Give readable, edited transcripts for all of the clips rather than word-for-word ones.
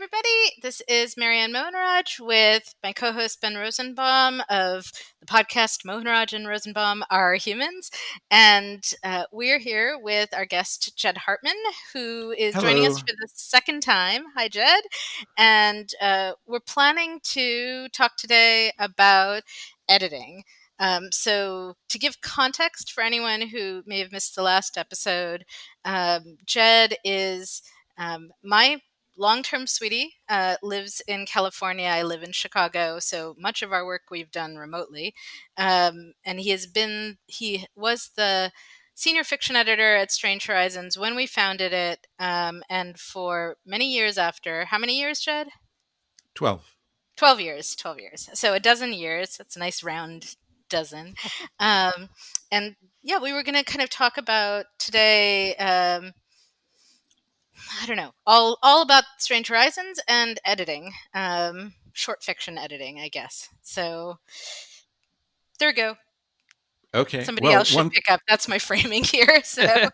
everybody. This is Marianne Mohenraj with my co-host Ben Rosenbaum of the podcast Mohenraj and Rosenbaum Are Humans. And we're here with our guest, Jed Hartman, who is joining us for the second time. Hi, Jed. And we're planning to talk today about editing. So to give context for anyone who may have missed the last episode, Jed is my long-term sweetie, lives in California. I live in Chicago, so much of our work we've done remotely. And he was the senior fiction editor at Strange Horizons when we founded it, and for many years after. How many years, Jed? 12. 12 years. 12 years. So a dozen years. That's a nice round dozen. And yeah, we were going to kind of talk about today. I don't know, all about Strange Horizons and editing, short fiction editing, I guess. So there we go. Okay. Somebody else should pick up. That's my framing here. So I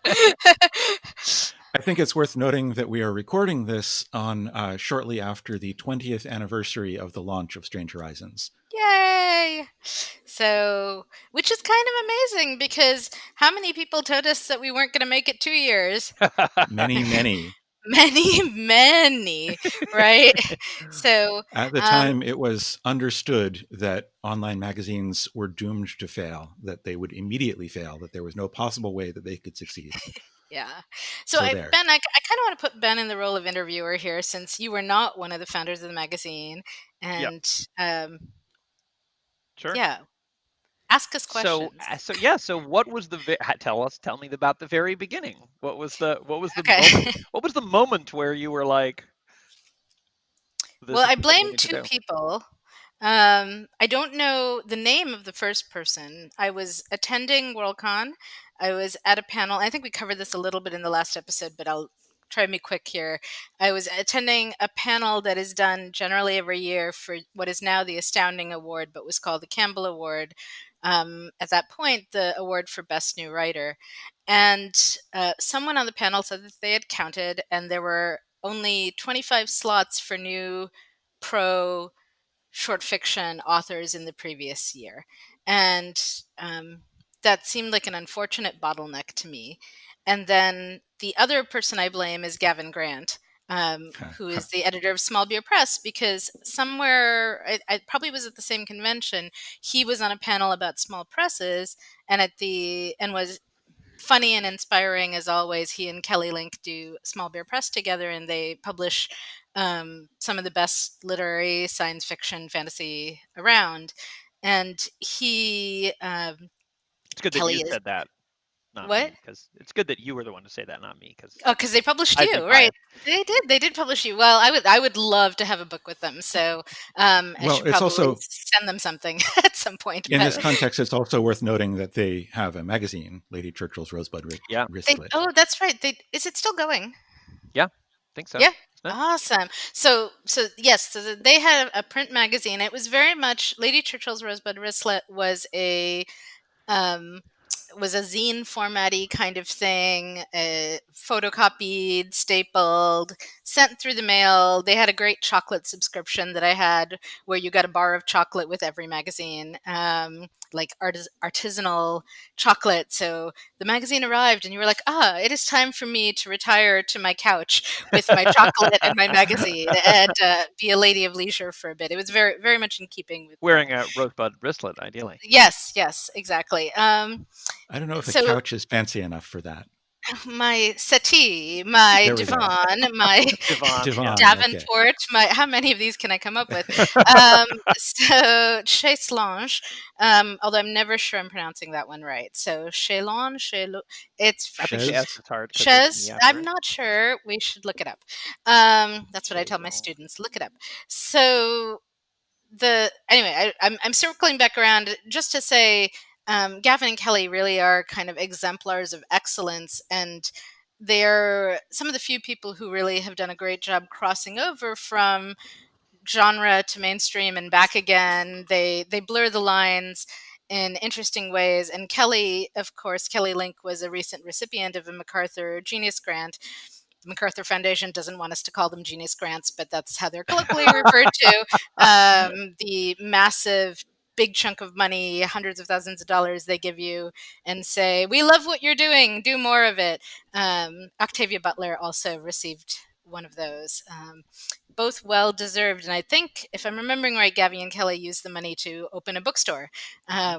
think it's worth noting that we are recording this on shortly after the 20th anniversary of the launch of Strange Horizons. Yay! So, which is kind of amazing because how many people told us that we weren't going to make it 2 years? Many. Many, right? So at the time, it was understood that online magazines were doomed to fail, that they would immediately fail, that there was no possible way that they could succeed. Yeah. So Ben, I kind of want to put Ben in the role of interviewer here, since you were not one of the founders of the magazine, and sure. Yeah. Ask us questions. So what was tell me about the very beginning. What was the moment? What was the moment where you were like, well, I blame two people. I don't know the name of the first person. I was attending Worldcon. I was at a panel. I think we covered this a little bit in the last episode, but I'll try to be quick here. I was attending a panel that is done generally every year for what is now the Astounding Award, but was called the Campbell Award. At that point, the award for Best New Writer. And someone on the panel said that they had counted, and there were only 25 slots for new pro short fiction authors in the previous year. And that seemed like an unfortunate bottleneck to me. And then the other person I blame is Gavin Grant, who is the editor of Small Beer Press, because somewhere, I probably was at the same convention, he was on a panel about small presses, and was funny and inspiring as always. He and Kelly Link do Small Beer Press together, and they publish some of the best literary science fiction fantasy around. And he it's good that you said that. What? Because it's good that you were the one to say that, not me. Because they published you, right? They did publish you. Well, I would love to have a book with them. So I should probably send them something at some point. In this context, it's also worth noting that they have a magazine, Lady Churchill's Rosebud Wristlet. That's right. Is it still going? Yeah, I think so. Yeah. Awesome. So yes, so they had a print magazine. It was very much Lady Churchill's Rosebud Wristlet was a zine formatty kind of thing, photocopied, stapled, sent through the mail. They had a great chocolate subscription that I had where you got a bar of chocolate with every magazine, like artisanal chocolate. So the magazine arrived and you were like, it is time for me to retire to my couch with my chocolate and my magazine and be a lady of leisure for a bit. It was very, very much in keeping with wearing a rosebud wristlet, ideally. Yes, exactly. I don't know if a couch is fancy enough for that. My settee, my divan, my Davenport, how many of these can I come up with? So chaise lounge, although I'm never sure I'm pronouncing that one right. So it's hard. Chaise. I'm not sure. We should look it up. That's what I tell my students. Look it up. So I'm circling back around just to say, Gavin and Kelly really are kind of exemplars of excellence, and they're some of the few people who really have done a great job crossing over from genre to mainstream and back again. They blur the lines in interesting ways. And Kelly, of course, Kelly Link was a recent recipient of a MacArthur Genius Grant. MacArthur Foundation doesn't want us to call them genius grants, but that's how they're colloquially referred to. The massive big chunk of money, hundreds of thousands of dollars they give you and say, we love what you're doing, do more of it. Octavia Butler also received one of those. Both well deserved. And I think, if I'm remembering right, Gabby and Kelly used the money to open a bookstore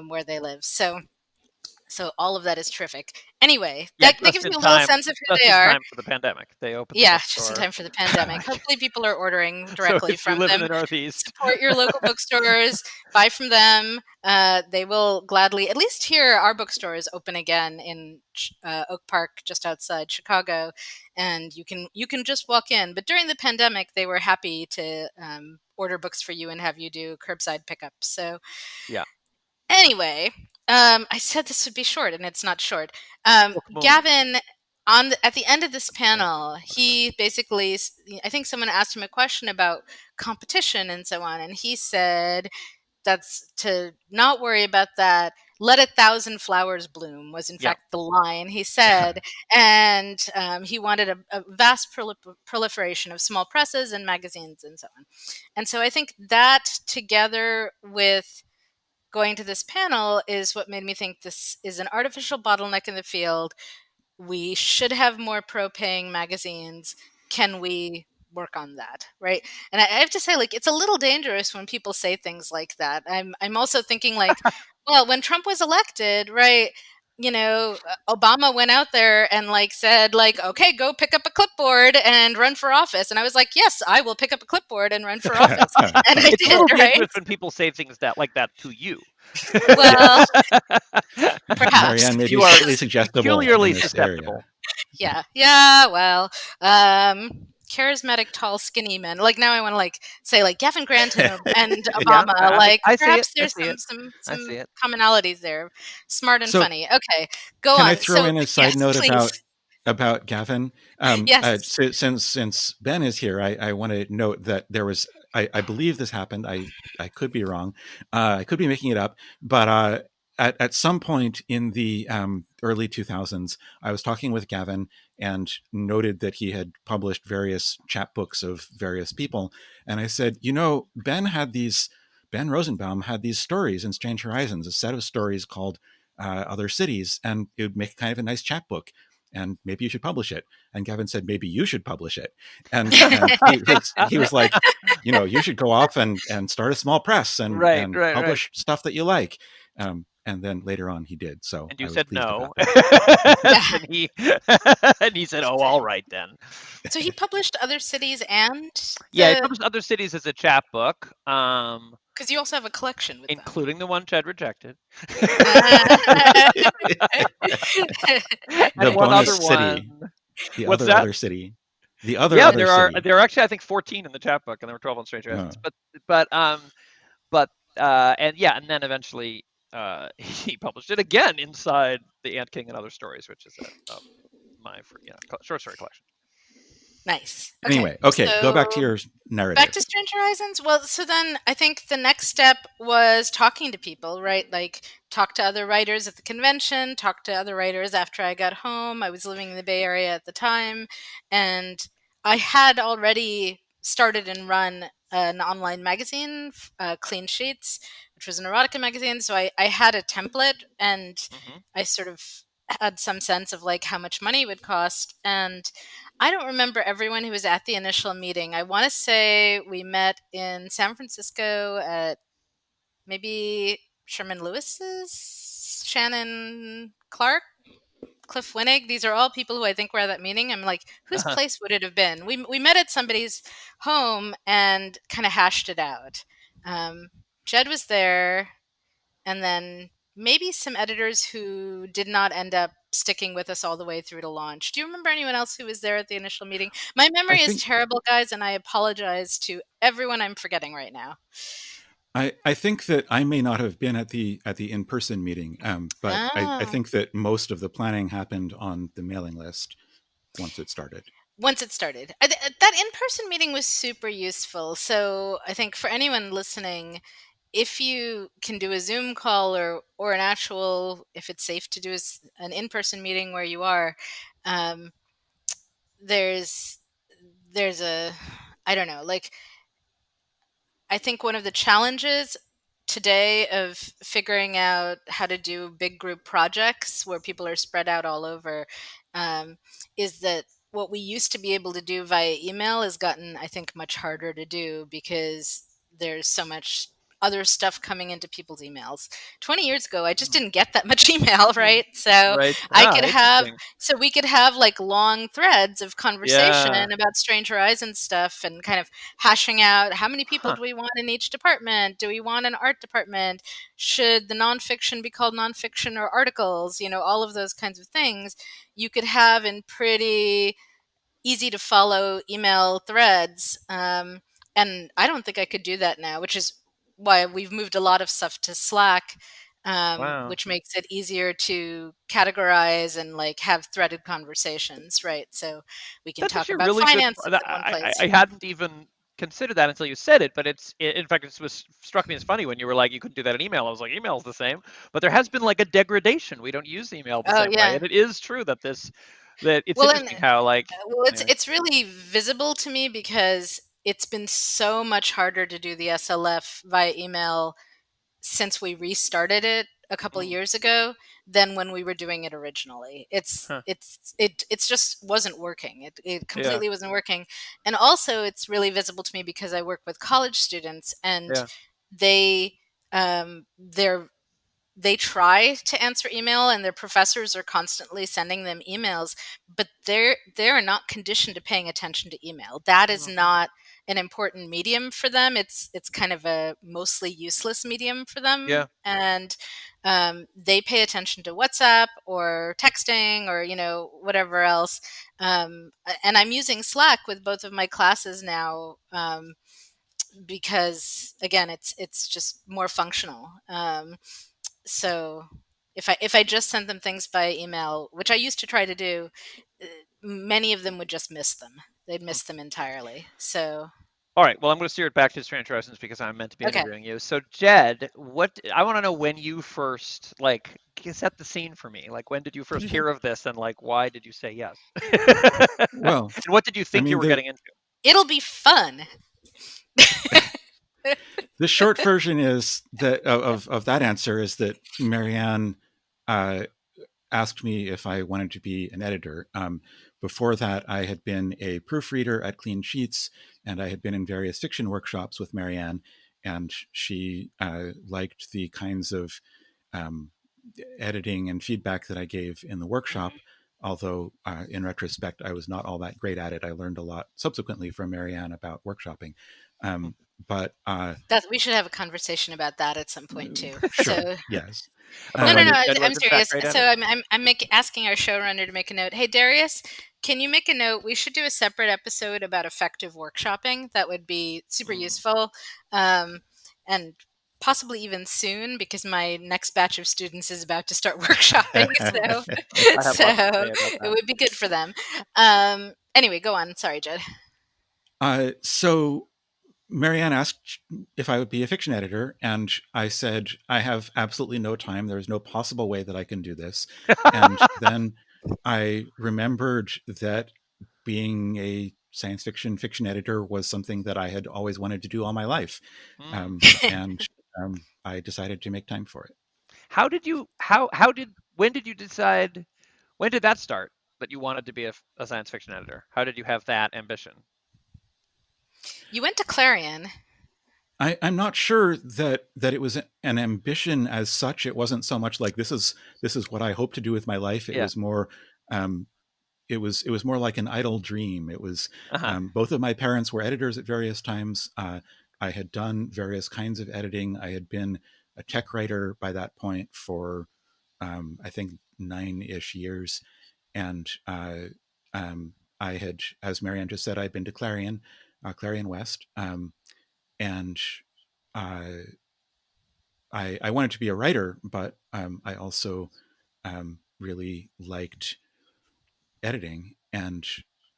where they live. So all of that is terrific. Anyway, that gives you a little sense of who they are. Just in time for the pandemic. They opened the bookstore. Just in time for the pandemic. Hopefully people are ordering directly from them. If you live in the Northeast. Support your local bookstores. Buy from them. They will gladly, at least here, our bookstore is open again in Oak Park, just outside Chicago. And you can just walk in. But during the pandemic, they were happy to order books for you and have you do curbside pickup. So yeah. Anyway, I said this would be short, and it's not short. Gavin, at the end of this panel, he basically, I think someone asked him a question about competition and so on, and he said that's to not worry about that. Let 1,000 flowers bloom was in fact the line he said. And he wanted a vast proliferation of small presses and magazines and so on. And so I think that together with going to this panel is what made me think this is an artificial bottleneck in the field. We should have more pro-paying magazines. Can we work on that, right? And I have to say, like, it's a little dangerous when people say things like that. I'm also thinking, like, well, when Trump was elected, right, you know, Obama went out there and like said, like, okay, go pick up a clipboard and run for office. And I was like, yes, I will pick up a clipboard and run for office. And I did, right? When people say things like that to you. Well, perhaps. Marianne, maybe slightly suggestible. Peculiarly susceptible. Yeah. Well, charismatic, tall, skinny men. Like now I want to like say like Gavin Grant and Obama. Perhaps there's some commonalities there. Smart and funny. Okay, go on. Can I throw in a side note about Gavin? Yes. Since Ben is here, I want to note that there was, I believe this happened. I could be wrong. I could be making it up, but at some point in the early 2000s, I was talking with Gavin and noted that he had published various chapbooks of various people. And I said, Ben Rosenbaum had these stories in Strange Horizons, a set of stories called Other Cities, and it would make kind of a nice chapbook. And maybe you should publish it. And Gavin said, maybe you should publish it. And he was like, you should go off and start a small press and publish stuff that you like. And then later on he did. So and you said no. and he said, oh, all right then. So he published Other Cities and he published Other Cities as a chapbook. Because you also have a collection with including them. The one Jed rejected. The bonus city. The other city. The other city. There are actually I think 14 in the chapbook, and there were 12 on Strange Horizons. And then eventually he published it again inside the Ant King and Other Stories, which is my short story collection. Nice. Anyway, so go back to your narrative. Back to Strange Horizons. Well, so then I think the next step was talking to people, right? Like talk to other writers at the convention, talk to other writers after I got home. I was living in the Bay Area at the time, and I had already started and run an online magazine, Clean Sheets, which was an erotica magazine. So I had a template, and I sort of had some sense of like how much money it would cost. And I don't remember everyone who was at the initial meeting. I want to say we met in San Francisco at maybe Sherman Lewis's, Shannon Clark, Cliff Winnig. These are all people who I think were at that meeting. I'm like, whose place would it have been? We met at somebody's home and kind of hashed it out. Jed was there, and then maybe some editors who did not end up sticking with us all the way through to launch. Do you remember anyone else who was there at the initial meeting? My memory is terrible, guys, and I apologize to everyone I'm forgetting right now. I think that I may not have been at the in-person meeting, but I think that most of the planning happened on the mailing list once it started. That in-person meeting was super useful. So I think for anyone listening, if you can do a Zoom call or an actual, if it's safe to do an in-person meeting where you are, there's a, I don't know, like, I think one of the challenges today of figuring out how to do big group projects where people are spread out all over, um, is that what we used to be able to do via email has gotten, I think, much harder to do because there's so much other stuff coming into people's emails. 20 years ago, I just didn't get that much email, Mm. right? So Right. I Ah, could have, interesting. so we could have like long threads of conversation Yeah. about Strange Horizons stuff and kind of hashing out how many people Huh. do we want in each department? Do we want an art department? Should the nonfiction be called nonfiction or articles? You know, all of those kinds of things you could have in pretty easy to follow email threads. And I don't think I could do that now, which is why we've moved a lot of stuff to Slack, Wow. which makes it easier to categorize and like have threaded conversations, right? So we can That's talk actually a about really good. finances at one place. I hadn't even considered that until you said it, but in fact it was struck me as funny when you were like you couldn't do that in email. I was like email's the same, but there has been like a degradation. We don't use email the Oh same way, yeah. and it is true that that it's Well, and interesting how like well, anyway. it's really visible to me because it's been so much harder to do the SLF via email since we restarted it a couple of Mm, years ago than when we were doing it originally. huh, It's just wasn't working. It yeah, completely wasn't working. And also it's really visible to me because I work with college students and yeah. they they're they try to answer email and their professors are constantly sending them emails, but they're not conditioned to paying attention to email. That is Hmm. not an important medium for them. It's kind of a mostly useless medium for them, Yeah. and they pay attention to WhatsApp or texting or whatever else. And I'm using Slack with both of my classes now, because again, it's just more functional. So if I just sent them things by email, which I used to try to do, many of them would just miss them. They'd Hmm. miss them entirely. So All right. Well, I'm going to steer it back to Strange Horizons because I'm meant to be okay. interviewing you. So, Jed, what I want to know when you first like set the scene for me. Like, when did you first hear of this, and like, why did you say yes? Well, And what did you I think you mean, were getting into? It'll be fun. the short version is that of that answer is that Marianne uh, asked me if I wanted to be an editor. Before that, I had been a proofreader at Clean Sheets, and I had been in various fiction workshops with Marianne, and she liked the kinds of um, editing and feedback that I gave in the workshop. Although, in retrospect, I was not all that great at it. I learned a lot subsequently from Marianne about workshopping. But We should have a conversation about that at some point too. sure, So yes. About no, no, whether no. Um, Jed I'm was in fact serious. great at So it? I'm asking our showrunner to make a note. Hey, Darius, can you make a note? We should do a separate episode about effective workshopping. That would be super Mm. useful, and possibly even soon because my next batch of students is about to start workshopping. So, I have so lots to say about it that. would be good for them. Anyway, go on. Sorry, Jed. so Marianne asked if I would be a fiction editor, and I said, I have absolutely no time. There's no possible way that I can do this. And then I remembered that being a science fiction editor was something that I had always wanted to do all my life. Mm. And I decided to make time for it. How did you? How did? When did you decide? When did that start? That you wanted to be a science fiction editor? How did you have that ambition? You went to Clarion. I'm not sure that it was an ambition as such. It wasn't so much like this is what I hope to do with my life. It Yeah. was more um, it was more like an idle dream. It was Uh huh. both of my parents were editors at various times. I had done various kinds of editing. I had been a tech writer by that point for I think 9-ish years, and I had, as Marianne just said, I'd been to Clarion, Clarion West, and uh, I wanted to be a writer, but I also really liked editing, and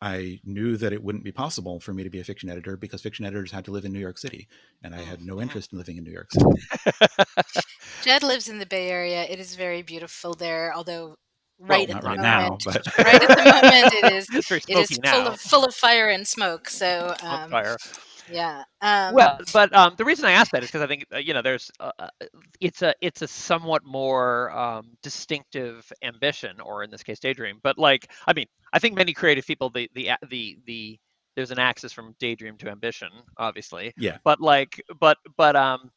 I knew that it wouldn't be possible for me to be a fiction editor because fiction editors had to live in New York City, and I had no Mm-hmm. interest in living in New York City. Jed lives in the Bay Area. It is very beautiful there, although right well, at not the right moment. now, but Right at the moment, It's very it is smoky now. full of fire and smoke. So On fire. yeah. Well, but the reason I ask that is because I think there's it's a somewhat more distinctive ambition, or in this case, daydream. But like, I mean, I think many creative people the there's an axis from daydream to ambition, obviously. yeah, But like, but and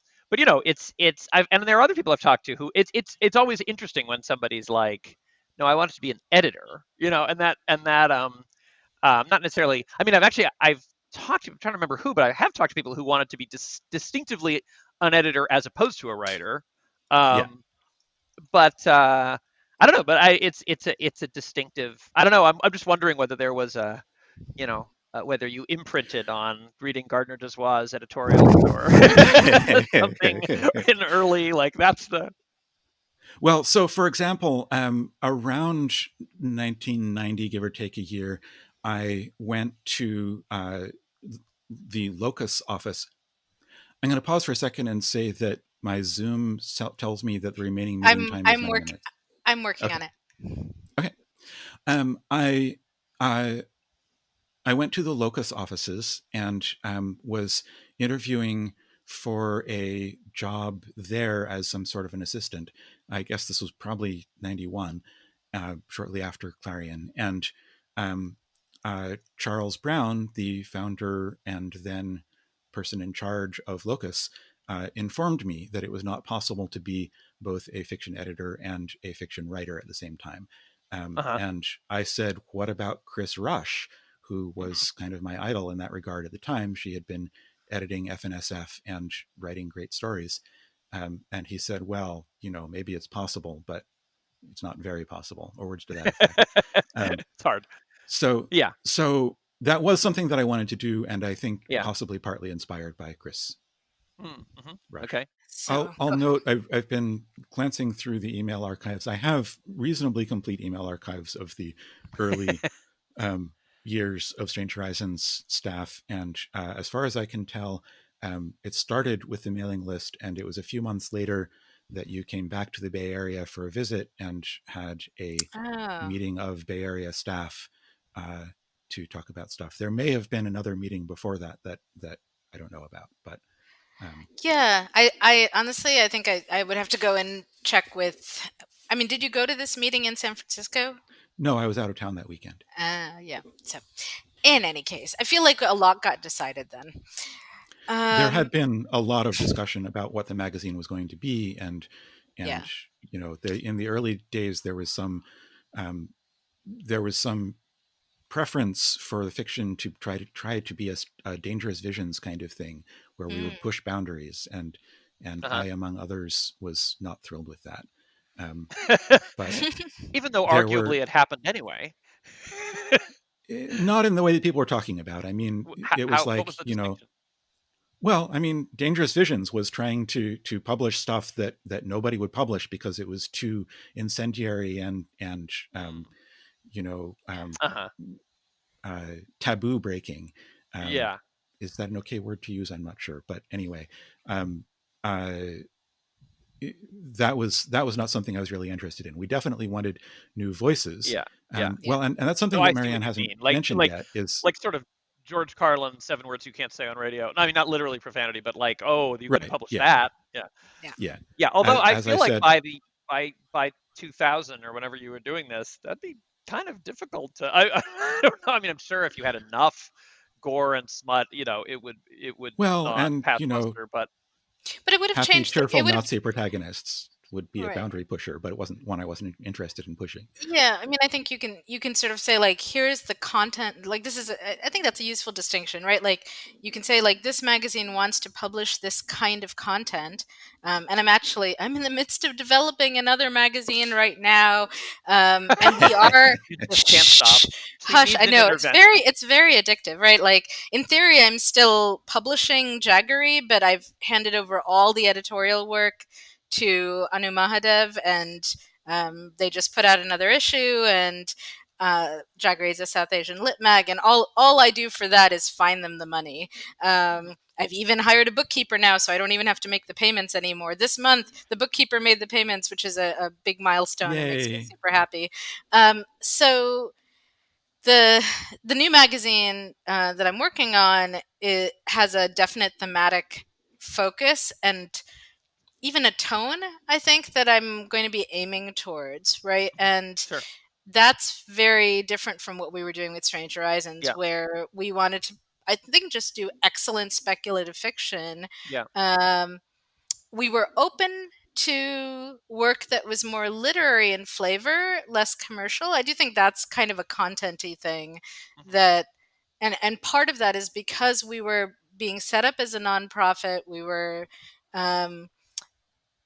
there are other people I've talked to who it's always interesting when somebody's like, no, I want it to be an editor, and that not necessarily. I mean, I've talked to, I'm trying to remember who, but I have talked to people who wanted to be distinctively an editor as opposed to a writer. yeah. Um, but I don't know. But it's a distinctive. I don't know. I'm just wondering whether there was whether you imprinted on reading Gardner Dozois' editorials or something in early, like that's the. Well, so for example, around 1990, give or take a year, I went to the Locus office. I'm going to pause for a second and say that my Zoom tells me that the remaining meeting time is 9 minutes. I'm working Okay. on it. Okay. I I went to the Locus offices and was interviewing for a job there as some sort of an assistant. I guess this was probably 91, shortly after Clarion. And um, Charles Brown, the founder and then person in charge of Locus, informed me that it was not possible to be both a fiction editor and a fiction writer at the same time. Uh-huh. And I said, what about Chris Rush, who Mhm. was kind of my idol in that regard at the time? She had been editing FNSF and writing great stories. And he said, well, maybe it's possible, but it's not very possible, or words to that effect. It's hard. So, Yeah. so that was something that I wanted to do, and I think Yeah. possibly partly inspired by Chris Mm-hmm. Rush. Okay. So I'll note I've been glancing through the email archives. I have reasonably complete email archives of the early um, years of Strange Horizons staff, and as far as I can tell, it started with the mailing list, and it was a few months later that you came back to the Bay Area for a visit and had a oh. meeting of Bay Area staff uh, to talk about stuff. There may have been another meeting before that I don't know about, but Yeah, I honestly, I think I would have to go and check with. I mean, did you go to this meeting in San Francisco? no, I was out of town that weekend. Yeah. So, in any case, I feel like a lot got decided then. There had Um, been a lot of discussion about what the magazine was going to be, yeah. and in the early days um, there was some preference for the fiction to try to be a dangerous visions kind of thing, where we Mm. would push boundaries, and Uh-huh. I, among others, was not thrilled with that. But Even though there were arguably it happened anyway. not in the way that people were talking about. I mean, it was What was like, the distinction? well, I mean, Dangerous Visions was trying to publish stuff that nobody would publish because it was too incendiary and Mm. you know um, Uh-huh. taboo breaking. Um, Yeah. is that an okay word to use? I'm not sure, but anyway, um, uh, that was not something I was really interested in. We definitely wanted new voices. Yeah. Yeah. Yeah. Well, and that's No, something I that see Marianne what you hasn't mean. mentioned yet. Is Like sort of George Carlin, 7 words you can't say on radio. I mean, not literally profanity, but like, oh, you couldn't right? publish Yeah, that. Yeah. Yeah. yeah. Yeah. Although I As I feel like said, by 2000 or whenever you were doing this, that'd be kind of difficult to. I don't know. I mean, I'm sure if you had enough gore and smut, it would well, not and pass muster. But But it would have happy, changed. It cheerful would have. Nazi protagonists would be a Right. boundary pusher, but it wasn't one I wasn't interested in pushing. Yeah, I mean, I think you can sort of say like, here's the content. Like, this is. I think that's a useful distinction, right? Like, you can say like, this magazine wants to publish this kind of content, and I'm in the midst of developing another magazine right now, and we are. you just can't stop. Shh, She hush! needs I an know intervention. it's very addictive, right? Like, in theory, I'm still publishing Jaggery, but I've handed over all the editorial work to Anu Mahadev, and they just put out another issue, and Drag Race, a South Asian Lit Mag, and all I do for that is find them the money. I've even hired a bookkeeper now, so I don't even have to make the payments anymore. This month, the bookkeeper made the payments, which is a big milestone and makes me Yay. super happy. So the new magazine that I'm working on, it has a definite thematic focus and even a tone, I think, that I'm going to be aiming towards, right? And Sure. that's very different from what we were doing with Strange Horizons, Yeah. where we wanted to, I think, just do excellent speculative fiction. Yeah. We were open to work that was more literary in flavor, less commercial. I do think that's kind of a content-y thing Mhm. that, and part of that is because we were being set up as a nonprofit. We were um,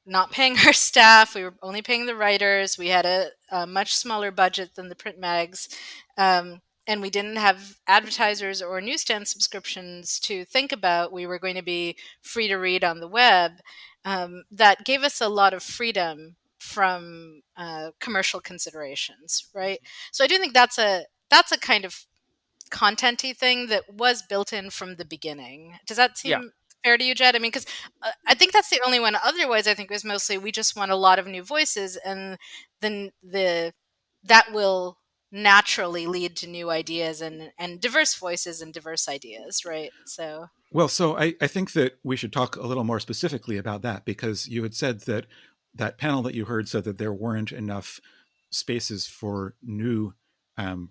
not paying our staff. We were only paying the writers. We had a much smaller budget than the print mags. And we didn't have advertisers or newsstand subscriptions to think about. We were going to be free to read on the web. That gave us a lot of freedom from commercial considerations, right? So I do think that's a kind of content-y thing that was built in from the beginning. Does that Yeah. seem fair to you, Jed? I mean, because I think that's the only one. Otherwise, I think it was mostly we just want a lot of new voices, and then that will naturally lead to new ideas and diverse voices and diverse ideas, right? So Well, so I think that we should talk a little more specifically about that, because you had said that that panel that you heard said that there weren't enough spaces for new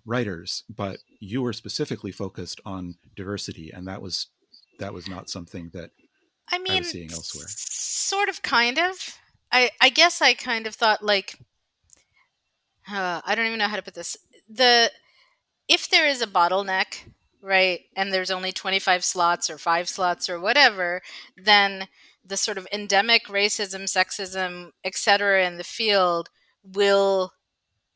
writers, but you were specifically focused on diversity, and that was not something that I I was mean, seeing elsewhere. sort of, kind of. I guess I kind of thought like I don't even know how to put this. The If there is a bottleneck, right, and there's only 25 slots or 5 slots or whatever, then the sort of endemic racism, sexism, etc. in the field will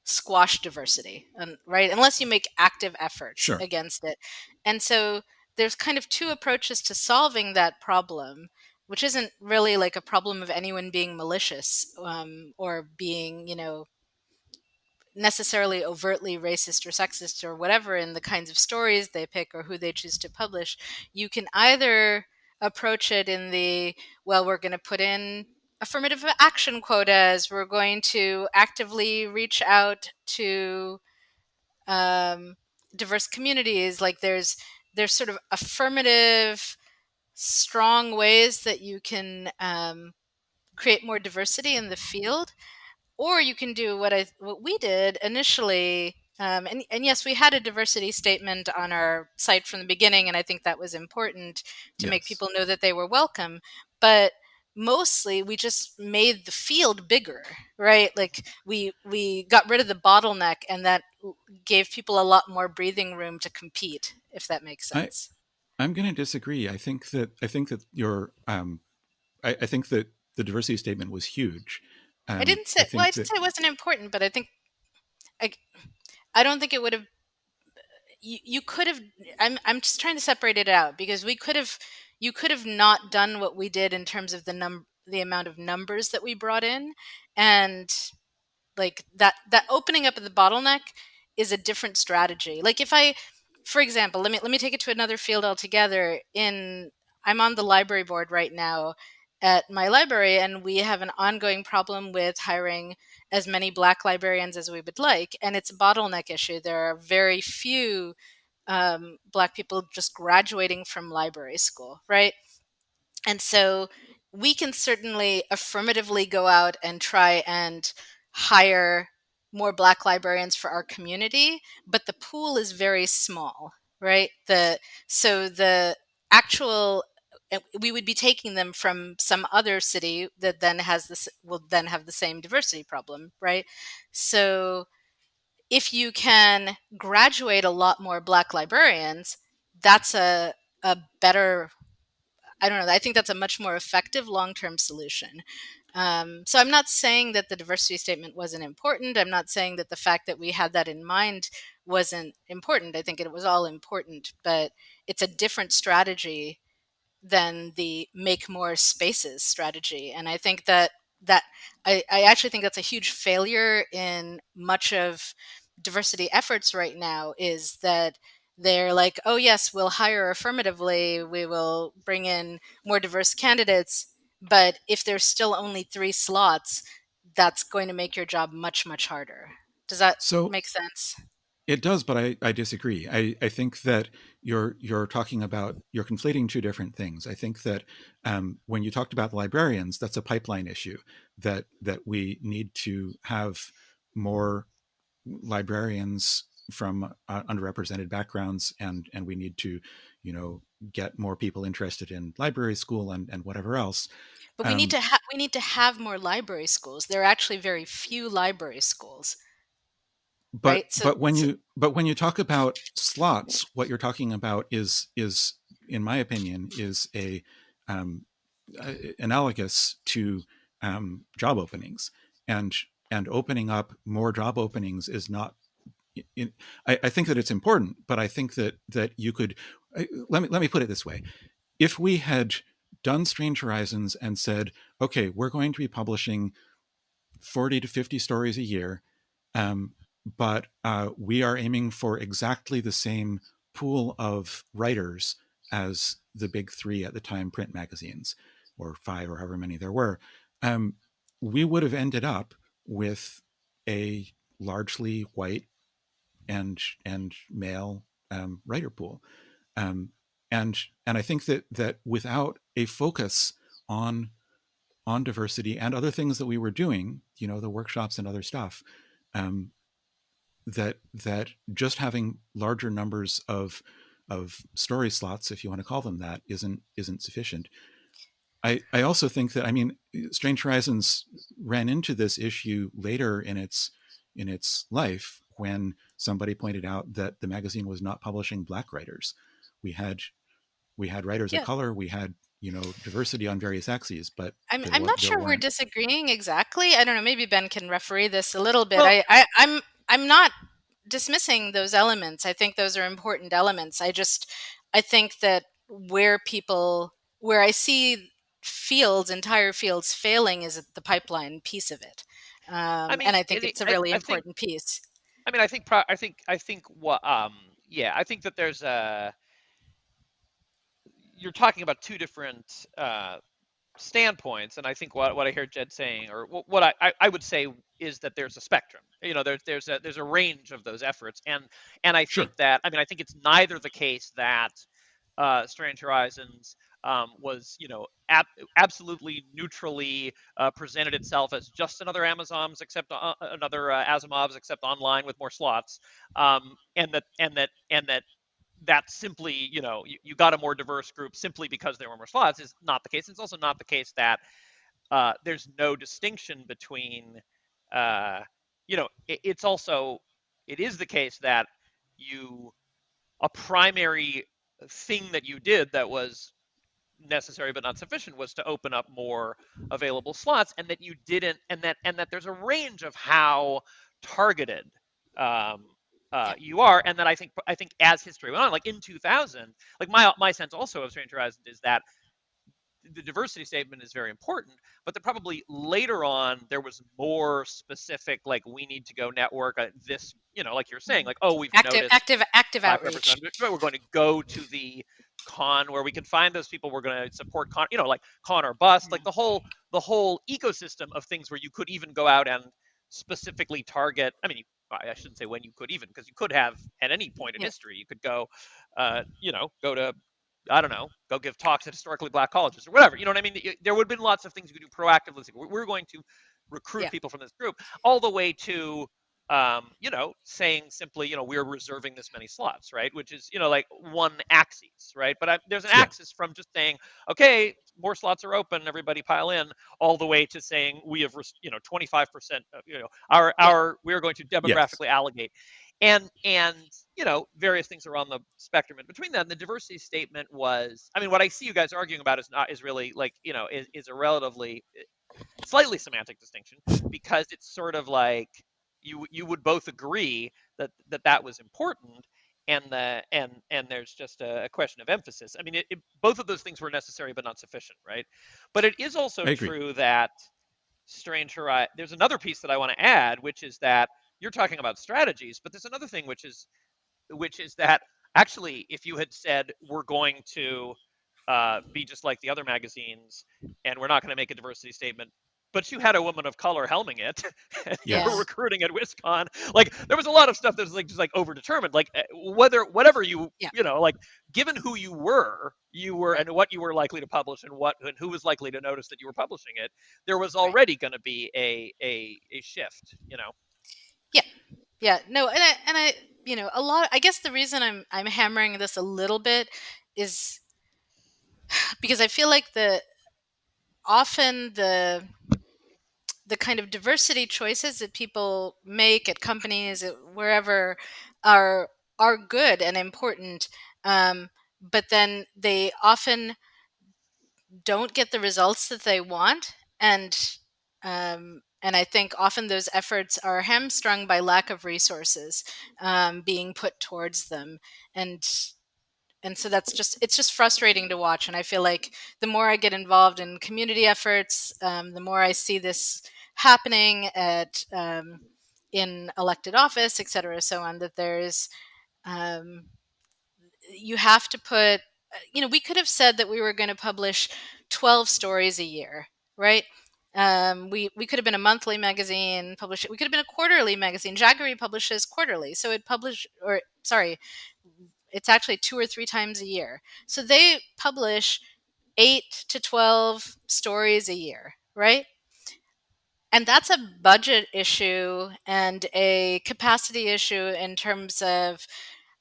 squash diversity, right? Unless you make active efforts Sure. against it. And so there's kind of two approaches to solving that problem, which isn't really like a problem of anyone being malicious or being, necessarily overtly racist or sexist or whatever in the kinds of stories they pick or who they choose to publish. You can either approach it in the, well, we're going to put in affirmative action quotas, we're going to actively reach out to um, diverse communities. Like there's sort of affirmative, strong ways that you can create more diversity in the field, or you can do what we did initially. And yes, we had a diversity statement on our site from the beginning, and I think that was important to make Yes. people know that they were welcome. But mostly, we just made the field bigger, right? Like we got rid of the bottleneck, and that gave people a lot more breathing room to compete, if that makes I sense. I'm going to disagree. I think that your I think that the diversity statement was huge. I didn't I say, well, I think didn't that say it wasn't important, but I, I don't think it would have. You could have. I'm just trying to separate it out because you could have not done what we did in terms of the amount of numbers that we brought in, and like that opening up of the bottleneck is a different strategy. Like if I, for example, let me take it to another field altogether. I'm on the library board right now at my library, and we have an ongoing problem with hiring as many Black librarians as we would like, and it's a bottleneck issue. There are very few Black people just graduating from library school, right? And so we can certainly affirmatively go out and try and hire more Black librarians for our community, but the pool is very small, right? The actual we would be taking them from some other city that then will then have the same diversity problem, right? So if you can graduate a lot more Black librarians, that's a better, I don't know. I think that's a much more effective long-term solution. So I'm not saying that the diversity statement wasn't important. I'm not saying that the fact that we had that in mind wasn't important. I think it was all important, but it's a different strategy than the make more spaces strategy. And I think that I actually think that's a huge failure in much of diversity efforts right now is that they're like, oh yes, we'll hire affirmatively, we will bring in more diverse candidates, but if there's still only 3 slots, that's going to make your job much, much harder. Does that So make sense? it does, but I disagree. I think that you're talking about, you're conflating two different things. I think that when you talked about the librarians, that's a pipeline issue, that we need to have more librarians from underrepresented backgrounds, and we need to, get more people interested in library school and whatever else. But Um, we need to have more library schools. There are actually very few library schools, but right? So, but when so you talk about slots, what you're talking about is in my opinion is um, analogous to job openings, and opening up more job openings is not. I think that it's important, but I think that you could, let me put it this way: if we had done Strange Horizons and said, okay, we're going to be publishing 40 to 50 stories a year, um, but we are aiming for exactly the same pool of writers as the big three at the time print magazines, or five, or however many there were. Um, we would have ended up with a largely white and male writer pool, um, and I think that without a focus on diversity and other things that we were doing, the workshops and other stuff, um, that just having larger numbers of story slots, if you want to call them that, isn't sufficient. I also think that, I mean, Strange Horizons ran into this issue later in its life, when somebody pointed out that the magazine was not publishing Black writers. We had writers of yeah, color, we had, diversity on various axes, but I'm not there sure we're weren't. disagreeing exactly. I don't know. Maybe Ben can referee this a little bit. Well, I'm not dismissing those elements. I think those are important elements. I think that where I see entire fields failing is at the pipeline piece of it, I mean, and I think it's a really I think, important piece. I mean, I think what, yeah, I think that there's a, you're talking about two different standpoints, and I think what I hear Jed saying, or what I would say, is that there's a spectrum. There's a range of those efforts, and I Sure. think that, I mean, I think it's neither the case that Strange Horizons was, absolutely neutrally presented itself as just another Amazon's, except another Asimov's, except online with more slots, and that that simply, you got a more diverse group simply because there were more slots, is not the case. It's also not the case that there's no distinction between, it's also, it is the case that you, a primary thing that you did that was necessary but not sufficient, was to open up more available slots, and that you didn't, and that there's a range of how targeted um, Yeah. you are, and that I think as history went on, like in 2000, like my sense also of Strange Horizons is that the diversity statement is very important, but that probably later on there was more specific, like, we need to go network this, like you're saying, Mhm. like, oh, we've noticed Active Black outreach. representation, we're going to go to the con where we can find those people, we're going to support con, like con or bust, like Yeah. the whole ecosystem of things, where you could even go out and specifically target, I mean, I shouldn't say when you could even, because you could have at any point in Yeah. history, you could go, go to, I don't know, go give talks at historically Black colleges or whatever. You know what I mean? There would have been lots of things you could do proactively. We're going to recruit Yeah. people from this group, all the way to, saying simply, we're reserving this many slots, right? Which is, like one axis, right? But there's an Yeah. axis from just saying, okay, more slots are open, everybody pile in, all the way to saying we have, 25%, Yeah. we're going to Yes. demographically allocate, and various things are on the spectrum in between that. And the diversity statement was, I mean, what I see you guys arguing about is really, like, is a relatively slightly semantic distinction, because it's sort of like you would both agree that was important, and there's just a question of emphasis. I mean, both of those things were necessary but not sufficient, right? But it is also I agree. true that Strange Horizon, there's another piece that I want to add, which is that you're talking about strategies, but there's another thing, which is that actually, if you had said we're going to be just like the other magazines, and we're not going to make a diversity statement, but you had a woman of color helming it, and you were Yes. recruiting at WisCon, like there was a lot of stuff that was like just like overdetermined, like whatever you Yeah. you know, like given who you were Right. and what you were likely to publish and who was likely to notice that you were publishing it, there was Right. already going to be a shift, you know. Yeah. Yeah. No, and I a lot, I guess the reason I'm hammering this a little bit is because I feel like often the kind of diversity choices that people make at companies, wherever, are good and important, but then they often don't get the results that they want, and I think often those efforts are hamstrung by lack of resources being put towards them, and so it's just frustrating to watch. And I feel like the more I get involved in community efforts, the more I see this happening in elected office, et cetera, so on, that there's um, you have to put, we could have said that we were going to publish 12 stories a year, right? We could have been a monthly magazine, publish it. We could have been a quarterly magazine. Jaggery publishes quarterly, so it published, or sorry, it's actually 2 or 3 times a year. So they publish 8 to 12 stories a year, right? And that's a budget issue and a capacity issue in terms of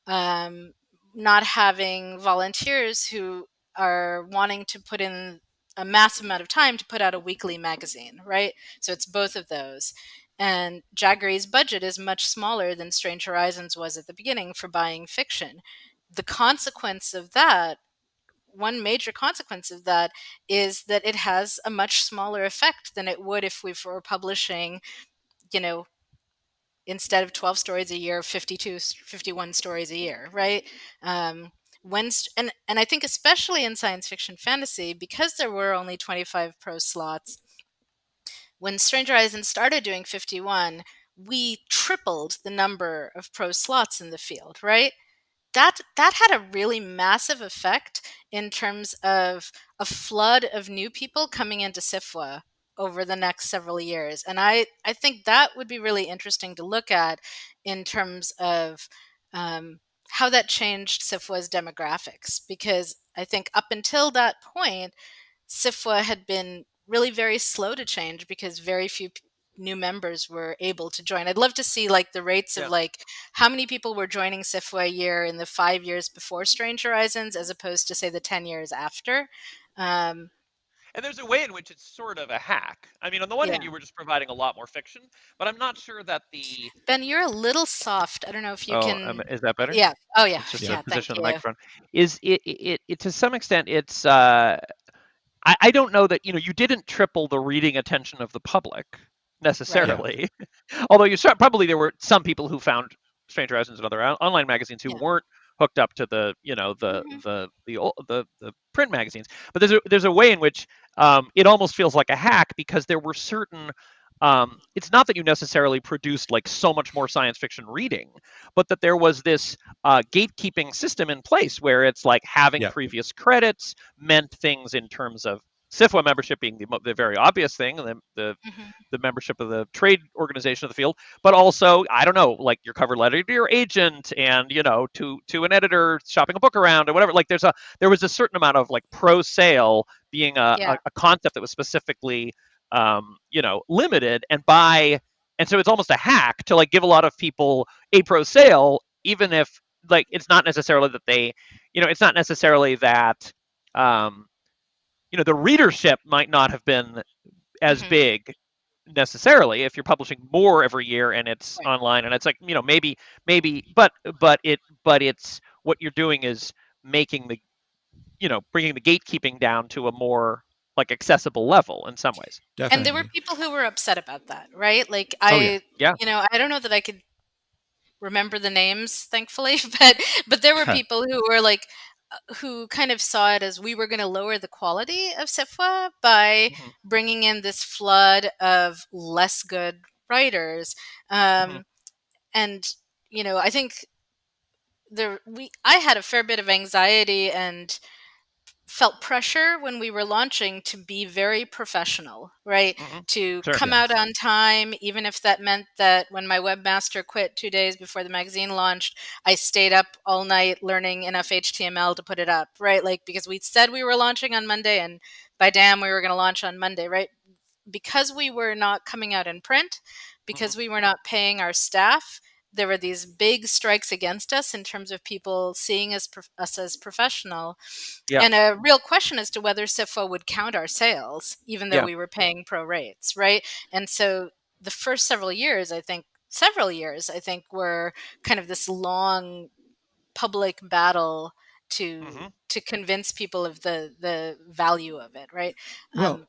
um, not having volunteers who are wanting to put in a massive amount of time to put out a weekly magazine, right? So it's both of those. And Jaggery's budget is much smaller than Strange Horizons was at the beginning for buying fiction. The consequence of that, one major consequence of that, is that it has a much smaller effect than it would if we were publishing, you know, instead of 12 stories a year, 52, 51 stories a year, right? Um, and I think especially in science fiction fantasy, because there were only 25 prose slots, when Stranger Horizons started doing 51, we tripled the number of prose slots in the field, right? That had a really massive effect in terms of a flood of new people coming into SIFWA over the next several years. And I think that would be really interesting to look at in terms of how that changed SIFWA's demographics, because I think up until that point, SIFWA had been really very slow to change because very few new members were able to join. I'd love to see like the rates of Yeah. like how many people were joining SIFWA a year in the 5 years before Strange Horizons as opposed to say the 10 years after. Um, And there's a way in which it's sort of a hack. I mean, on the one hand, yeah. you were just providing a lot more fiction, but I'm not sure that the Ben, you're a little soft. I don't know if you oh, can. is that better? Yeah. Oh, yeah. It's just Yeah. the Yeah. Thank position of the you. microphone. Is it to some extent it's I don't know that you didn't triple the reading attention of the public Right. Yeah. necessarily. Although probably there were some people who found Strange Horizons and other online magazines who Yeah. weren't hooked up to the Hmm. the print magazines. But there's a way in which it almost feels like a hack because there were certain it's not that you necessarily produced like so much more science fiction reading, but that there was this gatekeeping system in place where it's like having Yeah. previous credits meant things in terms of SIFWA membership being the very obvious thing, and Hmm. the membership of the trade organization of the field, but also I don't know, like your cover letter to your agent, and to an editor shopping a book around or whatever. Like there was a certain amount of like pro sale being Yeah. a concept that was specifically limited, and so it's almost a hack to like give a lot of people a pro sale, even if like it's not necessarily that it's not necessarily that um, the readership might not have been as Hmm. big necessarily if you're publishing more every year and it's Right. online, and it's like maybe but it's what you're doing is making the bringing the gatekeeping down to a more like accessible level in some ways. And there were Definitely. people who were upset about that, right? Like Oh yeah. Yeah. I don't know that I could remember the names, thankfully, but there were people who were like, who kind of saw it as we were going to lower the quality of SIFWA by Hmm. bringing in this flood of less good writers. Hmm. Um, and I think I had a fair bit of anxiety and felt pressure when we were launching to be very professional, right? Mm-hmm. To Sure. come out on time, even if that meant that when my webmaster quit 2 days before the magazine launched, I stayed up all night learning enough HTML to put it up, right? Like, because we said we were launching on Monday, and by damn, we were going to launch on Monday, right? Because we were not coming out in print, because we were not paying our staff, there were these big strikes against us in terms of people seeing us as professional. Yeah. And a real question as to whether SIFWA would count our sales, even though Yeah. we were paying pro rates, right? And so the first several years, I think, were kind of this long public battle Mm-hmm. to convince people of the value of it, right? Well,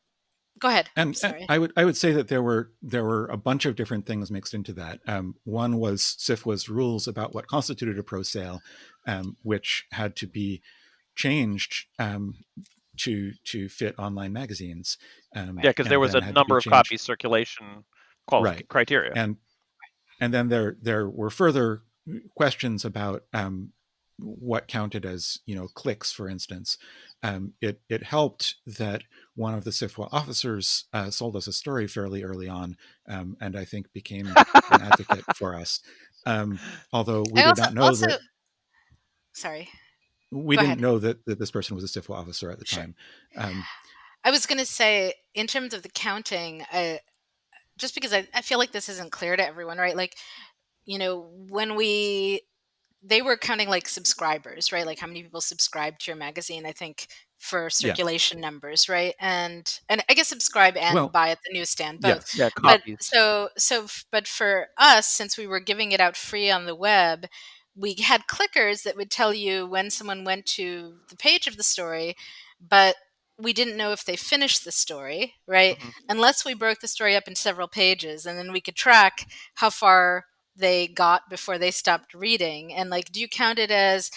Go ahead. I'm and sorry. I would say that there were a bunch of different things mixed into that. One was SIFWA's rules about what constituted a pro sale, which had to be changed to fit online magazines. Yeah, because there And was then a had to be number of changed. copy circulation Right. criteria. And then there were further questions about what counted as clicks, for instance. It helped that one of the SIFWA officers sold us a story fairly early on, and I think became an advocate for us. Although we I did also not know also that sorry. we Go didn't ahead. know that this person was a SIFWA officer at the Sure. time. Um, I was going to say, in terms of the counting, just because I feel like this isn't clear to everyone, right? Like, when they were counting like subscribers, right? Like how many people subscribe to your magazine, I think, for yeah. circulation numbers, right? And I guess subscribe and Well, buy at the newsstand both. yes. Yeah, But copies. but for us, since we were giving it out free on the web, we had clickers that would tell you when someone went to the page of the story, but we didn't know if they finished the story, right? Mm-hmm. Unless we broke the story up in several pages, and then we could track how far they got before they stopped reading. And like, do you count it as,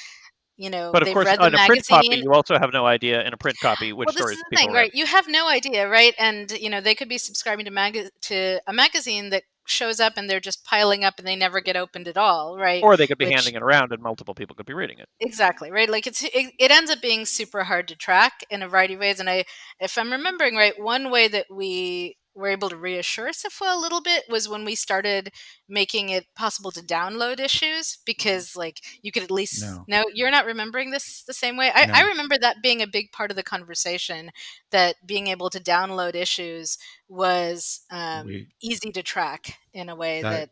But of they've course, read the on a print copy, magazine? you also have no idea in a print copy which Well, this is stories the people thing, read. right? You have no idea, right? And they could be subscribing to a magazine that shows up and they're just piling up and they never get opened at all, right? Or they could be Which handing it around and multiple people could be reading it. exactly, right? Like it ends up being super hard to track in a variety of ways. And if I'm remembering right, one way that we were able to reassure SIFWA a little bit was when we started making it possible to download issues, because like you could at least No. no, you're not remembering this the same way. I No. remember that being a big part of the conversation, that being able to download issues was We easy to track in a way that that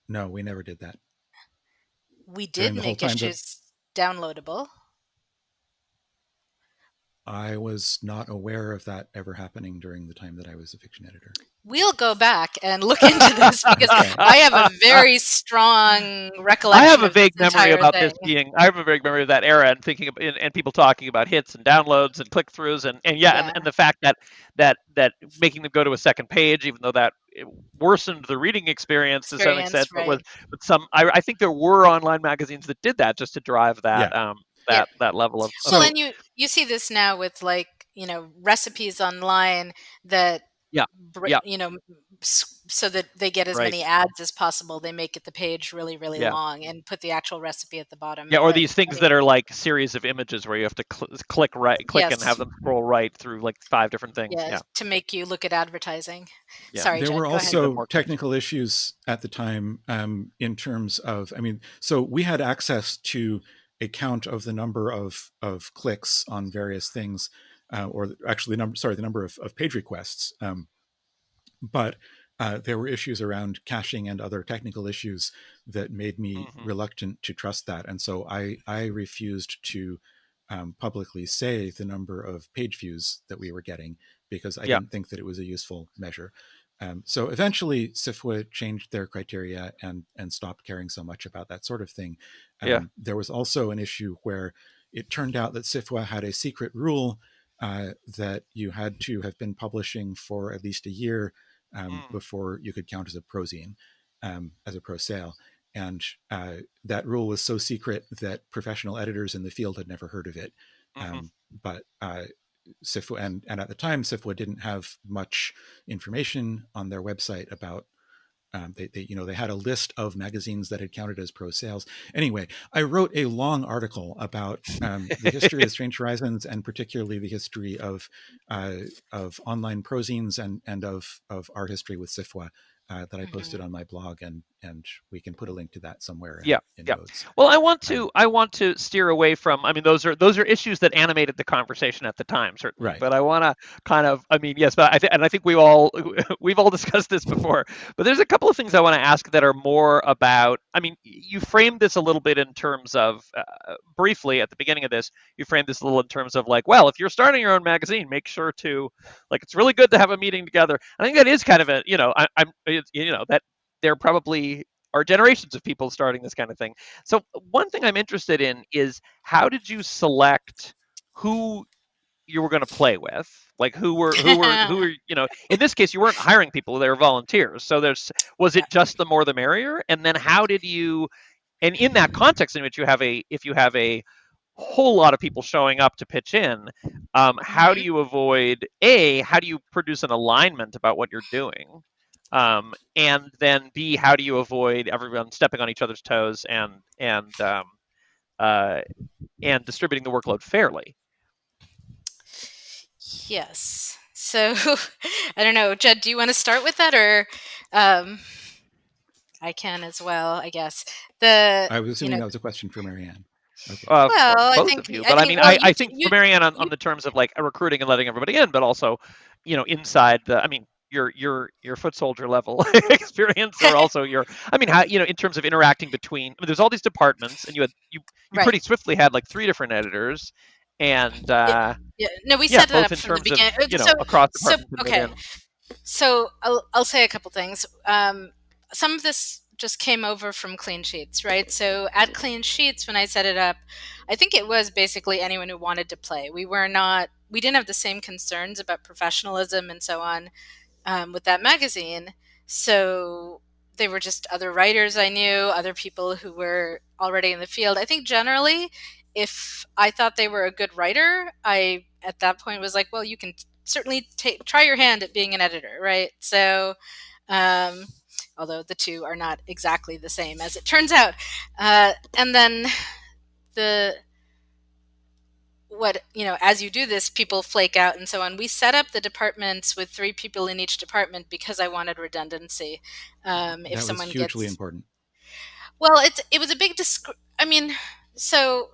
No, we never did that we did during the whole make time that issues downloadable. I was not aware of that ever happening during the time that I was a fiction editor. We'll go back and look into this because Okay. I have a very strong I recollection have a of this vague memory entire about thing. this being. I have a vague memory of that era and thinking and people talking about hits and downloads and click throughs and yeah, Yeah, and the fact that making them go to a second page, even though that it worsened the reading experience to some experience, extent, but right. with some, I think there were online magazines that did that just to drive that Yeah. Yeah. that level of Well, So and you see this now with like, recipes online that yeah, yeah, so that they get as right. many ads as possible, they make it the page really, really Yeah. long and put the actual recipe at the bottom. Yeah, or But these I things mean, that are like series of images where you have to click and have yes, them scroll right through like 5 different things. yeah, Yeah, to make you look at advertising. yeah. Sorry, there were Jed, go ahead. Make them also more technical issues at the time in terms of, so we had access to a count of the number of clicks on various things, or actually the number of page requests. But there were issues around caching and other technical issues that made me Hmm. reluctant to trust that. And so I refused to publicly say the number of page views that we were getting, because I Yeah, didn't think that it was a useful measure. So eventually SIFWA changed their criteria and stopped caring so much about that sort of thing. yeah. There was also an issue where it turned out that SIFWA had a secret rule that you had to have been publishing for at least a year Mm. before you could count as a prozine, as a pro sale. And that rule was so secret that professional editors in the field had never heard of it. Hmm. But SIFWA, and at the time, SIFWA didn't have much information on their website about they had a list of magazines that had counted as pro sales. Anyway, I wrote a long article about the history of Strange Horizons, and particularly the history of online prozines and of our history with SIFWA, that I posted on my blog, and we can put a link to that somewhere in notes. Well, I want to steer away from. I mean, those are issues that animated the conversation at the time, certainly. Right. But I want to kind of. I mean, yes, but I think we've all discussed this before. But there's a couple of things I want to ask that are more about. I mean, you framed this a little bit in terms of briefly at the beginning of this. You framed this a little in terms of like, well, if you're starting your own magazine, make sure to it's really good to have a meeting together. I think that is kind of a that there probably are generations of people starting this kind of thing. So one thing I'm interested in is how did you select who you were going to play with? Like who were in this case you weren't hiring people, they were volunteers. So was it just the more the merrier? And then how did you, and in that context in which if you have a whole lot of people showing up to pitch in, how do you how do you produce an alignment about what you're doing? And then B, how do you avoid everyone stepping on each other's toes and distributing the workload fairly? Yes. So I don't know, Jed, do you want to start with that, or I can as well, I guess. I was assuming that was a question for Marianne. Okay. Well, both I think, of you, but I think for Marianne on the terms of like recruiting and letting everybody in, but also, inside the, I mean, your foot soldier level experience, or also how, in terms of interacting between, I mean, there's all these departments, and you Right. pretty swiftly had like 3 different editors, and no, we set that both up in from the terms beginning. of across departments. Okay. So I'll say a couple things. Some of this just came over from Clean Sheets, right? So at Clean Sheets, when I set it up, I think it was basically anyone who wanted to play. We didn't have the same concerns about professionalism and so on with that magazine. So they were just other writers I knew, other people who were already in the field. I think generally, if I thought they were a good writer, I at that point was like, well, you can certainly try your hand at being an editor, right? So, although the two are not exactly the same as it turns out. And then as you do this, people flake out and so on. We set up the departments with 3 people in each department because I wanted redundancy. If someone was hugely important. Well, it was a big so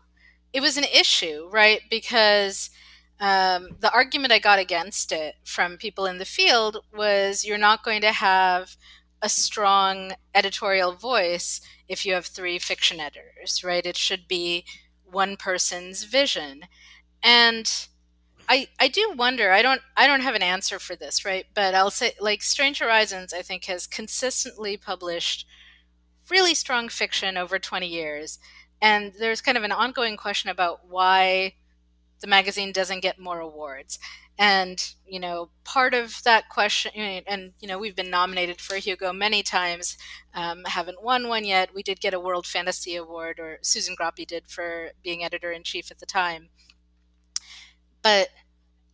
it was an issue, right? Because the argument I got against it from people in the field was you're not going to have a strong editorial voice if you have 3 fiction editors, right? It should be one person's vision. And I do wonder, I don't have an answer for this, right? But I'll say, like, Strange Horizons, I think, has consistently published really strong fiction over 20 years. And there's kind of an ongoing question about why the magazine doesn't get more awards. And, part of that question, and, we've been nominated for a Hugo many times, haven't won one yet. We did get a World Fantasy Award, or Susan Groppe did, for being editor-in-chief at the time. But,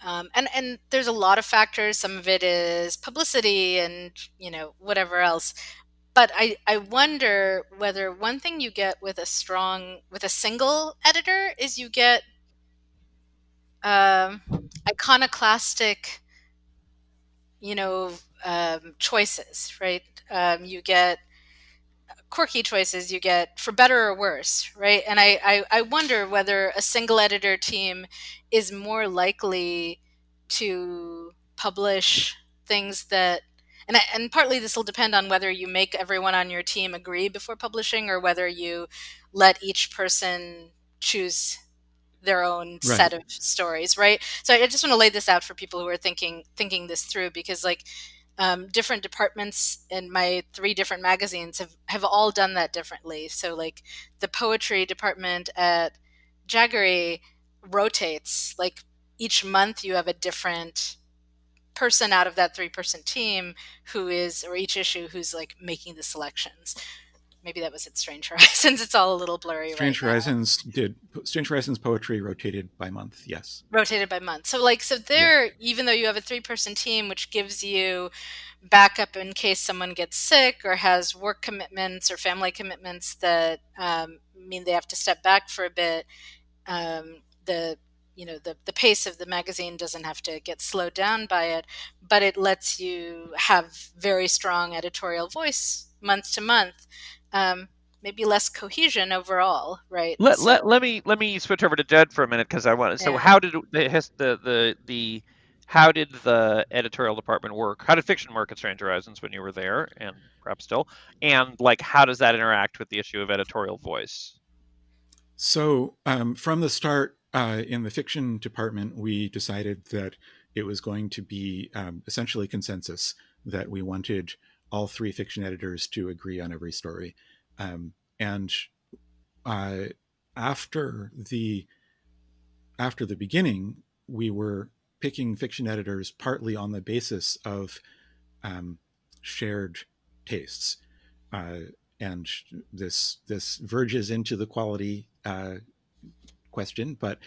and there's a lot of factors. Some of it is publicity and, whatever else. But I wonder whether one thing you get with a single editor is you get iconoclastic, choices, right? You get quirky choices, you get for better or worse, right? And I wonder whether a single editor team is more likely to publish things that, and partly this will depend on whether you make everyone on your team agree before publishing, or whether you let each person choose their own set of stories, right? So I just want to lay this out for people who are thinking this through, because different departments in my 3 different magazines have all done that differently. So like the poetry department at Jaggery rotates. Like each month you have a different person out of that 3-person team or each issue who's like making the selections. maybe that was at Strange Horizons. It's all a little blurry right now. Strange Horizons poetry rotated by month. Yes. Rotated by month. So there, even though you have a 3-person team, which gives you backup in case someone gets sick or has work commitments or family commitments that mean they have to step back for a bit, the pace of the magazine doesn't have to get slowed down by it, but it lets you have very strong editorial voice month to month. Maybe less cohesion overall, right? Let me switch over to Jed for a minute because I want. So how did how did the editorial department work? How did fiction work at Strange Horizons when you were there, and perhaps still? And how does that interact with the issue of editorial voice? So from the start, in the fiction department, we decided that it was going to be essentially consensus, that we wanted all 3 fiction editors to agree on every story. And after the beginning, we were picking fiction editors partly on the basis of shared tastes. And this verges into the quality question, but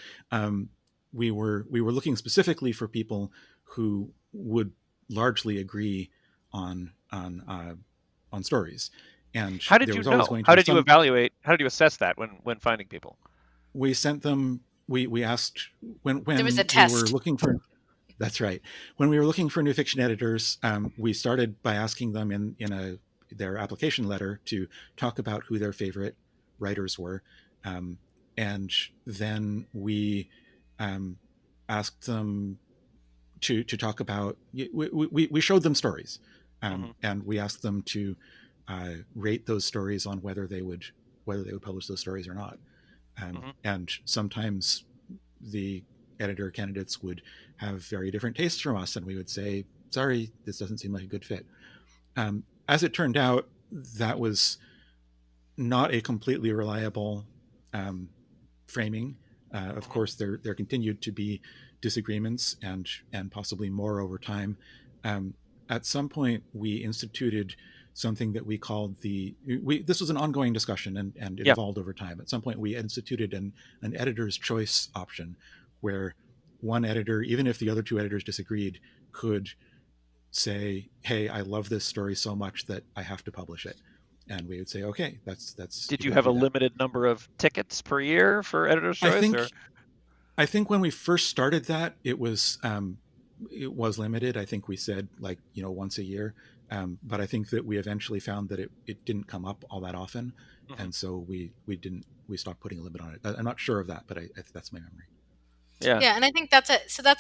we were looking specifically for people who would largely agree on stories. And how did you know? How did you evaluate? How did you assess that when finding people? We sent them. We asked when there was a test. We were looking for. That's right. When we were looking for new fiction editors, we started by asking them in their application letter to talk about who their favorite writers were, and then we asked them to talk about. We showed them stories, and we asked them to rate those stories on whether they would publish those stories or not. And sometimes the editor candidates would have very different tastes from us, and we would say, sorry, this doesn't seem like a good fit. As it turned out, that was not a completely reliable framing. Of course, there continued to be disagreements and possibly more over time. At some point, we instituted something that we called this was an ongoing discussion, and it evolved over time. At some point, we instituted an editor's choice option, where one editor, even if the other 2 editors disagreed, could say, hey, I love this story so much that I have to publish it. And we would say, okay, that's. Did you have a limited number of tickets per year for editor's choice? I think when we first started that, it was limited. I think we said once a year. But I think that we eventually found that it didn't come up all that often. And so we stopped putting a limit on it. I'm not sure of that, but that's my memory. Yeah, and I think that's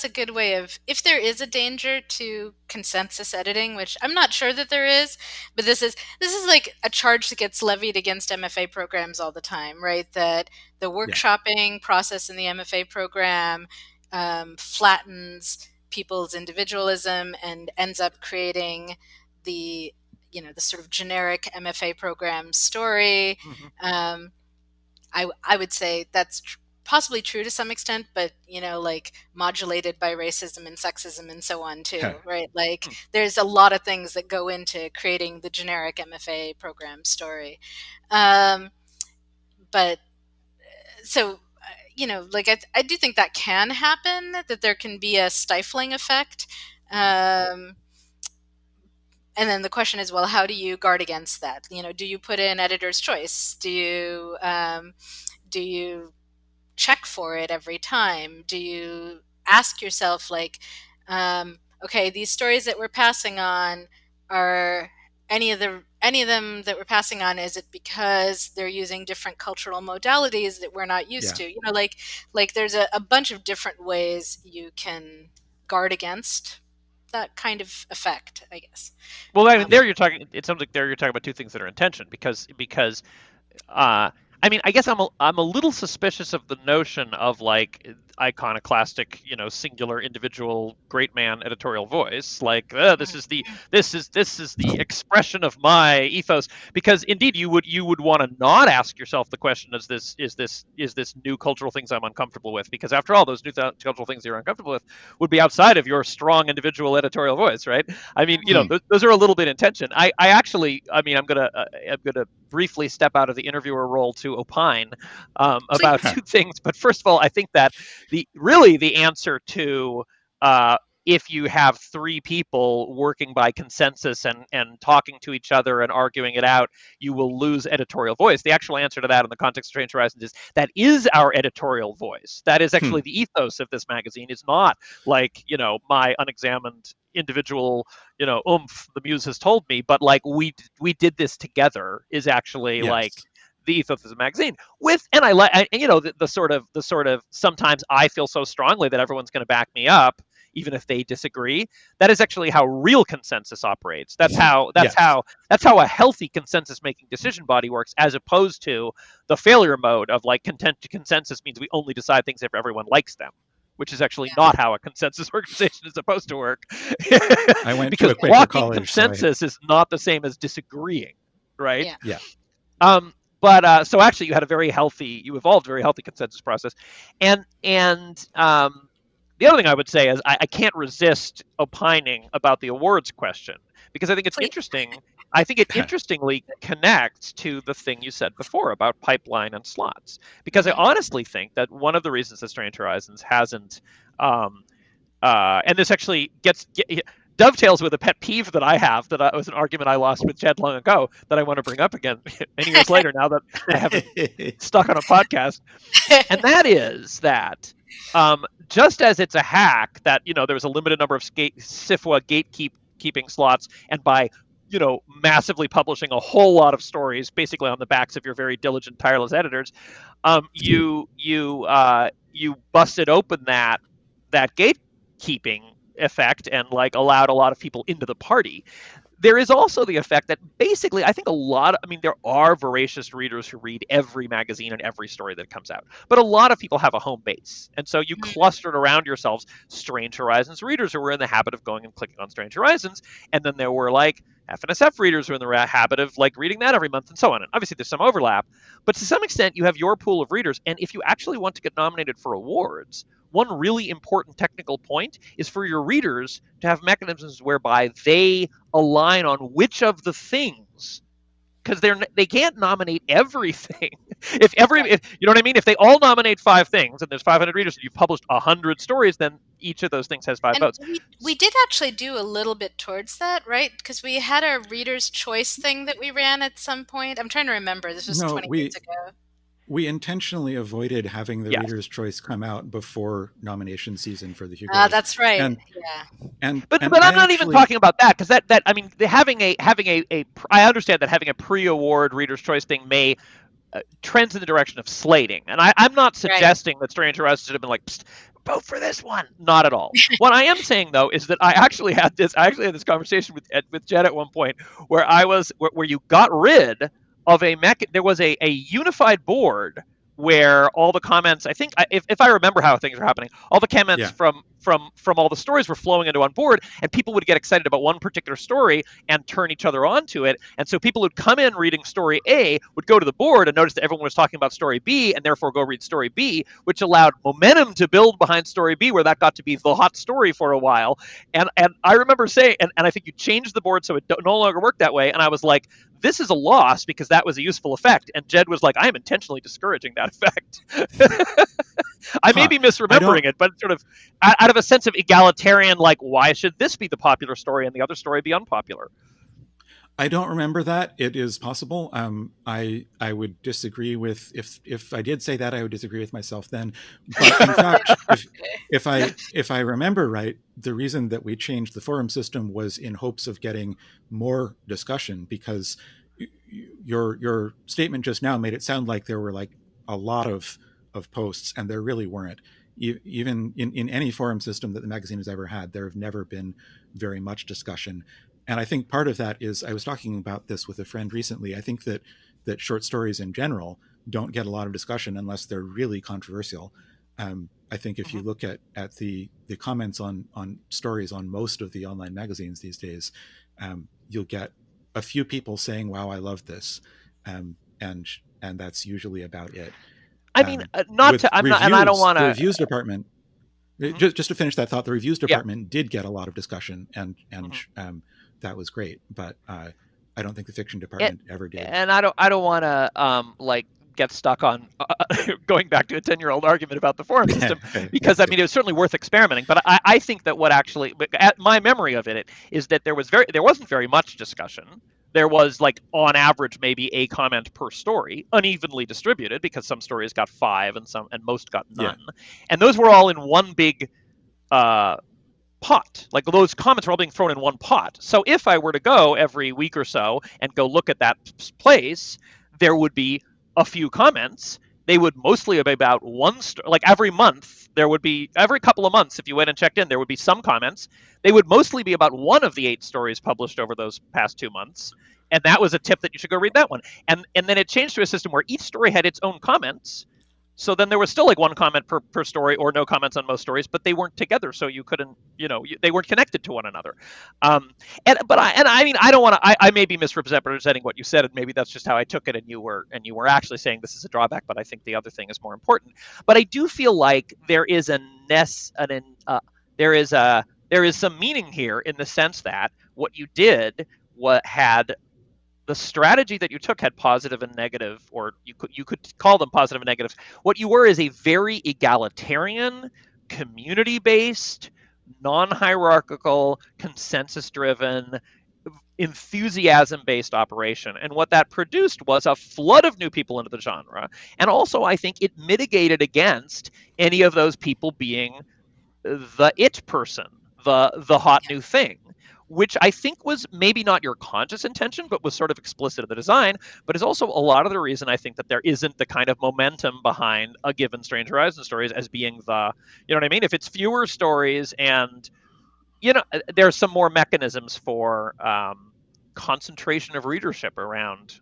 a good way of, if there is a danger to consensus editing, which I'm not sure that there is, but this is like a charge that gets levied against MFA programs all the time, right? That the workshopping process in the MFA program flattens people's individualism and ends up creating the sort of generic MFA program story. I would say that's possibly true to some extent, but modulated by racism and sexism and so on too, right? There's a lot of things that go into creating the generic MFA program story. But so I do think that can happen, that there can be a stifling effect. And then the question is, well, how do you guard against that? Do you put in editor's choice? Do you check for it every time? Do you ask yourself, okay, these stories that we're passing on, are any of them that we're passing on, is it because they're using different cultural modalities that we're not used to? There's a bunch of different ways you can guard against that kind of effect, I guess. Well, it sounds like there you're talking about 2 things that are in tension, because I mean, I guess I'm a little suspicious of the notion of iconoclastic, singular individual great man editorial voice. Like this is the expression of my ethos. Because indeed, you would want to not ask yourself the question: is this new cultural things I'm uncomfortable with? Because after all, those new cultural things you're uncomfortable with would be outside of your strong individual editorial voice, right? I mean, those are a little bit in tension. I actually, I'm gonna briefly step out of the interviewer role to opine about two things. But first of all, I think that the answer to if you have three people working by consensus and talking to each other and arguing it out, you will lose editorial voice. The actual answer to that in the context of Strange Horizons is that is our editorial voice. That is actually the ethos of this magazine. Is not like, my unexamined individual, oomph, the muse has told me, but like we did this together is actually like the ethos of the magazine. And I like, the sort of sometimes I feel so strongly that everyone's going to back me up even if they disagree. That is actually how real consensus operates. That's how a healthy consensus making decision body works, as opposed to the failure mode of like consensus means we only decide things if everyone likes them, which is actually not how a consensus organization is supposed to work. I went because to a Quaker blocking college, consensus is not the same as disagreeing, right? Yeah. But so actually, you evolved a very healthy consensus process, and the other thing I would say is I can't resist opining about the awards question, because I think it's interesting. I think it interestingly connects to the thing you said before about pipeline and slots, because I honestly think that one of the reasons that Strange Horizons hasn't, and this actually dovetails with a pet peeve that I have, that was an argument I lost with Jed long ago, that I want to bring up again many years later now that I haven't stuck on a podcast. And that is that just as it's a hack that, there was a limited number of SIFWA gatekeeping slots, and by massively publishing a whole lot of stories basically on the backs of your very diligent, tireless editors, you busted open that gatekeeping effect and like allowed a lot of people into the party. There is also the effect that basically, I think there are voracious readers who read every magazine and every story that comes out, but a lot of people have a home base. And so you clustered around yourselves Strange Horizons readers who were in the habit of going and clicking on Strange Horizons. And then there were like FNSF readers who are in the habit of like reading that every month and so on. And obviously there's some overlap, but to some extent you have your pool of readers. And if you actually want to get nominated for awards, one really important technical point is for your readers to have mechanisms whereby they align on which of the things, because they can't nominate everything. If you know what I mean, if they all nominate 5 things and there's 500 readers and you've published 100 stories, then each of those things has 5 votes. We did actually do a little bit towards that, right? Because we had a reader's choice thing that we ran at some point. I'm trying to remember. This was 20 years ago. We intentionally avoided having the reader's choice come out before nomination season for the Hugo. That's right. But I'm not even talking about that, because that I mean, having a I understand that having a pre-award reader's choice thing may trends in the direction of slating, and I'm not suggesting that Strange Horizons should have been like, vote for this one. Not at all. What I am saying though is that I actually had this conversation with Jed at one point where where you got rid of there was a unified board where all the comments, I think, if I remember how things were happening, all the comments from all the stories were flowing into one board, and people would get excited about one particular story and turn each other onto it. And so people who'd come in reading story A would go to the board and notice that everyone was talking about story B, and therefore go read story B, which allowed momentum to build behind story B, where that got to be the hot story for a while. And I remember saying, and I think you changed the board so it no longer worked that way. And I was like, this is a loss, because that was a useful effect. And Jed was like, I am intentionally discouraging that effect. I may be misremembering it, but sort of out of a sense of egalitarian, like, why should this be the popular story and the other story be unpopular? I don't remember that. It is possible. I would disagree with, if I did say that, I would disagree with myself then. But in fact, if I remember right, the reason that we changed the forum system was in hopes of getting more discussion, because your statement just now made it sound like there were like a lot of posts, and there really weren't. Even in any forum system that the magazine has ever had, there have never been very much discussion. And I think part of that is, I was talking about this with a friend recently, I think that short stories in general don't get a lot of discussion unless they're really controversial. I I think if you look at the comments on stories on most of the online magazines these days, you'll get a few people saying, "Wow, I love this," and that's usually about it. I mean, not With to, I'm not, and I don't reviews, want the to. reviews department. Just to finish that thought, the reviews Yeah. department did get a lot of discussion, and that was great. But I don't think the fiction department ever did. And I don't want to like get stuck on going back to a 10-year-old argument about the forum system, because I mean, it was certainly worth experimenting. But I think that what actually, my memory of it is that there wasn't very much discussion. There was, like, on average, maybe a comment per story, unevenly distributed, because some stories got 5 and most got none. Yeah. And those were all in one big pot. Like, those comments were all being thrown in one pot. So if I were to go every week or so and go look at that place, there would be a few comments. They would mostly be about one story. Like, every month, every couple of months, if you went and checked in, there would be some comments. They would mostly be about one of the 8 stories published over those past 2 months. And that was a tip that you should go read that one. And then it changed to a system where each story had its own comments. So then there was still, like, one comment per story, or no comments on most stories, but they weren't together, so you couldn't, they weren't connected to one another. I mean, I don't want to. I may be misrepresenting what you said, and maybe that's just how I took it, and you were actually saying this is a drawback, but I think the other thing is more important. But I do feel like there is there is some meaning here, in the sense that what you did had. The strategy that you took had positive and negative, or you could call them positive and negative. What you were is a very egalitarian, community-based, non-hierarchical, consensus-driven, enthusiasm-based operation. And what that produced was a flood of new people into the genre. And also, I think it mitigated against any of those people being the it person, the hot new thing, which I think was maybe not your conscious intention, but was sort of explicit in the design, but is also a lot of the reason I think that there isn't the kind of momentum behind a given Strange Horizons stories as being you know what I mean? If it's fewer stories and, there's some more mechanisms for concentration of readership around,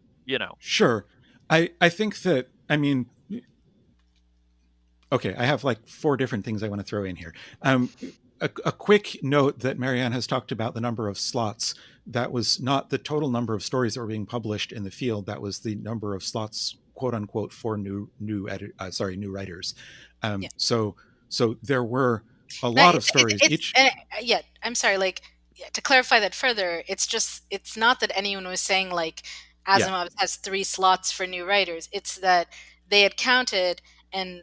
Sure. I think that, I mean, okay, I have like 4 different things I want to throw in here. A quick note that Marianne has talked about the number of slots. That was not the total number of stories that were being published in the field. That was the number of slots, quote unquote, for new writers. So there were a lot of stories. I'm sorry. To clarify that further, it's not that anyone was saying, like, Asimov has 3 slots for new writers. It's that they had counted, and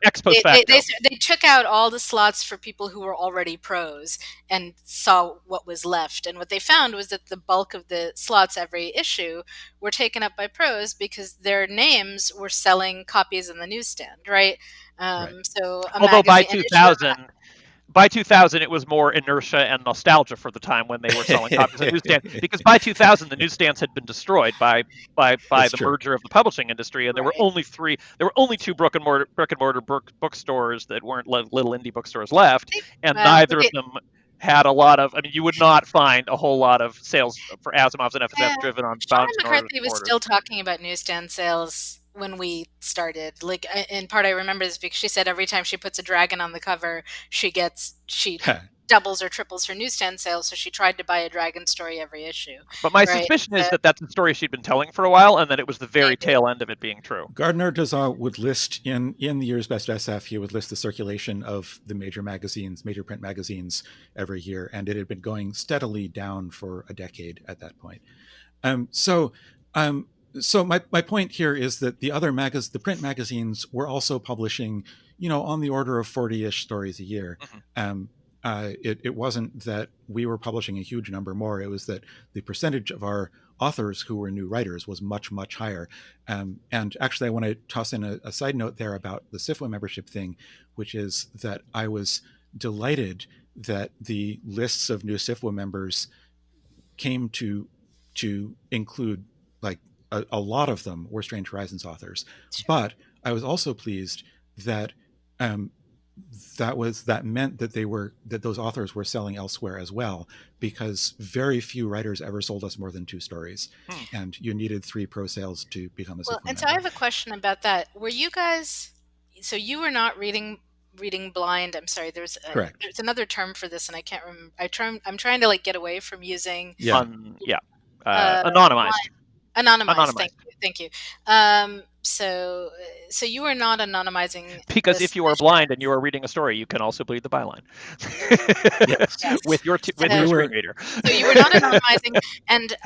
ex post facto. They took out all the slots for people who were already pros and saw what was left. And what they found was that the bulk of the slots every issue were taken up by pros, because their names were selling copies in the newsstand, right? So although by 2000, it was more inertia and nostalgia for the time when they were selling copies on the newsstand, because by 2000, the newsstands had been destroyed by the merger of the publishing industry, and there were only 2 brick and mortar bookstores that weren't little indie bookstores left, and neither of them had a lot of. I mean, you would not find a whole lot of sales for Asimovs and FSF driven on Bounds and McCarthy was still talking about newsstand sales when we started. Like, in part, I remember this because she said every time she puts a dragon on the cover, she doubles or triples her newsstand sales. So she tried to buy a dragon story every issue. But my suspicion is that that's the story she'd been telling for a while, and that it was the very tail end of it being true. Gardner Dozois would list in the year's Best SF, he would list the circulation of the major print magazines every year, and it had been going steadily down for a decade at that point. So my point here is that the print magazines were also publishing, on the order of 40-ish stories a year. It wasn't that we were publishing a huge number more. It was that the percentage of our authors who were new writers was much, much higher. And actually, I want to toss in a side note there about the SIFWA membership thing, which is that I was delighted that the lists of new SIFWA members came to include, like, a lot of them were Strange Horizons authors. Sure. But I was also pleased that that meant that those authors were selling elsewhere as well, because very few writers ever sold us more than 2 stories, and you needed 3 pro sales to become a SIFWA member. So I have a question about that. Were you guys? So you were not reading reading blind. I'm sorry. Correct. There's another term for this, and I can't remember. I'm trying to like get away from using Anonymized. Anonymized. Thank you. So you are not anonymizing because if you are blind and you are reading a story, you can also bleed the byline. Yes. with your screen reader. So you were not anonymizing, and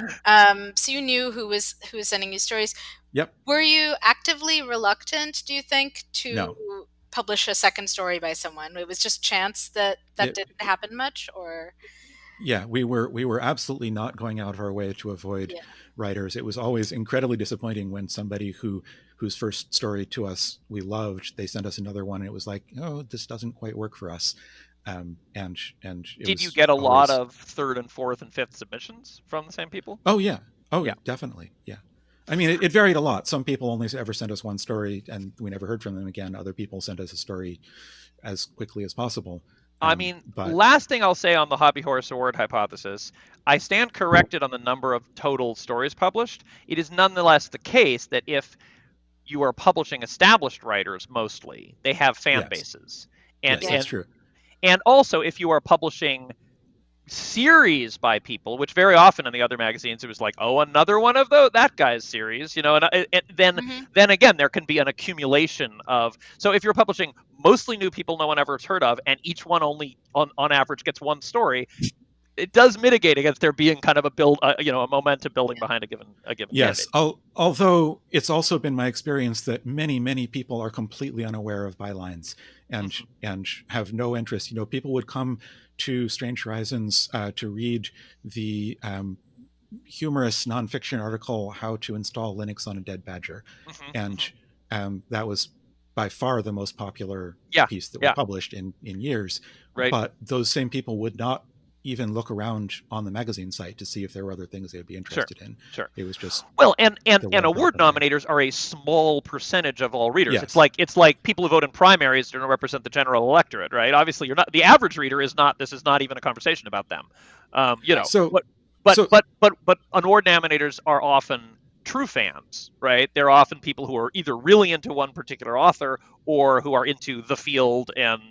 so you knew who was sending you stories. Yep. Were you actively reluctant, do you think, to publish a second story by someone? It was just chance that didn't happen much, or? Yeah, we were absolutely not going out of our way to avoid writers. It was always incredibly disappointing when somebody whose first story to us we loved, they sent us another one and it was like, oh, this doesn't quite work for us. And did you get a lot of third and fourth and fifth submissions from the same people? Oh yeah, definitely, yeah. I mean, it varied a lot. Some people only ever sent us one story and we never heard from them again. Other people sent us a story as quickly as possible. I mean, last thing I'll say on the Hobby Horse Award hypothesis, I stand corrected on the number of total stories published. It is nonetheless the case that if you are publishing established writers, mostly, they have fan bases. And, that's true. And also, if you are publishing series by people, which very often in the other magazines it was like, oh, another one of that guy's series, and then again there can be an accumulation of. So if you're publishing mostly new people no one ever has heard of, and each one only on average gets one story, it does mitigate against there being kind of a momentum building behind a given yes candidate. Although it's also been my experience that many people are completely unaware of bylines and have no interest. People would come to Strange Horizons to read the humorous nonfiction article "How to Install Linux on a Dead Badger," and that was by far the most popular piece that we published in years. Right. But those same people would not even look around on the magazine site to see if there were other things they would be interested in. Sure. It was just and award nominators are a small percentage of all readers. Yes. It's like people who vote in primaries don't represent the general electorate, right? Obviously, you're not the average reader is not. This is not even a conversation about them. But award nominators are often true fans, right? They're often people who are either really into one particular author or who are into the field and.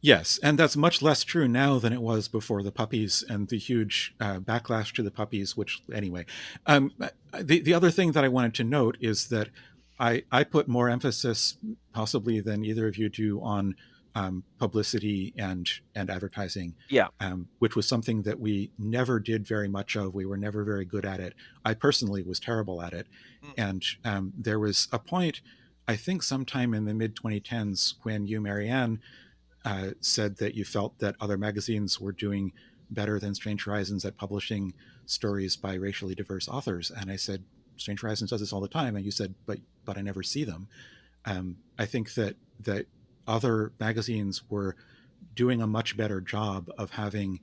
Yes, and that's much less true now than it was before the puppies and the huge backlash to the puppies, which anyway. The other thing that I wanted to note is that I put more emphasis possibly than either of you do on publicity and advertising, which was something that we never did very much of. We were never very good at it. I personally was terrible at it. And there was a point, I think sometime in the mid-2010s, when you, Marianne, said that you felt that other magazines were doing better than Strange Horizons at publishing stories by racially diverse authors. And I said, Strange Horizons does this all the time. And you said, but I never see them. I think that other magazines were doing a much better job of having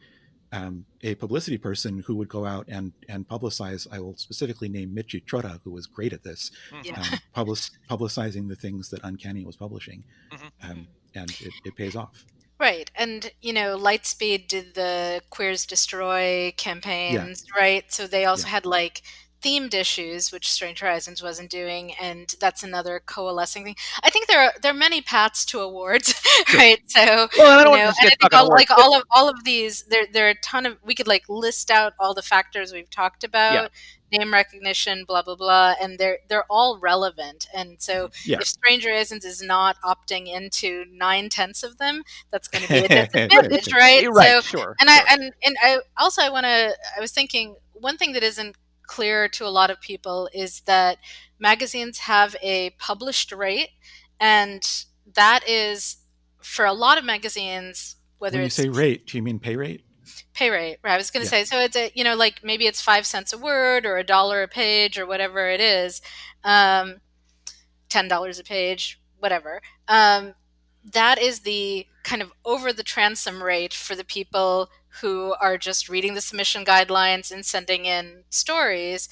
a publicity person who would go out and publicize. I will specifically name Michi Chota, who was great at this, publicizing the things that Uncanny was publishing. And it pays off. Right. And, Lightspeed did the Queers Destroy campaigns, right? So they also had like themed issues, which Strange Horizons wasn't doing, and that's another coalescing thing. I think there are many paths to awards, right? So, I think all of these, there are a ton of, we could like list out all the factors we've talked about. Name recognition, blah blah blah, and they're all relevant. And so, if Strange Horizons is not opting into 9/10 of them, that's going to be a disadvantage, right? Right. So, sure. And I was thinking one thing that isn't clear to a lot of people is that magazines have a published rate, and that is for a lot of magazines. Whether when you say rate, do you mean pay rate? Pay rate, right? I was going to say, so it's like maybe it's 5 cents a word or $1 a page or whatever it is, $10 a page, whatever. That is the kind of over the transom rate for the people who are just reading the submission guidelines and sending in stories.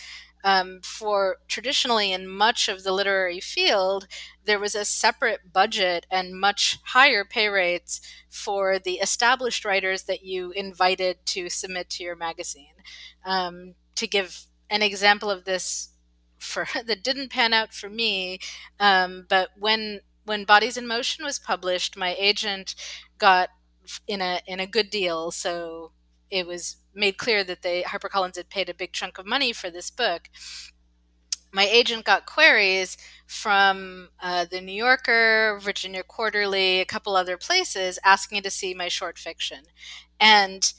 For traditionally in much of the literary field, there was a separate budget and much higher pay rates for the established writers that you invited to submit to your magazine. To give an example of this that didn't pan out for me, but when when Bodies in Motion was published, my agent got in a good deal, so it was made clear that HarperCollins had paid a big chunk of money for this book. My agent got queries from the New Yorker, Virginia Quarterly, a couple other places asking to see my short fiction. And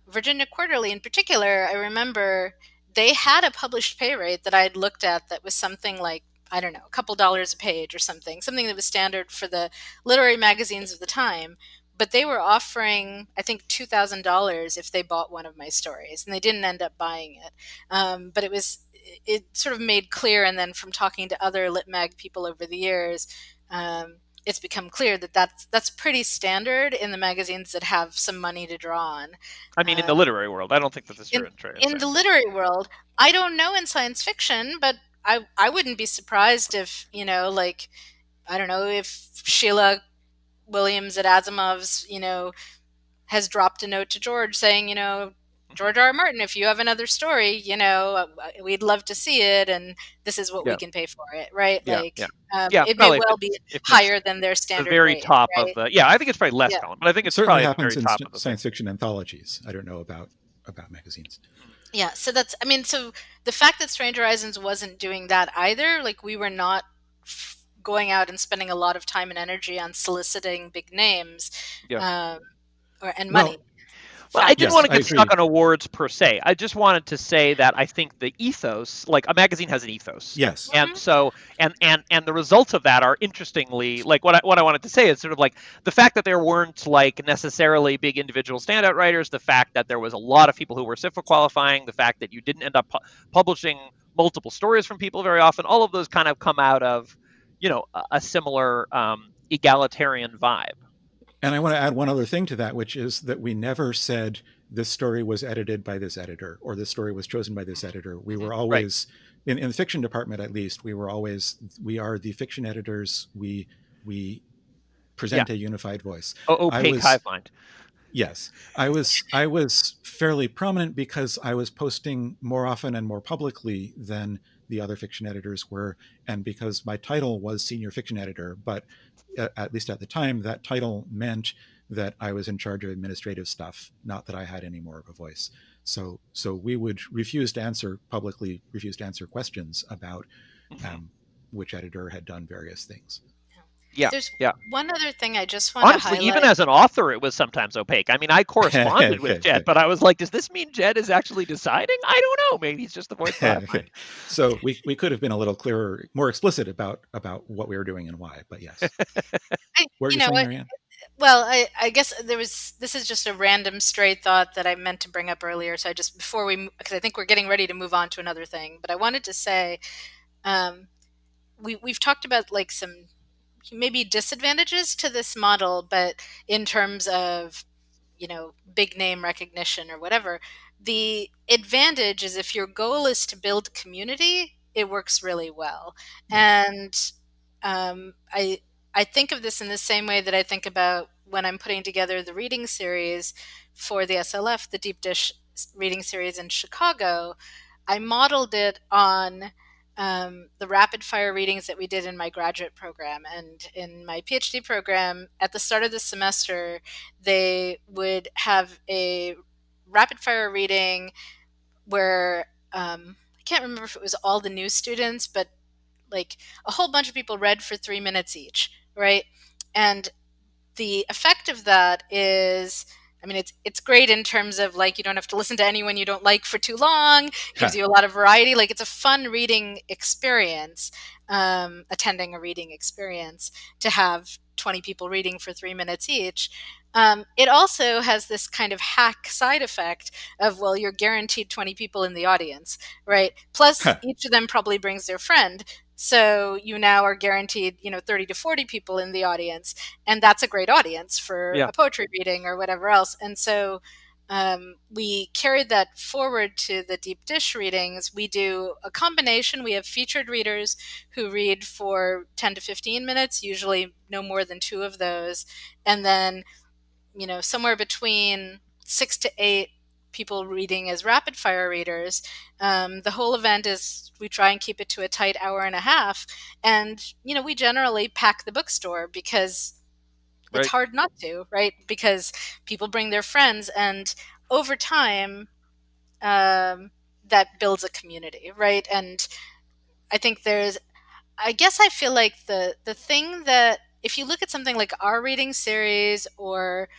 Virginia Quarterly in particular, I remember they had a published pay rate that I'd looked at that was something like, I don't know, a couple dollars a page or something that was standard for the literary magazines of the time. But they were offering, I think, $2,000 if they bought one of my stories, and they didn't end up buying it. But it sort of made clear, and then from talking to other lit mag people over the years, it's become clear that that's pretty standard in the magazines that have some money to draw on. I mean, in the literary world, I don't think that this is true in the literary world. I don't know in science fiction, but I wouldn't be surprised if, like, I don't know, if Sheila Williams at Asimov's, has dropped a note to George saying, George R. R. Martin, if you have another story, we'd love to see it, and this is what we can pay for it, right? It may well be higher than their standard the very rate, top right? of the. Yeah, I think it's probably less common, but I think it's certainly probably happens the very in top of the science fiction anthologies. I don't know about magazines. Yeah, so so the fact that Strange Horizons wasn't doing that either, like we were not going out and spending a lot of time and energy on soliciting big names, and money. Well, I didn't want to get stuck on awards per se. I just wanted to say that I think the ethos, like a magazine has an ethos. Yes. And so, and the results of that are interestingly, like what I wanted to say is sort of like the fact that there weren't like necessarily big individual standout writers, the fact that there was a lot of people who were SIFA qualifying, the fact that you didn't end up publishing multiple stories from people very often, all of those kind of come out of, a similar egalitarian vibe. And I want to add one other thing to that, which is that we never said this story was edited by this editor or this story was chosen by this editor. We were always, in the fiction department at least, we are the fiction editors. We present a unified voice. Opaque hive mind. Yes. I was fairly prominent because I was posting more often and more publicly than the other fiction editors were, and because my title was senior fiction editor, but at least at the time, that title meant that I was in charge of administrative stuff, not that I had any more of a voice. So we would refuse to answer questions about which editor had done various things. Yeah. There's one other thing I just want to highlight. Even as an author, it was sometimes opaque. I mean, I corresponded with Jed, but I was like, does this mean Jed is actually deciding? I don't know. Maybe he's just the voice. So we could have been a little clearer, more explicit about what we were doing and why, but yes. What are you saying, Marianne? Well, I guess this is just a random stray thought that I meant to bring up earlier. So because I think we're getting ready to move on to another thing, but I wanted to say, we've talked about like some maybe disadvantages to this model, but in terms of, big name recognition or whatever, the advantage is if your goal is to build community, it works really well. And I think of this in the same way that I think about when I'm putting together the reading series for the SLF, the Deep Dish reading series in Chicago. I modeled it on the rapid fire readings that we did in my graduate program. And in my PhD program, at the start of the semester, they would have a rapid fire reading where I can't remember if it was all the new students, but like a whole bunch of people read for 3 minutes each, right? And the effect of that is, it's great in terms of like you don't have to listen to anyone you don't like for too long. It gives you a lot of variety. Like it's a fun reading experience, attending a reading experience, to have 20 people reading for 3 minutes each. It also has this kind of hack side effect of, well, you're guaranteed 20 people in the audience, right? Plus each of them probably brings their friend. So you now are guaranteed, 30 to 40 people in the audience. And that's a great audience for a poetry reading or whatever else. And so we carried that forward to the Deep Dish readings. We do a combination. We have featured readers who read for 10 to 15 minutes, usually no more than 2 of those. And then, somewhere between 6 to 8 people reading as rapid fire readers. The whole event is, we try and keep it to a tight hour and a half. And, we generally pack the bookstore because it's hard not to, right? Because people bring their friends, and over time, that builds a community, right? And I think I feel like the thing that, if you look at something like our reading series or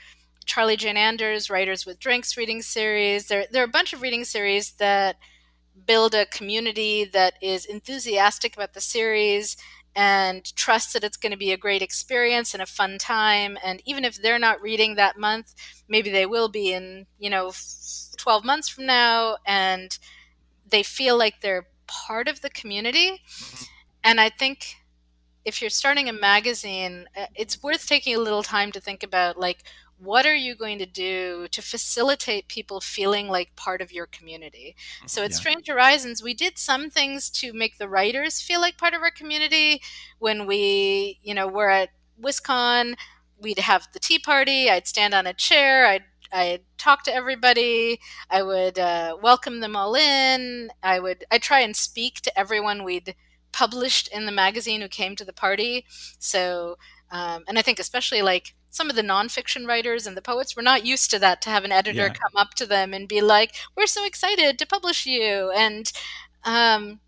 Charlie Jane Anders' Writers with Drinks reading series, there are a bunch of reading series that build a community that is enthusiastic about the series and trusts that it's going to be a great experience and a fun time. And even if they're not reading that month, maybe they will be in, 12 months from now, and they feel like they're part of the community. Mm-hmm. And I think if you're starting a magazine, it's worth taking a little time to think about, like, what are you going to do to facilitate people feeling like part of your community? So at Strange Horizons, we did some things to make the writers feel like part of our community. When we, were at WisCon, we'd have the tea party. I'd stand on a chair. I'd talk to everybody. I would welcome them all in. I'd try and speak to everyone we'd published in the magazine who came to the party. So, and I think especially like some of the nonfiction writers and the poets were not used to that, to have an editor come up to them and be like, "We're so excited to publish you." And anyway,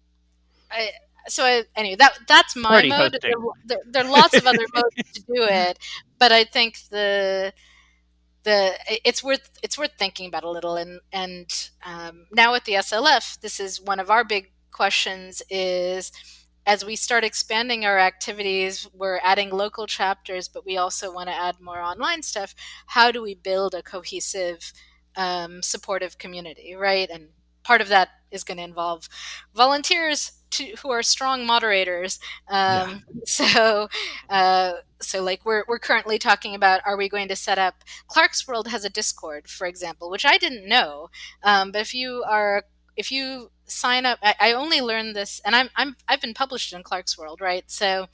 that's my mode. There are lots of other modes to do it, but I think it's worth thinking about a little. And now at the SLF, this is one of our big questions, is as we start expanding our activities, we're adding local chapters, but we also want to add more online stuff. How do we build a cohesive, supportive community, right? And part of that is going to involve volunteers who are strong moderators. So like we're currently talking about, are we going to set up, Clark's World has a Discord, for example, which I didn't know. But if you sign up, I only learned this, and I've been published in Clark's World, right? So,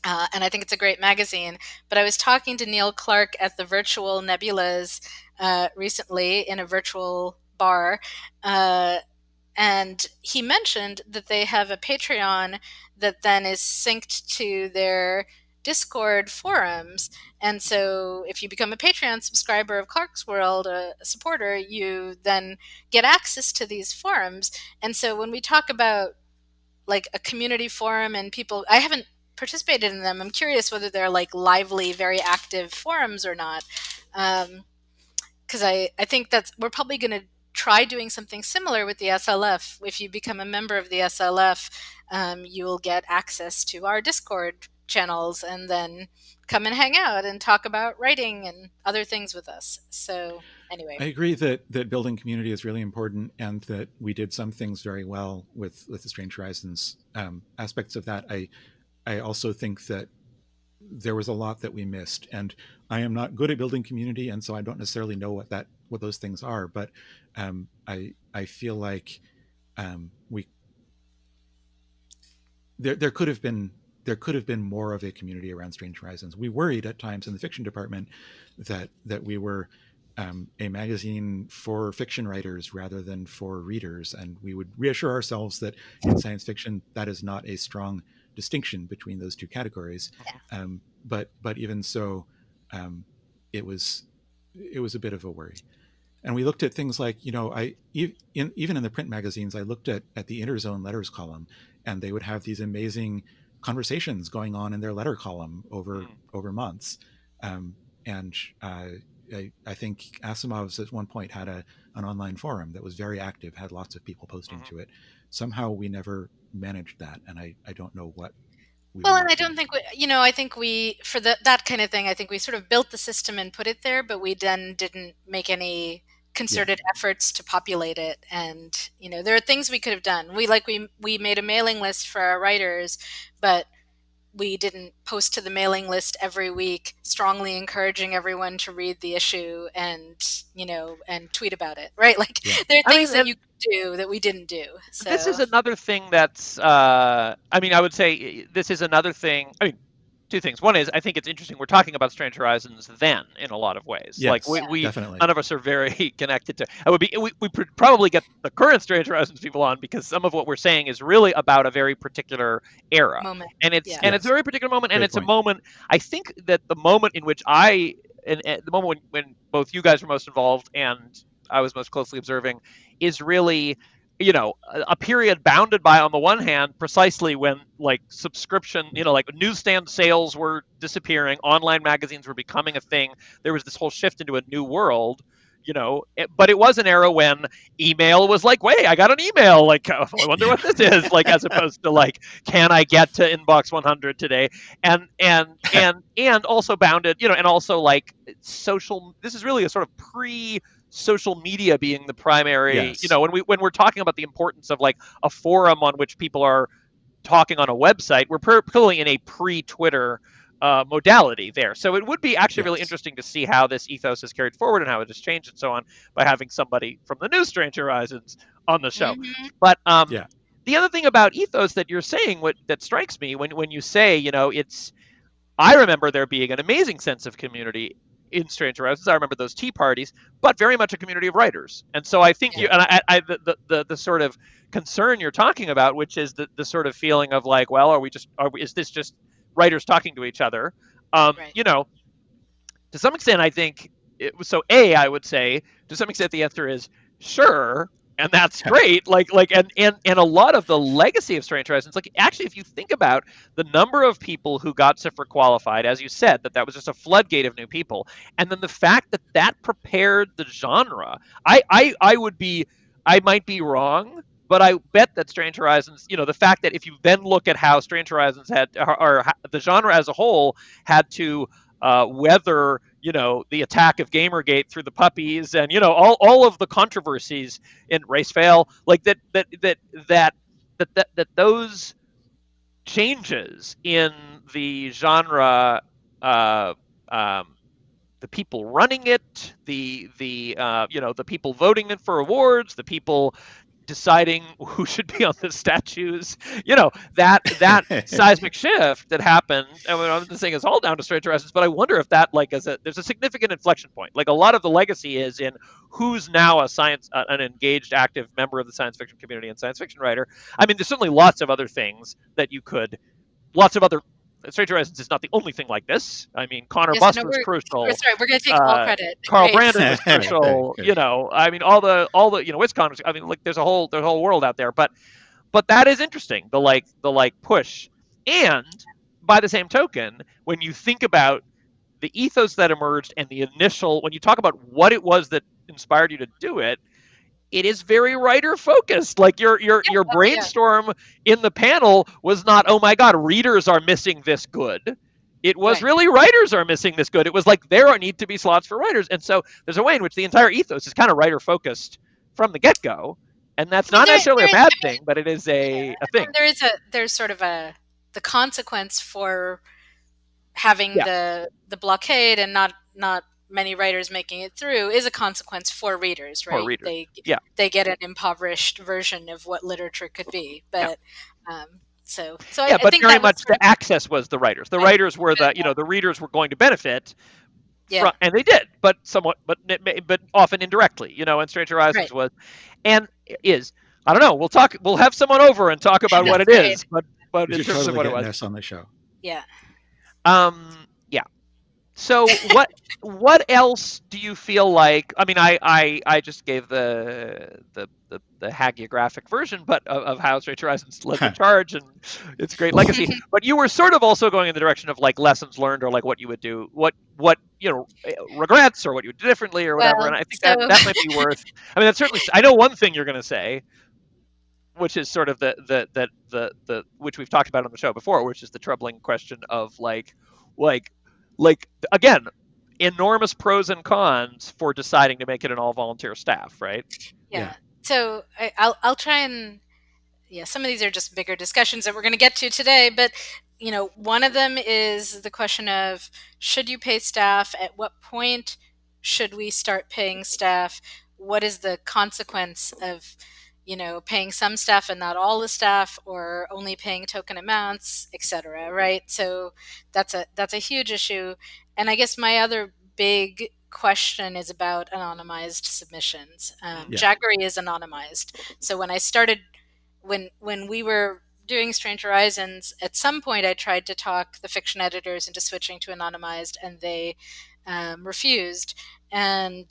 and I think it's a great magazine. But I was talking to Neil Clark at the Virtual Nebulas recently in a virtual bar, and he mentioned that they have a Patreon that then is synced to their Discord forums. And so if you become a Patreon subscriber of Clark's World, a supporter, you then get access to these forums. And so when we talk about like a community forum and people, I haven't participated in them. I'm curious whether they're like lively, very active forums or not. Because I think we're probably going to try doing something similar with the SLF. If you become a member of the SLF, you will get access to our Discord channels and then come and hang out and talk about writing and other things with us. So anyway, I agree that building community is really important, and that we did some things very well with the Strange Horizons aspects of that. I also think that there was a lot that we missed, and I am not good at building community, and so I don't necessarily know what those things are. But I feel like there could have been more of a community around Strange Horizons. We worried at times in the fiction department that we were a magazine for fiction writers rather than for readers, and we would reassure ourselves that in science fiction that is not a strong distinction between those two categories. But even so, it was a bit of a worry. And we looked at things like, even in the print magazines, I looked at the Interzone letters column, and they would have these amazing conversations going on in their letter column over months. And I think Asimov's at one point had an online forum that was very active, had lots of people posting to it. Somehow we never managed that, and I don't know what. And I don't think I think for that kind of thing, I think we sort of built the system and put it there, but we then didn't make any concerted efforts to populate it. And there are things we could have done. We made a mailing list for our writers, but we didn't post to the mailing list every week, strongly encouraging everyone to read the issue and tweet about it, right? Like there are things that you could do that we didn't do. So this is another thing that's I would say this is another thing. two things. One is I think it's interesting. We're talking about Strange Horizons then in a lot of ways. Yes, like we definitely. none of us are very connected to. It would be we probably get the current Strange Horizons people on because some of what we're saying is really about a very particular era, moment. and it's Yeah. and it's a very particular moment, and Great it's point. a moment. I think that the moment in which and the moment when both you guys were most involved and I was most closely observing is really a period bounded by, on the one hand, precisely when like subscription, like newsstand sales were disappearing, online magazines were becoming a thing. There was this whole shift into a new world, but it was an era when email was like, wait, I got an email, like, oh, I wonder what this is, like, as opposed to like, can I get to inbox 100 today? And also bounded, and also like this is really a sort of social media being the primary, Yes. when we're talking about the importance of like a forum on which people are talking on a website, we're clearly in a pre-Twitter modality there. So it would be actually really interesting to see how this ethos is carried forward and how it has changed and so on by having somebody from the new Strange Horizons on the show. Mm-hmm. But the other thing about ethos that you're saying, that strikes me when you say, I remember there being an amazing sense of community in Strange Horizons. I remember those tea parties, but very much a community of writers. And so I think the sort of concern you're talking about, which is the sort of feeling of like, well, is this just writers talking to each other? Right. To some extent, I think I would say to some extent the answer is sure, and that's great. And a lot of the legacy of Strange Horizons, like actually, if you think about the number of people who got SIFR qualified, as you said, that was just a floodgate of new people, and then the fact that prepared the genre. I might be wrong, but I bet that Strange Horizons, the fact that if you then look at how Strange Horizons or the genre as a whole had to weather, the attack of Gamergate through the puppies and, all of the controversies in Race Fail, like that those changes in the genre, the people running it, the people voting it for awards, the people deciding who should be on the statues, that seismic shift that happened. I mean, I'm not saying it's all down to Strange Horizons, but I wonder if that there's a significant inflection point. Like a lot of the legacy is in who's now an engaged, active member of the science fiction community and science fiction writer. I mean, there's certainly lots of other things that lots of other. Strange Horizons is not the only thing like this. I mean, Connor Bust was crucial. We're sorry, we're going to take all credit. Carl Brandon was crucial. I mean, all the WisCon. I mean, like there's a whole world out there. But that is interesting. The push. And by the same token, when you think about the ethos that emerged and the initial, when you talk about what it was that inspired you to do it, it is very writer focused. Like your brainstorm in the panel was not, oh my God, readers are missing this good. It was really writers are missing this good. It was like there need to be slots for writers. And so there's a way in which the entire ethos is kind of writer focused from the get go. And that's not necessarily a bad thing, but it is a thing. There's sort of the consequence for having the blockade and not many writers making it through is a consequence for readers, right? For readers. They get an impoverished version of what literature could be. But so I think very much the access was the writers. The writers were the readers were going to benefit. Yeah. And they did, but somewhat, but often indirectly, and Strange Horizons was, and is, I don't know. We'll have someone over and talk about what it is, but in terms of what it was on the show. Yeah. Yeah. So what else do you feel like? I mean, I just gave the hagiographic version, but of how Strange Horizons led the charge, and it's a great legacy. But you were sort of also going in the direction of like lessons learned, or like what you would do, what regrets, or what you would do differently, or whatever. And I think that might be worth. I mean, that's certainly. I know one thing you're going to say, which is sort of the which we've talked about on the show before, which is the troubling question of like again, enormous pros and cons for deciding to make it an all volunteer staff, right? Yeah. So I'll try and some of these are just bigger discussions that we're going to get to today, but one of them is the question of should you pay staff? At what point should we start paying staff? What is the consequence of paying some staff and not all the staff, or only paying token amounts, etc. Right? So that's a huge issue. And I guess my other big question is about anonymized submissions. Jaggery is anonymized. So when I started, when we were doing Strange Horizons, at some point I tried to talk the fiction editors into switching to anonymized, and they refused. And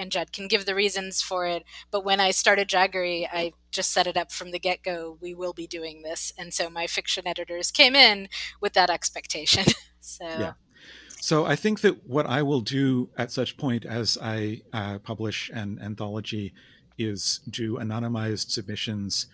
Jed can give the reasons for it. But when I started Jaggery, I just set it up from the get-go. We will be doing this, and so my fiction editors came in with that expectation. So I think that what I will do at such point as I publish an anthology is do anonymized submissions,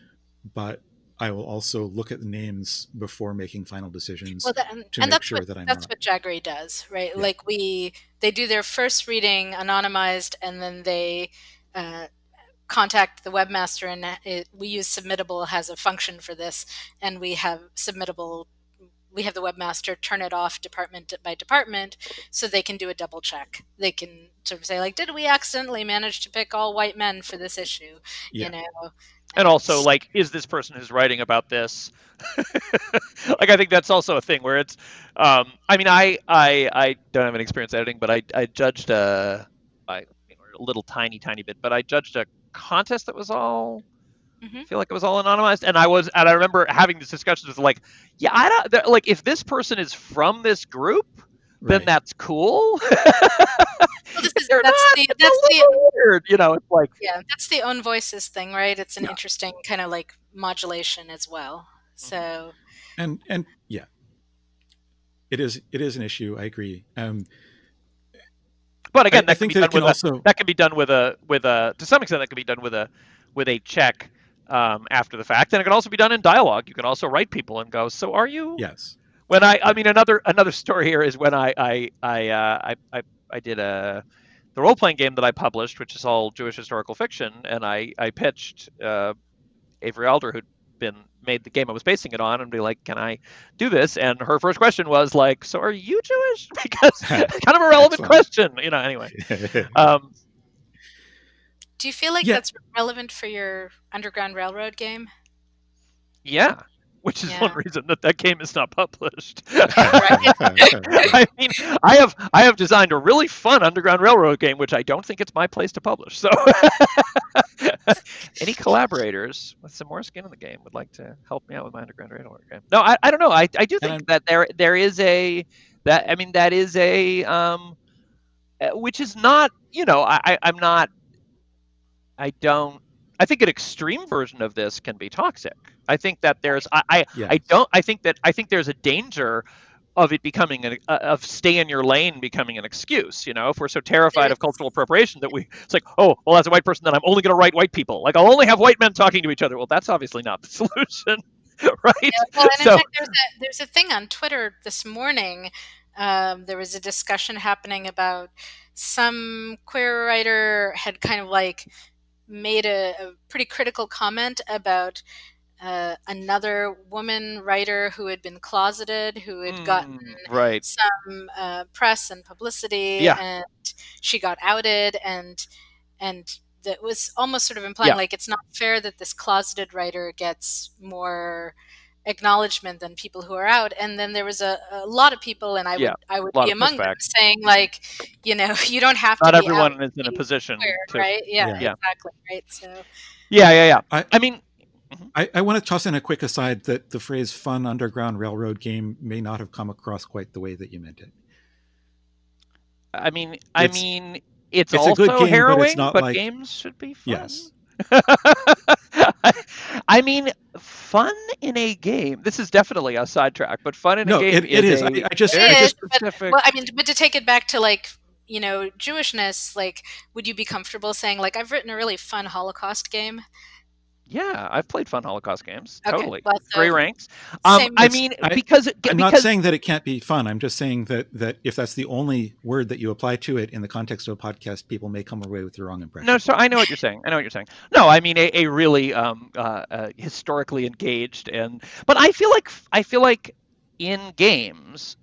but I will also look at the names before making final decisions to make sure that I'm that's what Jaggery does, right? Yeah. Like they do their first reading anonymized, and then they contact the webmaster, and we use Submittable has a function for this, and we have Submittable. We have the webmaster turn it off department by department, so they can do a double check. They can sort of say, like, did we accidentally manage to pick all white men for this issue? And also, like, is this person who's writing about this? Like, I think that's also a thing where it's. I mean, I don't have any experience editing, but I judged a little tiny bit, but I judged a contest that was all. I feel like it was all anonymized, and I remember having this discussion with like, yeah, I don't like if this person is from this group, then that's cool. Well, that's the weird, it's like, yeah, that's the own voices thing, right? It's an interesting kind of like modulation as well. So and yeah, it is an issue. I agree. But again, that can be done with a to some extent that can be done with a check after the fact, and it can also be done in dialogue. You can also write people and go, so are you? Yes. When I mean another story here is when I did the role playing game that I published, which is all Jewish historical fiction, and I pitched Avery Alder, who'd made the game I was basing it on, and be like, can I do this? And her first question was like, so are you Jewish? Because it's kind of a relevant question, anyway. Do you feel like that's relevant for your Underground Railroad game? Yeah. Which is one reason that game is not published. I mean, I have designed a really fun Underground Railroad game, which I don't think it's my place to publish. So, any collaborators with some more skin in the game would like to help me out with my Underground Railroad game? No, I don't know. I do think that there is that is a which is not, I think an extreme version of this can be toxic. I think that there's I think there's a danger of it becoming of stay in your lane becoming an excuse. If we're so terrified of cultural appropriation that it's like, oh, well, as a white person, then I'm only going to write white people. Like, I'll only have white men talking to each other. Well, that's obviously not the solution, right? Yeah, well, and in fact, there's a thing on Twitter this morning. There was a discussion happening about some queer writer had kind of like made a pretty critical comment about another woman writer who had been closeted, who had gotten some press and publicity, and she got outed, and that was almost sort of implying like it's not fair that this closeted writer gets more acknowledgement than people who are out. And then there was a lot of people, and I would be among them, saying like, you don't have to. Not everyone is in a position to, right? Yeah, exactly, right. So I mean, I want to toss in a quick aside that the phrase "fun Underground Railroad game" may not have come across quite the way that you meant it. I mean, it's also a good game, harrowing, but games should be fun. Yes. I mean, fun in a game. This is definitely a sidetrack, but fun in a game is. Specific. Well, I mean, but to take it back to like, Jewishness, like, would you be comfortable saying like, I've written a really fun Holocaust game? Yeah, I've played fun Holocaust games. Okay, totally. Well, Gray Ranks. I'm not saying that it can't be fun. I'm just saying that if that's the only word that you apply to it in the context of a podcast, people may come away with the wrong impression. No, so I know what you're saying. No, I mean a really historically engaged but I feel like in games.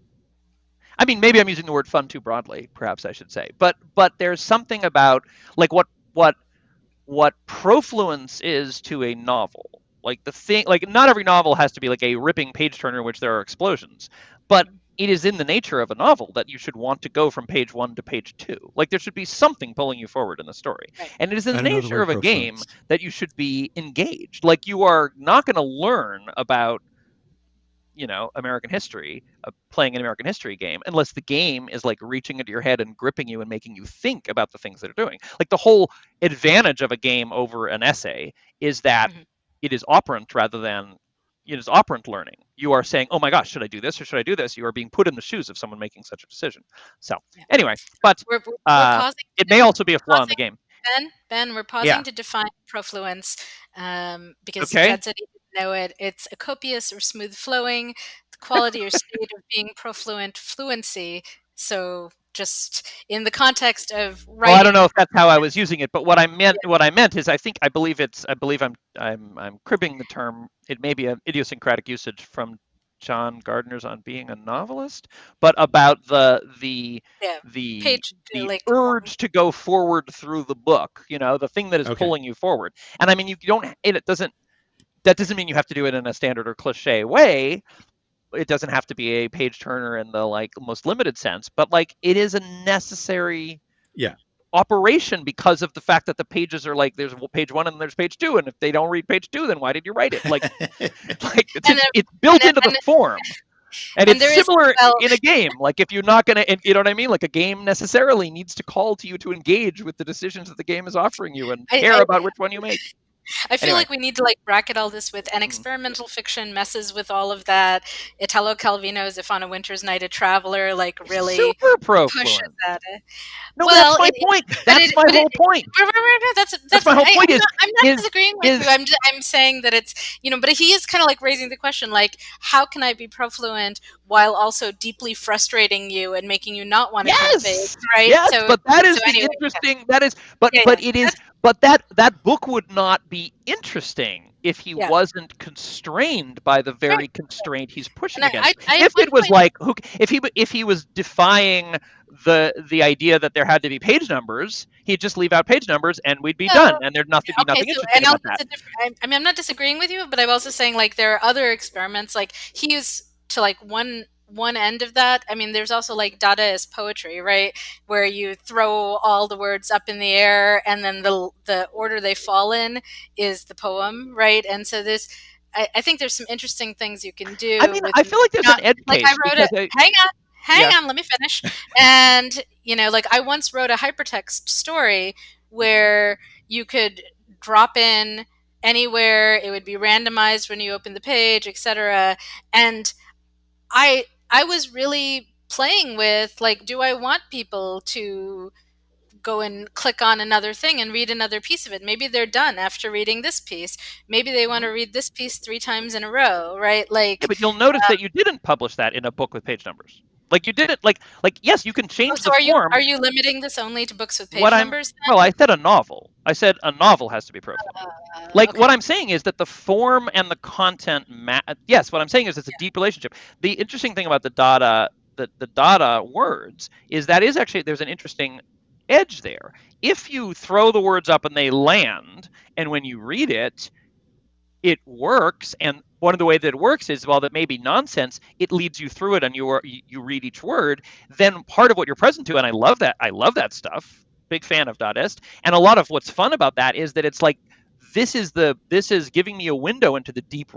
I mean, maybe I'm using the word fun too broadly. Perhaps I should say, but there's something about like what what profluence is to a novel. Like the thing, like not every novel has to be like a ripping page turner in which there are explosions, but it is in the nature of a novel that you should want to go from page 1 to page 2. Like there should be something pulling you forward in the story. Right. And it is in I the don't know the nature word of a game profluence. that you should be engaged. Like you are not going to learn about American history, playing an American history game, unless the game is like reaching into your head and gripping you and making you think about the things that are doing. Like the whole advantage of a game over an essay is that it is operant rather than it is operant learning. You are saying, "Oh my gosh, should I do this or should I do this?" You are being put in the shoes of someone making such a decision. So anyway, but we're pausing. it may also be a flaw in the game. Ben, we're pausing to define profluence because Okay. Jed said he didn't know it. It's a copious or smooth flowing, the quality or state of being profluent, fluency. So just in the context of writing. Well, I don't know if that's how I was using it, but what I meant is I believe I'm cribbing the term. It may be an idiosyncratic usage from John Gardner's On Being a Novelist, but about the urge to go forward through the book, the thing that is pulling you forward. And I mean, that doesn't mean you have to do it in a standard or cliche way. It doesn't have to be a page turner in the most limited sense, but it is a necessary operation because of the fact that the pages are there's page 1 and there's page 2, and if they don't read page 2, then why did you write it? It's built into the form. And it's similar in a game. If you're not going to, you know what I mean? A game necessarily needs to call to you to engage with the decisions that the game is offering you and care about which one you make. I feel like we need to bracket all this with, and experimental fiction messes with all of that. Italo Calvino's If on a Winter's Night a Traveler really super pushes at it. No, well, that's my point. That's my whole point. That's my whole point. I'm not disagreeing with you. I'm saying that it's, but he is kind of raising the question, how can I be profluent while also deeply frustrating you and making you not want to turn the page, right? Yes, but that is the interesting. That is, but it is. But that book would not be interesting if he wasn't constrained by the very constraint he's pushing against. If it was if he was defying the idea that there had to be page numbers, he'd just leave out page numbers and we'd be done, and there'd nothing interesting about that. I mean, I'm not disagreeing with you, but I'm also saying there are other experiments. He used to one end of that. I mean, there's also Dadaist poetry, right, where you throw all the words up in the air and then the order they fall in is the poem, right? And so I think there's some interesting things you can do. I mean, I feel like there's an edge case. I wrote it. Hang on, let me finish. And I once wrote a hypertext story where you could drop in anywhere, it would be randomized when you open the page, etc. And I was really playing with do I want people to go and click on another thing and read another piece of it? Maybe they're done after reading this piece. Maybe they want to read this piece 3 times in a row, right? But you'll notice that you didn't publish that in a book with page numbers. You didn't yes, you can change the form. Are you limiting this only to books with page numbers? Well, I said a novel. I said a novel has to be profluent. What I'm saying is that the form and the content yes, what I'm saying is it's a deep relationship. The interesting thing about the Dada words is that is actually there's an interesting edge there. If you throw the words up and they land, and when you read it, it works, and one of the ways that it works is, while that may be nonsense, it leads you through it, and you read each word. Then part of what you're present to, and I love that stuff. Big fan of Dadaist, and a lot of what's fun about that is that it's this is giving me a window into the deep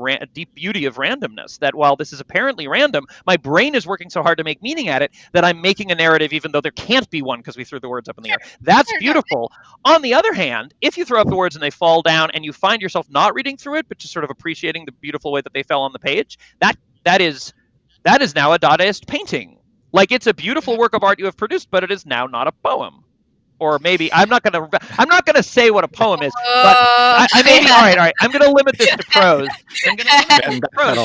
beauty of randomness. That while this is apparently random, my brain is working so hard to make meaning at it that I'm making a narrative, even though there can't be one because we threw the words up in the air. That's beautiful. On the other hand, if you throw up the words and they fall down, and you find yourself not reading through it, but just sort of appreciating the beautiful way that they fell on the page, that is now a Dadaist painting. It's a beautiful work of art you have produced, but it is now not a poem. Or maybe I'm not gonna say what a poem is, but I maybe all right. I'm gonna limit this to prose. I'm gonna limit this to prose.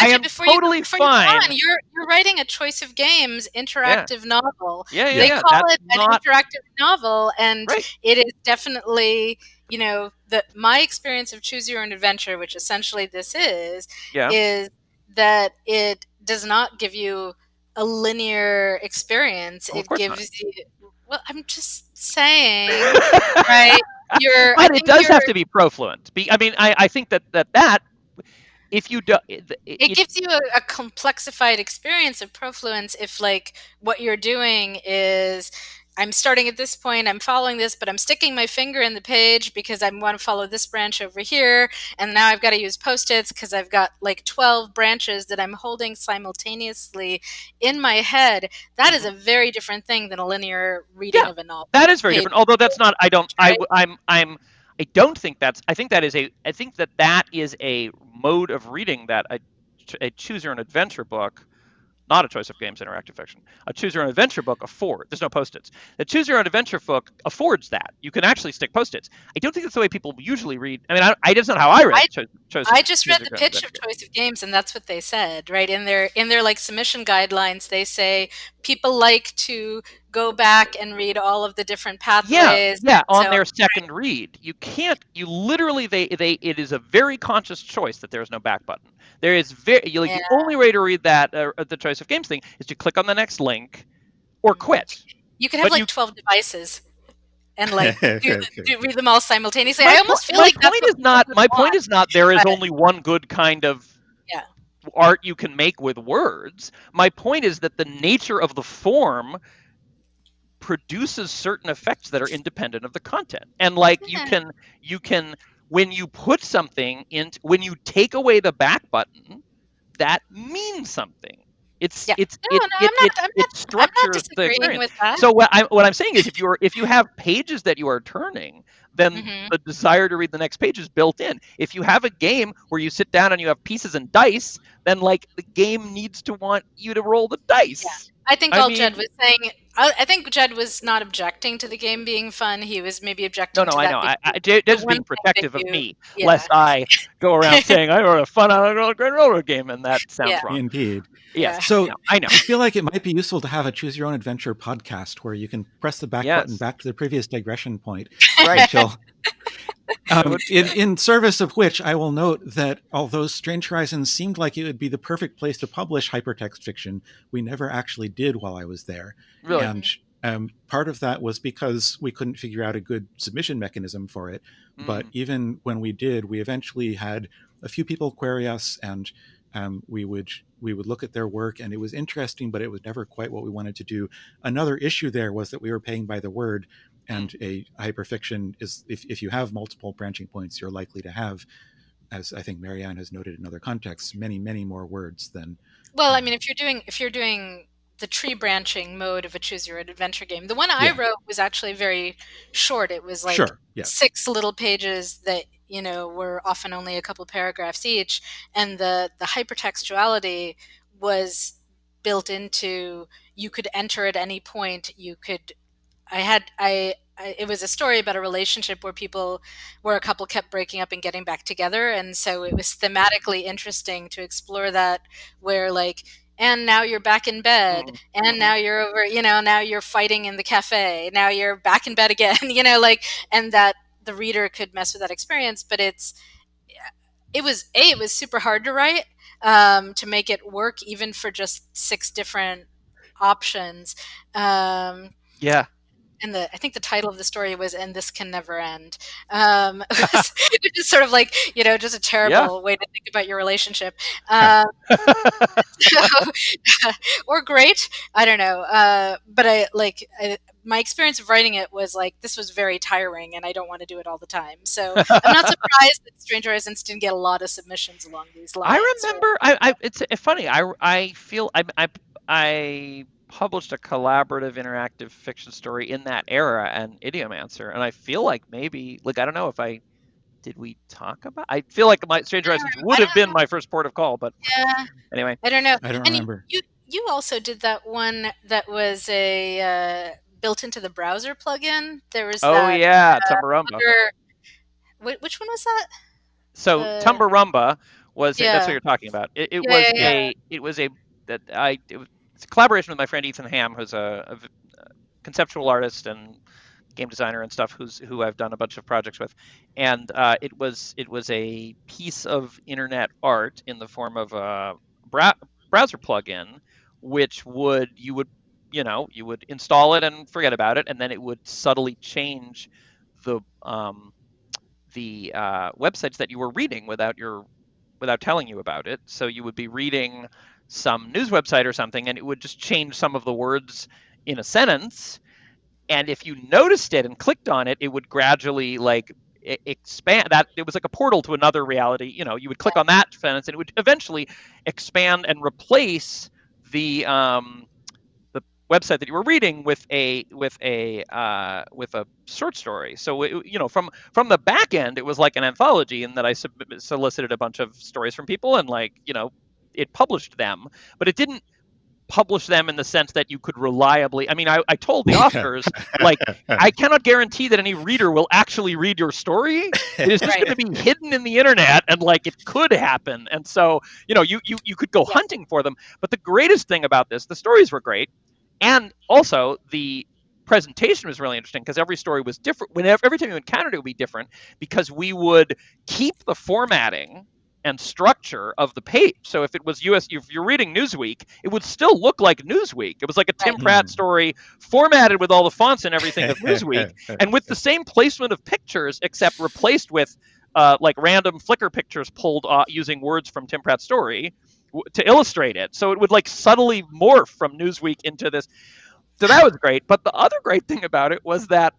I am totally fine. You're writing a Choice of Games interactive novel. They call it an interactive novel, and it is definitely my experience of Choose Your Own Adventure, which essentially this is that it does not give you a linear experience. It gives you. Well, I'm just saying, right? But it does have to be Profluent. I think that if you do, it gives you a complexified experience of Profluence if like what you're doing is I'm starting at this point, I'm following this, but I'm sticking my finger in the page because I want to follow this branch over here. And now I've got to use Post-its because I've got like 12 branches that I'm holding simultaneously in my head. That is a very different thing than a linear reading of a novel. That is very different. Although that's not, I don't think I think that is a mode of reading that a choose your own adventure book, not a choice of games interactive fiction, a choose your own adventure book affords. There's no Post-its. The choose your own adventure book affords that. You can actually stick Post-its. I don't think that's the way people usually read. I mean, that's not how I read. I just read the pitch of Choice of Games, and that's what they said, right? In their like submission guidelines, they say people like to go back and read all of the different pathways. Yeah, on their second read. You can't, you literally, it is a very conscious choice that there is no back button. There is the only way to read that, the Choice of Games thing, is to click on the next link or quit. You could have 12 devices and like read them all simultaneously. I almost feel my point is not there is only one good kind of art you can make with words. My point is that the nature of the form produces certain effects that are independent of the content. And like you can when you put something into, when you take away the back button, that means something. It structures the experience. So what I'm saying is, if you have pages that you are turning, then the desire to read the next page is built in. If you have a game where you sit down and you have pieces and dice, then like the game needs to want you to roll the dice. Yeah. I think Jed was saying, I think Jed was not objecting to the game being fun. He was maybe objecting to that. No, Jed's being protective of me, lest I go around saying I wrote a fun Grand Roller game, and that sounds wrong. Indeed. Yes. So I know. I feel like it might be useful to have a Choose Your Own Adventure podcast where you can press the back button back to the previous digression point. Right. In service of which, I will note that although Strange Horizons seemed like it would be the perfect place to publish hypertext fiction, we never actually did while I was there. Really? And part of that was because we couldn't figure out a good submission mechanism for it. But even when we did, we eventually had a few people query us, and we would look at their work, and it was interesting, but it was never quite what we wanted to do. Another issue there was that we were paying by the word. And a hyperfiction is, if you have multiple branching points, you're likely to have, as I think Marianne has noted in other contexts, many, many more words than. Well, I mean, if you're doing the tree branching mode of a choose your own adventure game, the one I wrote was actually very short. It was like 6 little pages that were often only a couple paragraphs each, and the hypertextuality was built into. You could enter at any point. You could. It was a story about a relationship where a couple kept breaking up and getting back together. And so it was thematically interesting to explore that, where like, and now you're back in bed, and now you're over, now you're fighting in the cafe, now you're back in bed again, and that the reader could mess with that experience. But it was super hard to write, to make it work even for just 6 different options. And I think the title of the story was "And This Can Never End." It was sort of like, just a terrible way to think about your relationship. Or great, I don't know. But my experience of writing it was like, this was very tiring, and I don't want to do it all the time. So I'm not surprised that Strange Horizons didn't get a lot of submissions along these lines. I remember, it's funny. I feel I published a collaborative interactive fiction story in that era, and Idiomancer, and I feel like maybe, I don't know if did we talk about? I feel like my Strange Horizons would have been my first port of call, but anyway, I don't know. I don't remember. You also did that one that was a built into the browser plugin. There was Tumbarumba. Which one was that? So Tumbarumba was that's what you're talking about. It was a collaboration with my friend Ethan Ham, who's a conceptual artist and game designer and stuff, who I've done a bunch of projects with, and it was a piece of internet art in the form of a browser plugin, which you would install it and forget about it, and then it would subtly change the websites that you were reading without telling you about it. So you would be reading some news website or something, and it would just change some of the words in a sentence. And if you noticed it and clicked on it, it would gradually like expand. That it was like a portal to another reality. You know, you would click on that sentence, and it would eventually expand and replace the website that you were reading with a short story. So you know, from the back end, it was like an anthology, in that I solicited a bunch of stories from people, and like, you know, it published them, but it didn't publish them in the sense that you could reliably. I mean, I told the authors, like, I cannot guarantee that any reader will actually read your story. It is just going to be hidden in the internet, and like, it could happen. And so, you know, you could go hunting for them. But the greatest thing about this, the stories were great. And also the presentation was really interesting, because every story was different. Every time you encountered it would be different, because we would keep the formatting and structure of the page. So if it was if you're reading Newsweek, it would still look like Newsweek. It was like a Tim Pratt story formatted with all the fonts and everything of Newsweek, and with the same placement of pictures, except replaced with like random Flickr pictures pulled using words from Tim Pratt's story to illustrate it. So it would like subtly morph from Newsweek into this. So that was great. But the other great thing about it was that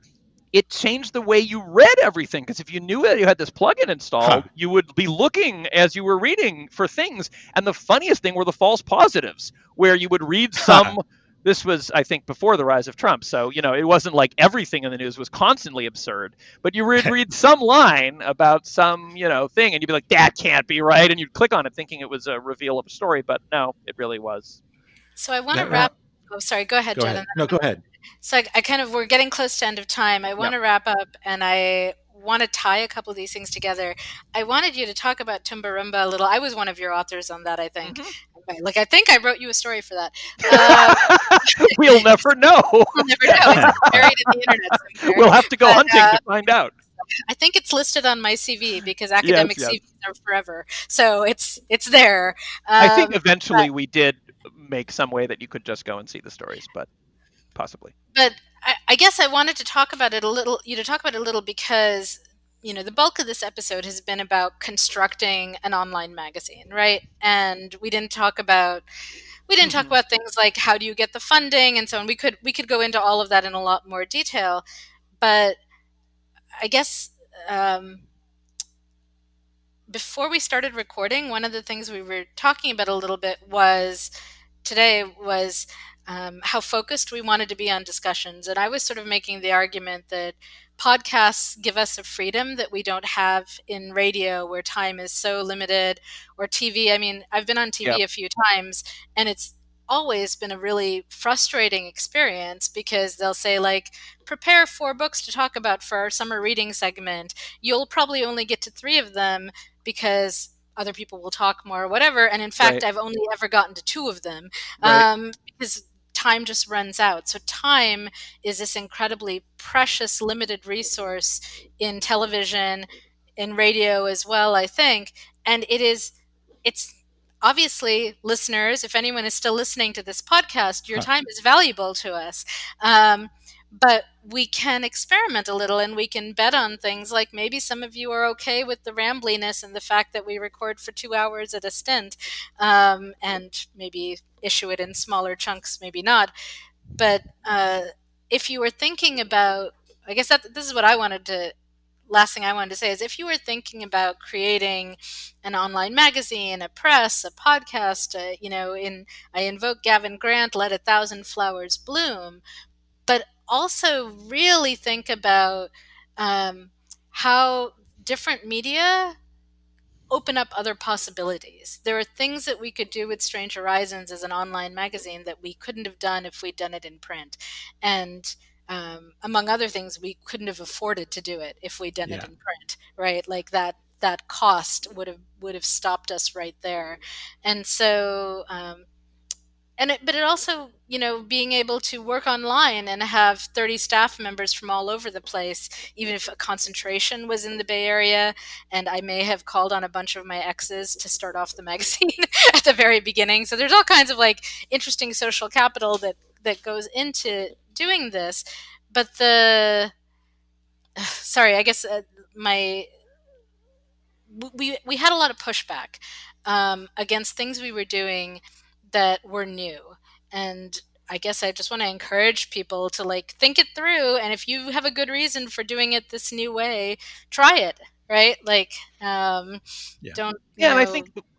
it changed the way you read everything, because if you knew that you had this plugin installed, you would be looking as you were reading for things. And the funniest thing were the false positives, where you would read some. This was, I think, before the rise of Trump. So, you know, it wasn't like everything in the news was constantly absurd, but you would read some line about some, you know, thing, and you'd be like, that can't be right. And you'd click on it thinking it was a reveal of a story, but no, it really was. So I want to wrap. Oh, sorry. Go ahead, Jed. No, go ahead. So we're getting close to end of time. I want to wrap up, and I want to tie a couple of these things together. I wanted you to talk about Tumbarumba a little. I was one of your authors on that, I think. Like, I think I wrote you a story for that. We'll never know. We'll never know. It's buried in the internet somewhere. We'll have to go hunting to find out. I think it's listed on my CV, because academic CVs are forever. So it's there. I think eventually we did make some way that you could just go and see the stories, but possibly. But I guess I wanted to talk about it a little, because, you know, the bulk of this episode has been about constructing an online magazine, right? And we didn't talk about things like how do you get the funding and so on. We could go into all of that in a lot more detail, but I guess before we started recording, one of the things we were talking about a little bit today was how focused we wanted to be on discussions. And I was sort of making the argument that podcasts give us a freedom that we don't have in radio, where time is so limited, or TV. I mean, I've been on TV a few times, and it's always been a really frustrating experience, because they'll say, like, prepare 4 books to talk about for our summer reading segment. You'll probably only get to 3 of them because other people will talk more or whatever. And in fact, I've only ever gotten to 2 of them because time just runs out. So time is this incredibly precious, limited resource in television, in radio as well, I think. And it's obviously, listeners, if anyone is still listening to this podcast, your time is valuable to us. But we can experiment a little, and we can bet on things like maybe some of you are okay with the rambliness and the fact that we record for 2 hours at a stint, and maybe issue it in smaller chunks, maybe not. But if you were thinking about, I guess this is what last thing I wanted to say is, if you were thinking about creating an online magazine, a press, a podcast, I invoke Gavin Grant, let 1,000 flowers bloom, but also really think about how different media open up other possibilities. There are things that we could do with Strange Horizons as an online magazine that we couldn't have done if we'd done it in print. And among other things, we couldn't have afforded to do it if we'd done it in print, right? Like that cost would have stopped us right there. And so but it also, being able to work online and have 30 staff members from all over the place, even if a concentration was in the Bay Area, and I may have called on a bunch of my exes to start off the magazine at the very beginning. So there's all kinds of like interesting social capital that goes into doing this. But sorry, I guess my we had a lot of pushback against things we were doing that were new, and I guess I just want to encourage people to like think it through, and if you have a good reason for doing it this new way, try it, right? Like, Yeah. don't, Yeah, and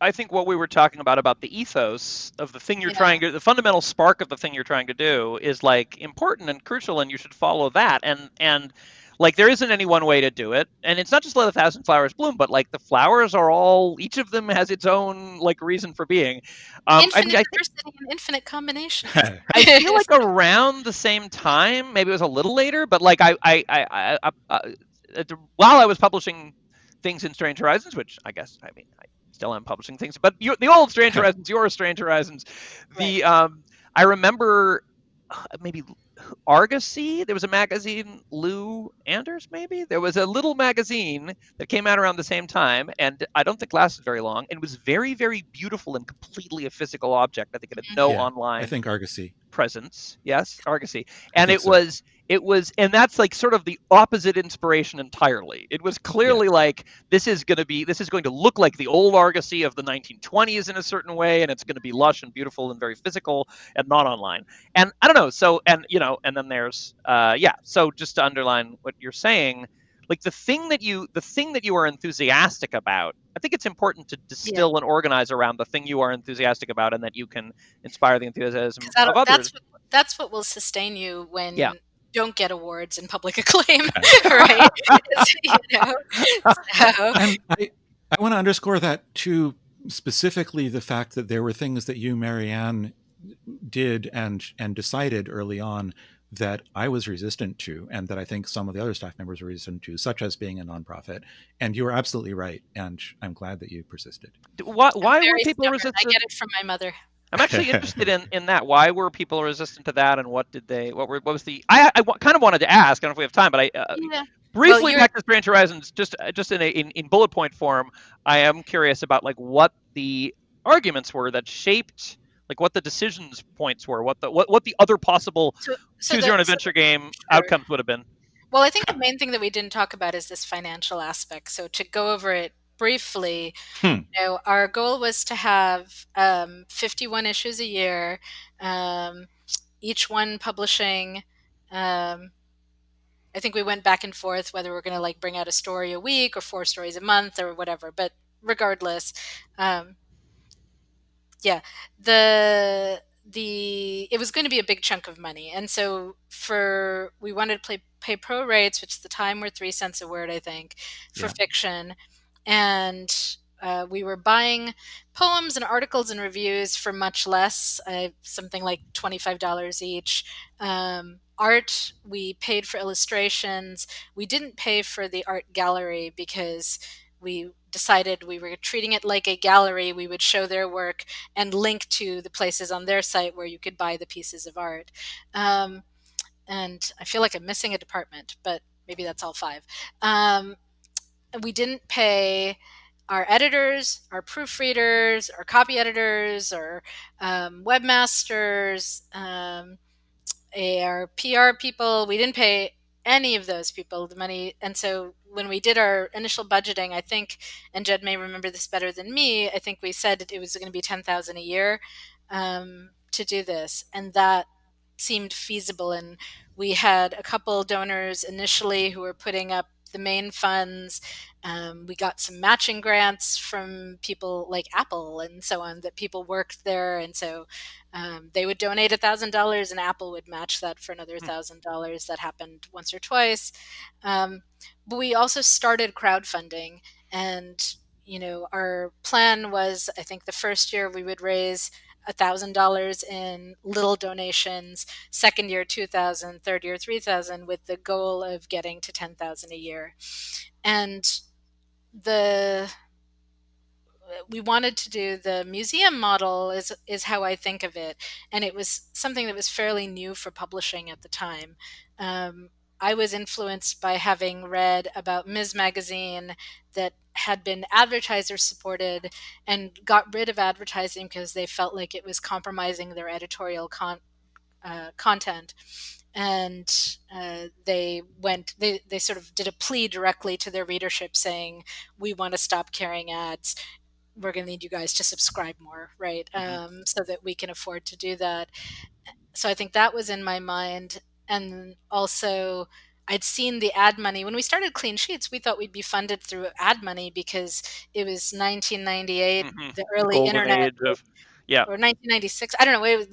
I think what we were talking about the ethos of the thing you're yeah, trying to, the fundamental spark of the thing you're trying to do is like important and crucial, and you should follow that. And like there isn't any one way to do it, and it's not just let a thousand flowers bloom, but like the flowers are all, each of them has its own like reason for being. I mean, infinite I think diversity and infinite combinations. I feel like around the same time, maybe it was a little later, but like while I was publishing things in Strange Horizons, which I guess I mean I still am publishing things, but the old Strange Horizons, your Strange Horizons, Right. the I remember maybe Argosy. There was a magazine, Lou Anders, maybe. There was a little magazine that came out around the same time, and I don't think lasted very long. And it was very, very beautiful and completely a physical object. I think it had no Yeah, I online think Argosy. presence. Yes, Argosy. I And think so. it was, and that's like sort of the opposite inspiration entirely. It was clearly Yeah. like this is going to look like the old Argosy of the 1920s in a certain way, and it's going to be lush and beautiful and very physical and not online. And I don't know. So, and you know, and then there's yeah. So just to underline what you're saying, like the thing that you are enthusiastic about, I think it's important to Yeah, distill and organize around the thing you are enthusiastic about, and that you can inspire the enthusiasm because of others. that's what will sustain you Yeah. when you don't get awards and public acclaim, right? You know, so And I want to underscore that too, specifically the fact that there were things that you, Marianne, did and decided early on that I was resistant to, and that I think some of the other staff members were resistant to, such as being a nonprofit. And you were absolutely right, and I'm glad that you persisted. I'm Why were very people stubborn. I resistant? get it from my mother. I'm actually interested in that. Why were people resistant to that, and what was the? Kind of wanted to ask. I don't know if we have time, but I Yeah. Well, briefly you're back to Strange Horizons, just in bullet point form. I am curious about like what the arguments were that shaped, like what the decisions points were, what the other possible so choose your own adventure game sure. outcomes would have been. Well, I think the main thing that we didn't talk about is this financial aspect. So to go over it briefly, Hmm. our goal was to have 51 issues a year, um, each one publishing. Um, I think we went back and forth whether we're going to like bring out a story a week or 4 stories a month or whatever. But regardless, um, yeah, the it was going to be a big chunk of money, and so for we wanted to pay pro rates, which at the time were 3 cents a word, I think, for Yeah. fiction, and we were buying poems and articles and reviews for much less, something like $25 each. Art, we paid for illustrations. We didn't pay for the art gallery because we decided we were treating it like a gallery. We would show their work and link to the places on their site where you could buy the pieces of art. And I feel like I'm missing a department, but maybe that's all five. We didn't pay our editors, our proofreaders, our copy editors, our webmasters, our PR people. We didn't pay any of those people the money. And so when we did our initial budgeting, I think, and Jed may remember this better than me, I think we said it was going to be 10,000 a year to do this. And that seemed feasible. And we had a couple donors initially who were putting up the main funds. We got some matching grants from people like Apple and so on, that people worked there. And so they would donate $1,000 and Apple would match that for another $1,000. That happened once or twice. But we also started crowdfunding, and our plan was, I think the first year we would raise $1,000 in little donations, second year 2,000, third year 3,000, with the goal of getting to 10,000 a year. And we wanted to do the museum model is how I think of it, and it was something that was fairly new for publishing at the time. I was influenced by having read about Ms. Magazine that had been advertiser supported and got rid of advertising because they felt like it was compromising their editorial content. and they sort of did a plea directly to their readership saying, we want to stop carrying ads. We're going to need you guys to subscribe more, right? So that we can afford to do that. So I think that was in my mind. And also, I'd seen the ad money. When we started Clean Sheets, we thought we'd be funded through ad money because it was 1998, the The early golden internet, age of, yeah, or 1996. I don't know. It was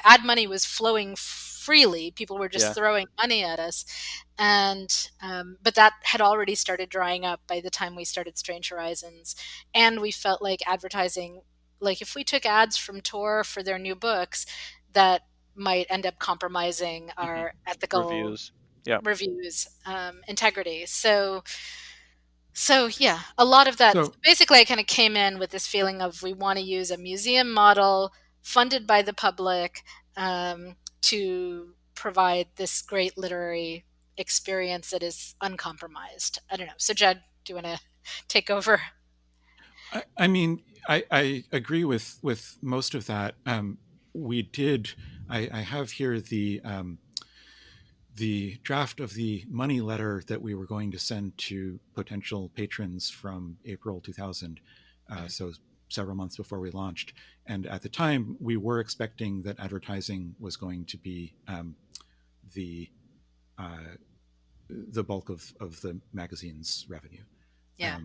ad money was flowing freely. People were just yeah. throwing money at us. And but that had already started drying up by the time we started Strange Horizons. And we felt like advertising, like if we took ads from Tor for their new books, that might end up compromising our ethical Reviews. Yeah. reviews integrity. So yeah, a lot of that. So Basically, I kind of came in with this feeling of we want to use a museum model funded by the public to provide this great literary experience that is uncompromised. I don't know. So Jed, do you want to take over? I mean, I agree with most of that. We did. I have here the draft of the money letter that we were going to send to potential patrons from April 2000. So several months before we launched. And at the time, we were expecting that advertising was going to be the the bulk of the magazine's revenue. Yeah.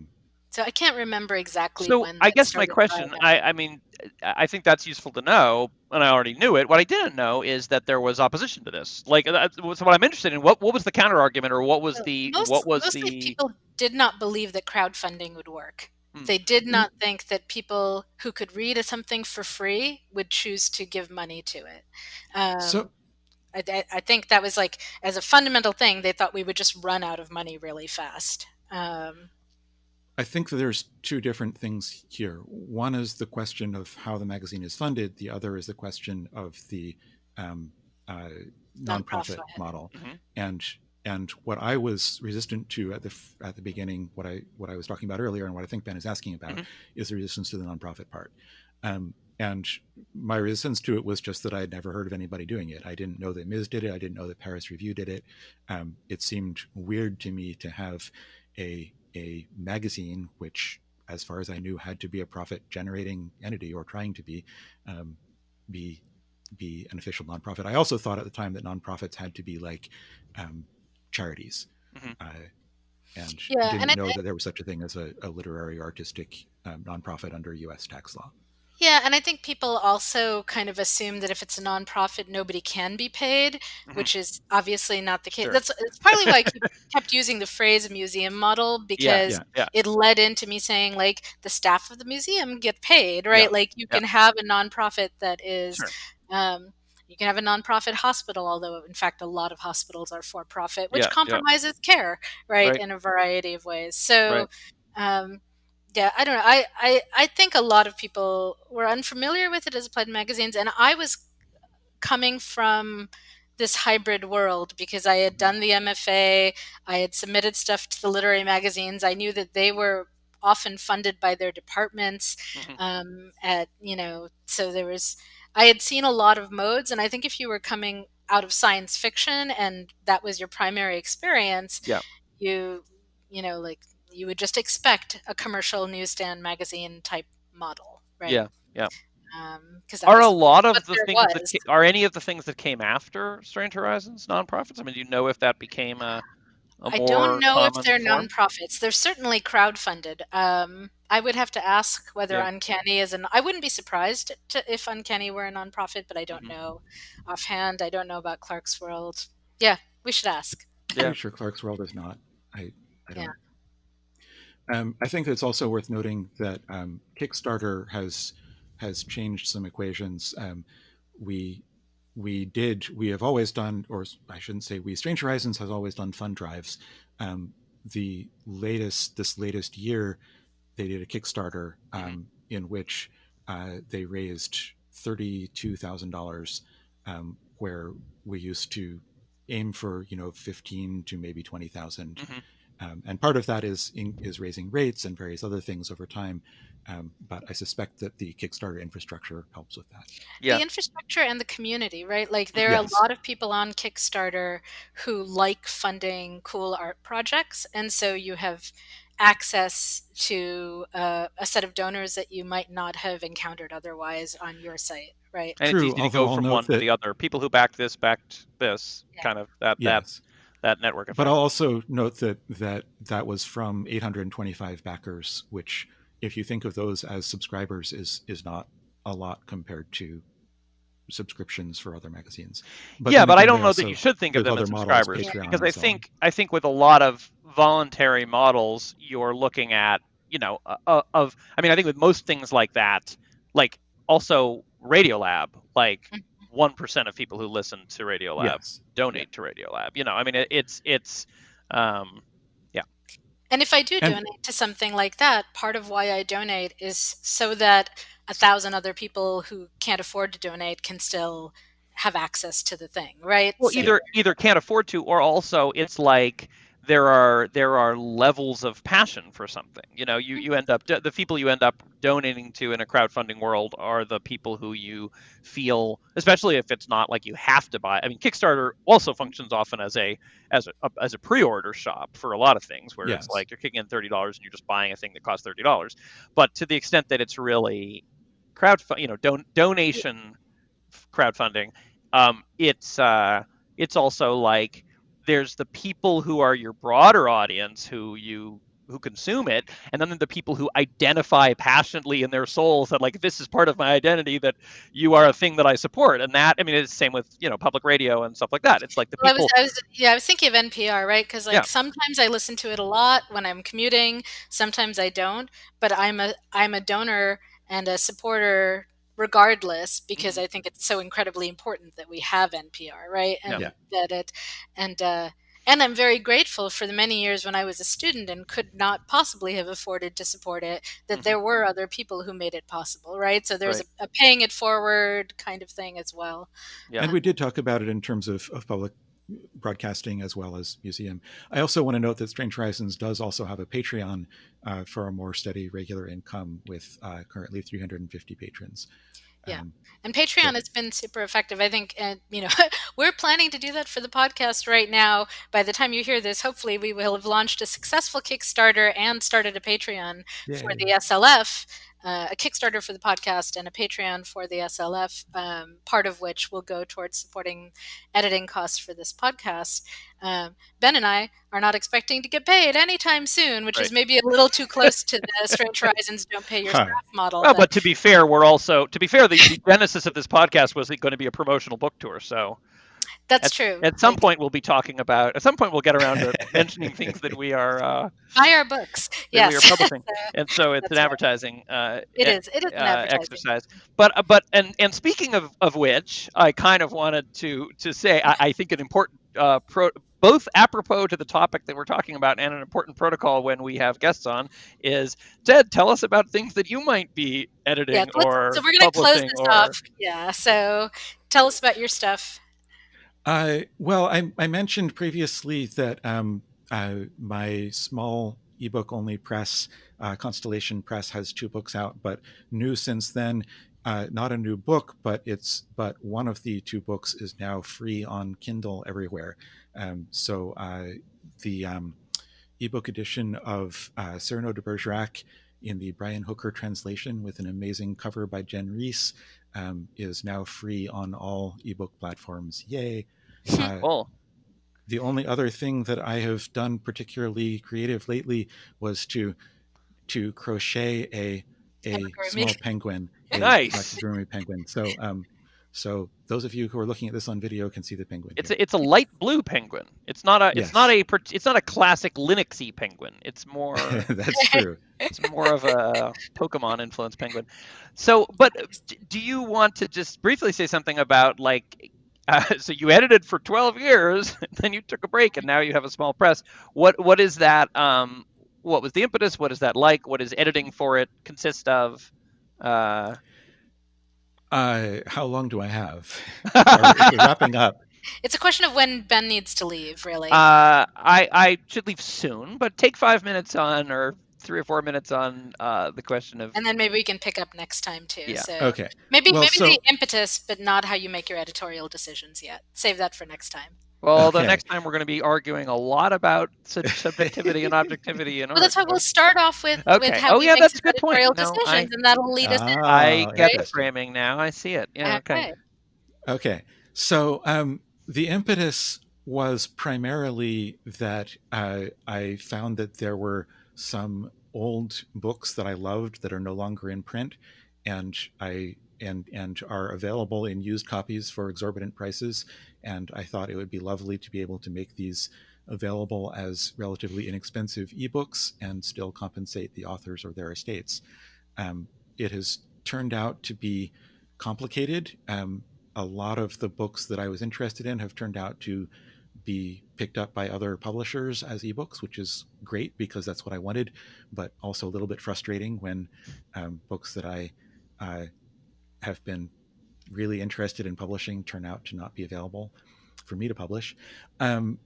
So I can't remember exactly So when I that guess my started. question, I mean, I think that's useful to know, and I already knew it. What I didn't know is that there was opposition to this. Like, so what I'm interested in, what was the counter argument, or what was Mostly people did not believe that crowdfunding would work. They did not think that people who could read something for free would choose to give money to it. So I think that was like, as a fundamental thing, they thought we would just run out of money really fast. I think that there's two different things here. One is the question of how the magazine is funded. The other is the question of the um, uh, nonprofit model. And what I was resistant to at the beginning, what I was talking about earlier, and what I think Ben is asking about, is the resistance to the nonprofit part. And my resistance to it was just that I had never heard of anybody doing it. I didn't know that Ms. did it. I didn't know that Paris Review did it. It seemed weird to me to have a magazine, which, as far as I knew, had to be a profit-generating entity, or trying to be an official nonprofit. I also thought at the time that nonprofits had to be like charities, and didn't know that there was such a thing as a literary artistic nonprofit under U.S. tax law. Yeah, and I think people also kind of assume that if it's a nonprofit, nobody can be paid, which is obviously not the case. Sure. That's partly why I kept using the phrase museum model, because it led into me saying, like, the staff of the museum get paid, right? Like, you can have a nonprofit that is, you can have a nonprofit hospital, although in fact a lot of hospitals are for profit, which compromises care, right, in a variety of ways. So, yeah, I don't know. I think a lot of people were unfamiliar with it as applied magazines, and I was coming from this hybrid world because I had done the MFA, I had submitted stuff to the literary magazines. I knew that they were often funded by their departments. So I had seen a lot of modes, and I think if you were coming out of science fiction and that was your primary experience, like you would just expect a commercial newsstand magazine type model, right? Are a lot of the things are any of the things that came after Strange Horizons nonprofits? I mean, do you know if that became a I more don't know if common they're form? nonprofits. They're certainly crowdfunded. I would have to ask whether Uncanny is I wouldn't be surprised if Uncanny were a nonprofit, but I don't know offhand. I don't know about Clarkesworld. Yeah, we should ask. I'm pretty sure Clarkesworld is not. I don't. I think it's also worth noting that Kickstarter has changed some equations. We have always done, or I shouldn't say we, Strange Horizons has always done fund drives. This latest year, they did a Kickstarter in which they raised $32,000, where we used to aim for 15 to maybe 20,000. And part of that is raising rates and various other things over time. But I suspect that the Kickstarter infrastructure helps with that. The infrastructure and the community, right? Like there are Yes. a lot of people on Kickstarter who like funding cool art projects, and so you have access to a set of donors that you might not have encountered otherwise on your site, right? And True, it's easy to although go I'll from note one to that the other. People who backed this, Yeah. kind of that yes. that network effect. But I'll also note that was from 825 backers, which, if you think of those as subscribers, is not a lot compared to subscriptions for other magazines. But I don't know that you should think of them as models, subscribers, Patreon, because and I think with a lot of voluntary models, you're looking at, you know, of I mean, I think with most things like that, like also Radiolab, like 1% of people who listen to Radiolab donate to Radiolab. You know, I mean, it's yeah. And if I do donate to something like that, part of why I donate is so that 1,000 other people who can't afford to donate can still have access to the thing, right? Well, So, either can't afford to, or also it's like there are levels of passion for something. You know, you end up, the people you end up donating to in a crowdfunding world are the people who you feel, especially if it's not like you have to buy. I mean, Kickstarter also functions often as a pre-order shop for a lot of things, where it's like you're kicking in $30 and you're just buying a thing that costs $30. But to the extent that it's really donation crowdfunding, it's also like there's the people who are your broader audience who consume it, and then the people who identify passionately in their souls that, like, this is part of my identity, that you are a thing that I support. And that, I mean, it's the same with, you know, public radio and stuff like that. It's like the people. I was thinking of NPR, right? Because like sometimes I listen to it a lot when I'm commuting, sometimes I don't, but I'm a donor and a supporter regardless, because I think it's so incredibly important that we have NPR, right? And that it and I'm very grateful for the many years when I was a student and could not possibly have afforded to support it, that there were other people who made it possible, right? So there's a paying it forward kind of thing as well. And we did talk about it in terms of public broadcasting as well as museum. I also want to note that Strange Horizons does also have a Patreon for a more steady, regular income with currently 350 patrons. And Patreon has been super effective. I think, you know, we're planning to do that for the podcast right now. By the time you hear this, hopefully we will have launched a successful Kickstarter and started a Patreon for the SLF, a Kickstarter for the podcast and a Patreon for the SLF, part of which will go towards supporting editing costs for this podcast. Ben and I are not expecting to get paid anytime soon, which is maybe a little too close to the Strange Horizons don't pay your staff model. Well, but to be fair, the genesis of this podcast was going to be a promotional book tour. So that's true. At some point, we'll be talking about. At some point, we'll get around to mentioning things that we are buy our books. Yes, we are publishing, and so it's an advertising. It is an advertising exercise. But and speaking of which, I kind of wanted to say I think an important both apropos to the topic that we're talking about and an important protocol when we have guests on is, Jed, tell us about things that you might be editing or so we're going to close this off. Yeah. So tell us about your stuff. Well, I mentioned previously that my small ebook only press, Constellation Press, has 2 books out, but new since then. Not a new book, but one of the 2 books is now free on Kindle everywhere. So the ebook edition of Cyrano de Bergerac in the Brian Hooker translation with an amazing cover by Jen Reese is now free on all ebook platforms. Yay. Cool. The only other thing that I have done particularly creative lately was to crochet a small penguin, nice amigurumi penguin. So those of you who are looking at this on video can see the penguin. It's a light blue penguin. It's not a classic Linuxy penguin. It's more that's true. It's more of a Pokemon influenced penguin. So, but do you want to just briefly say something about, like, so you edited for 12 years, then you took a break, and now you have a small press. What is that? What was the impetus? What is that like? What does editing for it consist of? How long do I have? We're wrapping up. It's a question of when Ben needs to leave, really. I should leave soon, but take 5 minutes on, or 3 or 4 minutes on the question of. And then maybe we can pick up next time too. Yeah. So Okay. maybe the impetus, but not how you make your editorial decisions yet. Save that for next time. Well, although next time we're going to be arguing a lot about subjectivity and objectivity in art. Well, that's why we'll start off with okay. how we make that's some a good point. editorial decisions, and that'll lead us in. I get the framing now. I see it. Yeah. Okay. So the impetus was primarily that I found that there were some old books that I loved that are no longer in print, and are available in used copies for exorbitant prices. And I thought it would be lovely to be able to make these available as relatively inexpensive ebooks and still compensate the authors or their estates. It has turned out to be complicated. A lot of the books that I was interested in have turned out to be picked up by other publishers as ebooks, which is great because that's what I wanted, but also a little bit frustrating when books that I have been really interested in publishing turn out to not be available for me to publish. But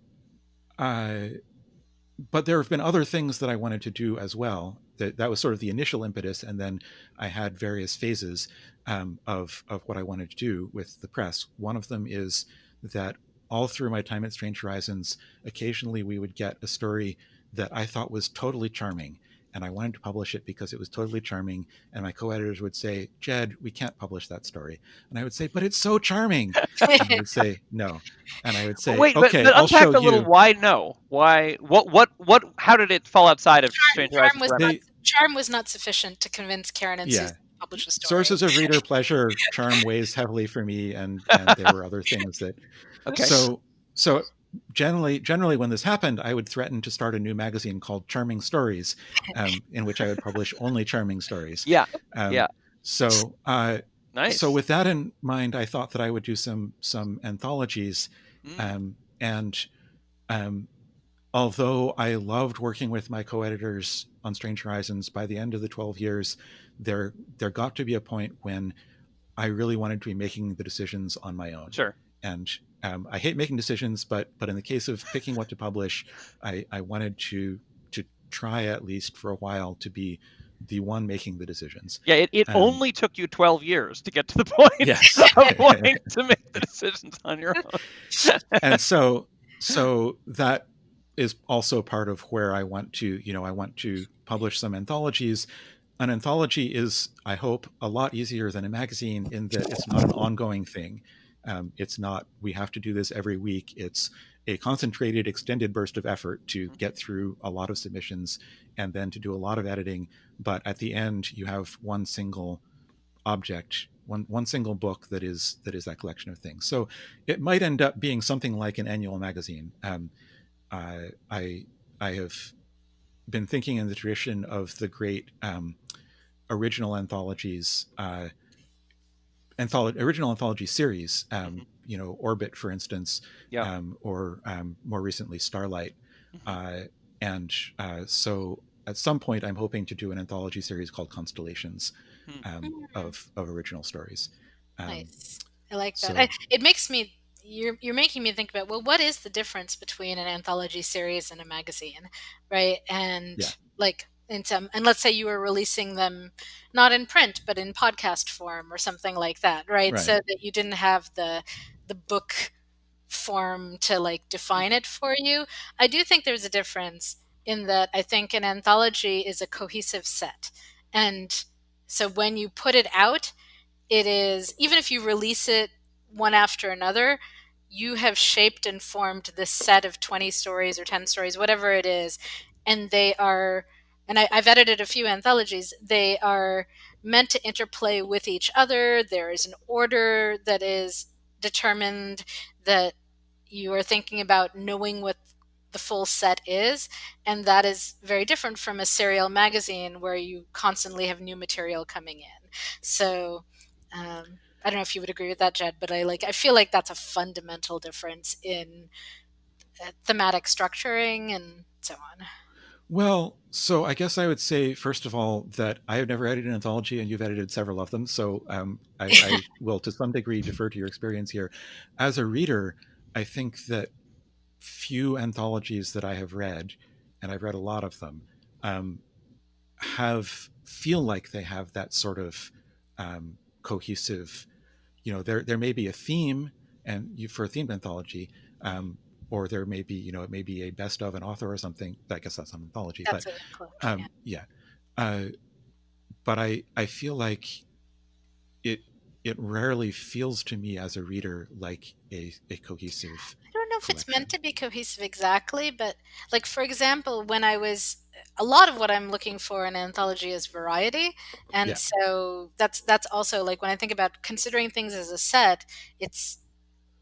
there have been other things that I wanted to do as well. That was sort of the initial impetus, and then I had various phases of what I wanted to do with the press. One of them is that all through my time at Strange Horizons, occasionally we would get a story that I thought was totally charming, and I wanted to publish it because it was totally charming. And my co-editors would say, "Jed, we can't publish that story." And I would say, "But it's so charming." And they would say, "No." And I would say, "Wait, "Okay, but I'll unpack show a little. you." Why no? Why? What? How did it fall outside of Strange Horizons? Charm was not sufficient to convince Karen and Susan to publish a story. Sources of reader pleasure, charm weighs heavily for me, and there were other things that. Okay. So generally when this happened, I would threaten to start a new magazine called Charming Stories, in which I would publish only charming stories. Yeah. So nice. So with that in mind, I thought that I would do some anthologies, and although I loved working with my co-editors on Strange Horizons, by the end of the 12 years, there got to be a point when I really wanted to be making the decisions on my own. Sure. And I hate making decisions, but in the case of picking what to publish, I wanted to try at least for a while to be the one making the decisions. Yeah, it only took you 12 years to get to the point of wanting to make the decisions on your own. And so that is also part of where I want to publish some anthologies. An anthology is, I hope, a lot easier than a magazine in that it's not an ongoing thing. It's not, we have to do this every week. It's a concentrated, extended burst of effort to get through a lot of submissions and then to do a lot of editing. But at the end, you have one single object, one single book that is that collection of things. So it might end up being something like an annual magazine. I have been thinking in the tradition of the great original anthologies. Original anthology series, Orbit, for instance, or more recently Starlight. So at some point I'm hoping to do an anthology series called Constellations of original stories. Nice. I like that. It makes me, you're making me think about, well, what is the difference between an anthology series and a magazine, right? And and let's say you were releasing them not in print but in podcast form or something like that, right? So that you didn't have the book form to define it for you. I do think there's a difference in that I think an anthology is a cohesive set, and so when you put it out, it is, even if you release it one after another, you have shaped and formed this set of 20 stories or 10 stories, whatever it is, and they are, and I've edited a few anthologies, they are meant to interplay with each other. There is an order that is determined, that you are thinking about knowing what the full set is, and that is very different from a serial magazine where you constantly have new material coming in. So I don't know if you would agree with that, Jed, but I feel like that's a fundamental difference in thematic structuring and so on. Well, so I guess I would say, first of all, that I have never edited an anthology, and you've edited several of them. So I will, to some degree, defer to your experience here. As a reader, I think that few anthologies that I have read, and I've read a lot of them, feel like they have that sort of cohesive. There may be a theme, and for a themed anthology, or there may be, it may be a best of an author or something. I guess that's an anthology, That's but a collection. yeah. But I feel like it rarely feels to me as a reader like a cohesive. I don't know if it's meant to be cohesive exactly, but like for example, a lot of what I'm looking for in an anthology is variety, and so that's also like when I think about considering things as a set, it's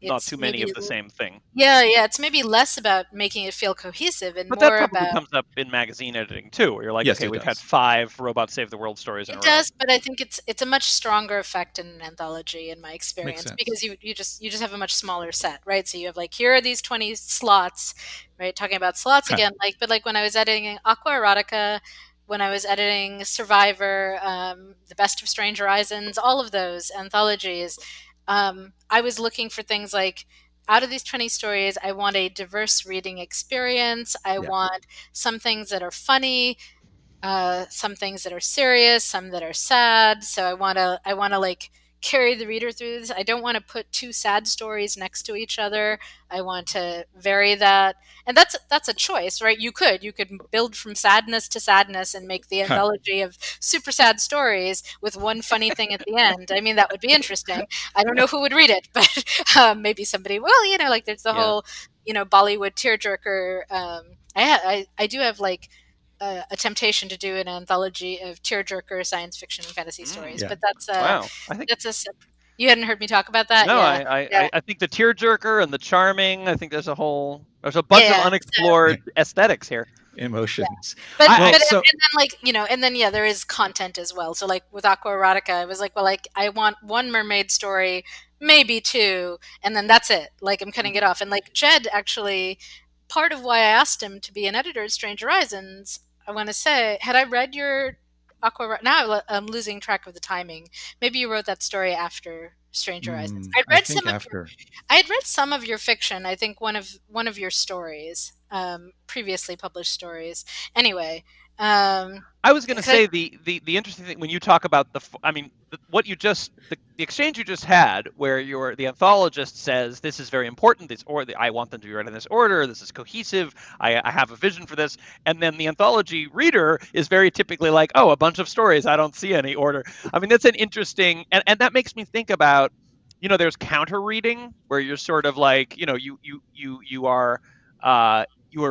not too many maybe of the same thing. Yeah, it's maybe less about making it feel cohesive and but that more probably about. comes up in magazine editing too, where you're like, Yes, okay, it we've had does. 5 Robot Save the World stories in a It row. does, but I think it's a much stronger effect in an anthology in my Makes experience sense. because you just have a much smaller set, right? So you have like here are these 20 slots, right? Talking about slots again, but like when I was editing Aqua Erotica, when I was editing Survivor, The Best of Strange Horizons, all of those anthologies, I was looking for things like out of these 20 stories, I want a diverse reading experience. I want some things that are funny, some things that are serious, some that are sad. So I want to like carry the reader through this. I don't want to put 2 sad stories next to each other. I want to vary that. And that's a choice, right? You could build from sadness to sadness and make the anthology of super sad stories with one funny thing at the end. I mean, that would be interesting. I don't know who would read it, but maybe somebody will. Like there's the whole Bollywood tearjerker. I do have like a temptation to do an anthology of tearjerker science fiction and fantasy stories, but that's wow. I think that's a. You hadn't heard me talk about that, no. yeah. I think the tearjerker and the charming. I think there's a bunch of unexplored aesthetics here. Emotions. But and then there is content as well. So like with Aqua Erotica, I was like, well, like I want 1 mermaid story, maybe 2, and then that's it. Like I'm cutting it off. And like Jed actually, part of why I asked him to be an editor at Strange Horizons, I want to say, had I read your Aqua? Now I'm losing track of the timing. Maybe you wrote that story after Strange Horizons. I had read some of your fiction. I think one of your stories, previously published stories. Anyway, I was going to say the interesting thing when you talk about the exchange you just had, where the anthologist says this is very important, I want them to be read in this order, this is cohesive, I have a vision for this, and then the anthology reader is very typically like, oh, a bunch of stories, I don't see any order. I mean, that's an interesting, and that makes me think about, there's counter reading where you're sort of like, you are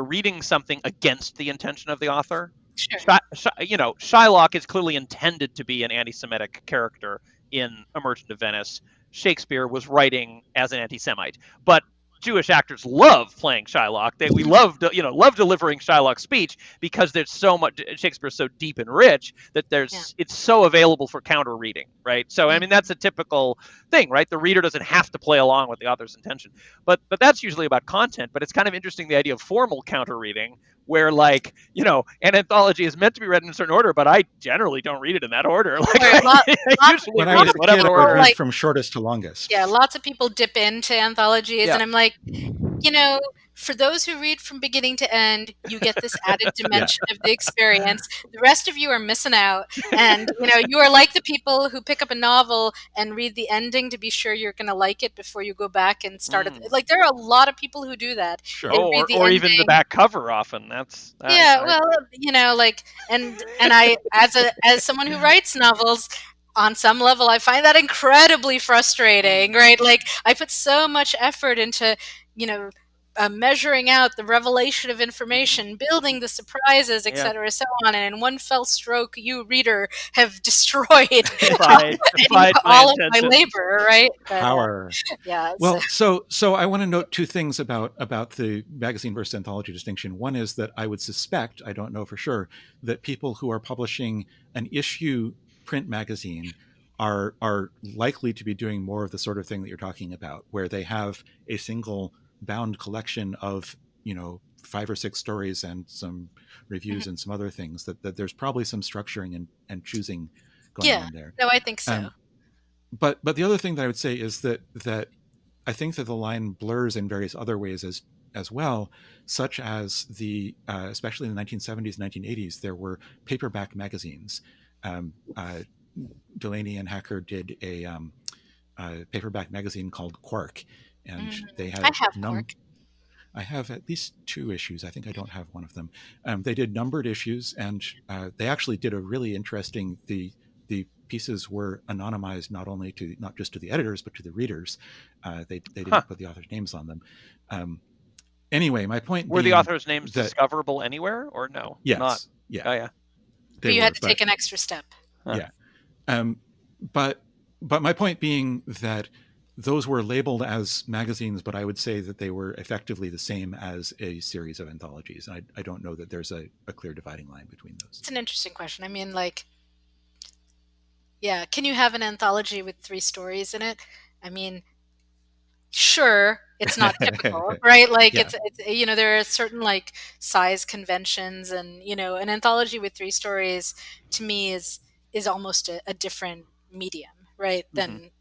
reading something against the intention of the author. Sure. Shylock is clearly intended to be an anti-Semitic character in A Merchant of Venice. Shakespeare was writing as an anti-Semite, but Jewish actors love playing Shylock. We love delivering Shylock's speech because there's so much. Shakespeare's so deep and rich that it's so available for counter reading, right? So I mean that's a typical thing, right? The reader doesn't have to play along with the author's intention, but that's usually about content. But it's kind of interesting the idea of formal counter reading, where like an anthology is meant to be read in a certain order, but I generally don't read it in that order. Like I usually read it whatever order. Like, from shortest to longest. Yeah, lots of people dip into anthologies, and I'm like, for those who read from beginning to end, you get this added dimension of the experience. The rest of you are missing out, and you are like the people who pick up a novel and read the ending to be sure you're going to like it before you go back and start it. Like there are a lot of people who do that. Sure. Or even the back cover often. That's and I as someone who writes novels, on some level, I find that incredibly frustrating, right? Like I put so much effort into, measuring out the revelation of information, building the surprises, etc., so on, and in one fell stroke, you reader have destroyed all of my labor, right? Power. Well, so I want to note 2 things about the magazine versus anthology distinction. One is that I would suspect, I don't know for sure, that people who are publishing an issue print magazine are likely to be doing more of the sort of thing that you're talking about, where they have a single bound collection of 5 or 6 stories and some reviews and some other things, that there's probably some structuring and choosing going on there. No, I think so. But the other thing that I would say is that I think that the line blurs in various other ways as well, such as especially in the 1970s, 1980s, there were paperback magazines. Delaney and Hacker did a paperback magazine called Quark, and they had I have Quark. I have at least 2 issues. I think I don't have one of them. They did numbered issues, and they actually did a really interesting. The pieces were anonymized not just to the editors but to the readers. They didn't put the authors' names on them. Anyway, my point were being the authors' names discoverable anywhere or no? Yes, not. Yeah. Oh yeah. But you had to take an extra step. Yeah. But my point being that those were labeled as magazines, but I would say that they were effectively the same as a series of anthologies. I don't know that there's a clear dividing line between those. It's an interesting question. I mean, yeah, can you have an anthology with 3 stories in it? I mean, sure, it's not typical, right? It's there are certain size conventions, and an anthology with 3 stories to me is almost a different medium, right? Than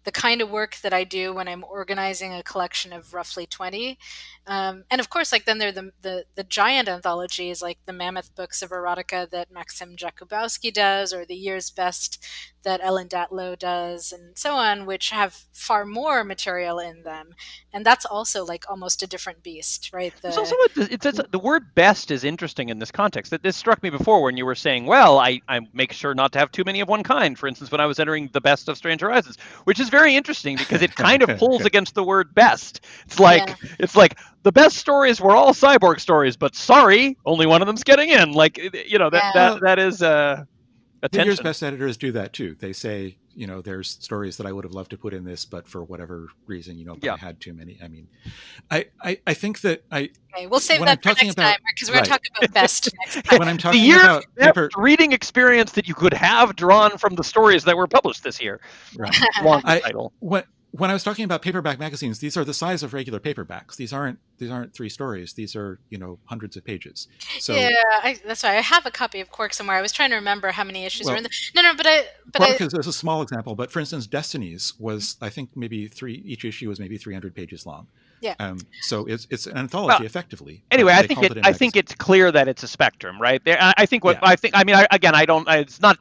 the kind of work that I do when I'm organizing a collection of roughly 20. And of course, then there are the giant anthologies, like the mammoth books of erotica that Maxim Jakubowski does, or the year's best that Ellen Datlow does, and so on, which have far more material in them. And that's also almost a different beast, right? The word best is interesting in this context. That this struck me before when you were saying, well, I make sure not to have too many of one kind. For instance, when I was entering the best of Strange Horizons, which is very interesting because it kind of pulls against the word best. It's like the best stories were all cyborg stories, but sorry, only one of them's getting in. That is attention. The year's best editors do that too. They say, there's stories that I would have loved to put in this, but for whatever reason, I had too many. I mean, I think that Okay, we'll save that for next time, because we're going to talk about best next time. When I'm talking about best reading experience that you could have drawn from the stories that were published this year. Right. Long title. When I was talking about paperback magazines, these are the size of regular paperbacks. These aren't 3 stories. These are, hundreds of pages. So yeah, that's why I have a copy of Quark somewhere. I was trying to remember how many issues are in the. Quark is a small example, but for instance, Destinies was, I think, maybe each issue was maybe 300 pages long. Yeah. So it's an anthology, effectively. Anyway, I think it's clear that it's a spectrum, right? I think it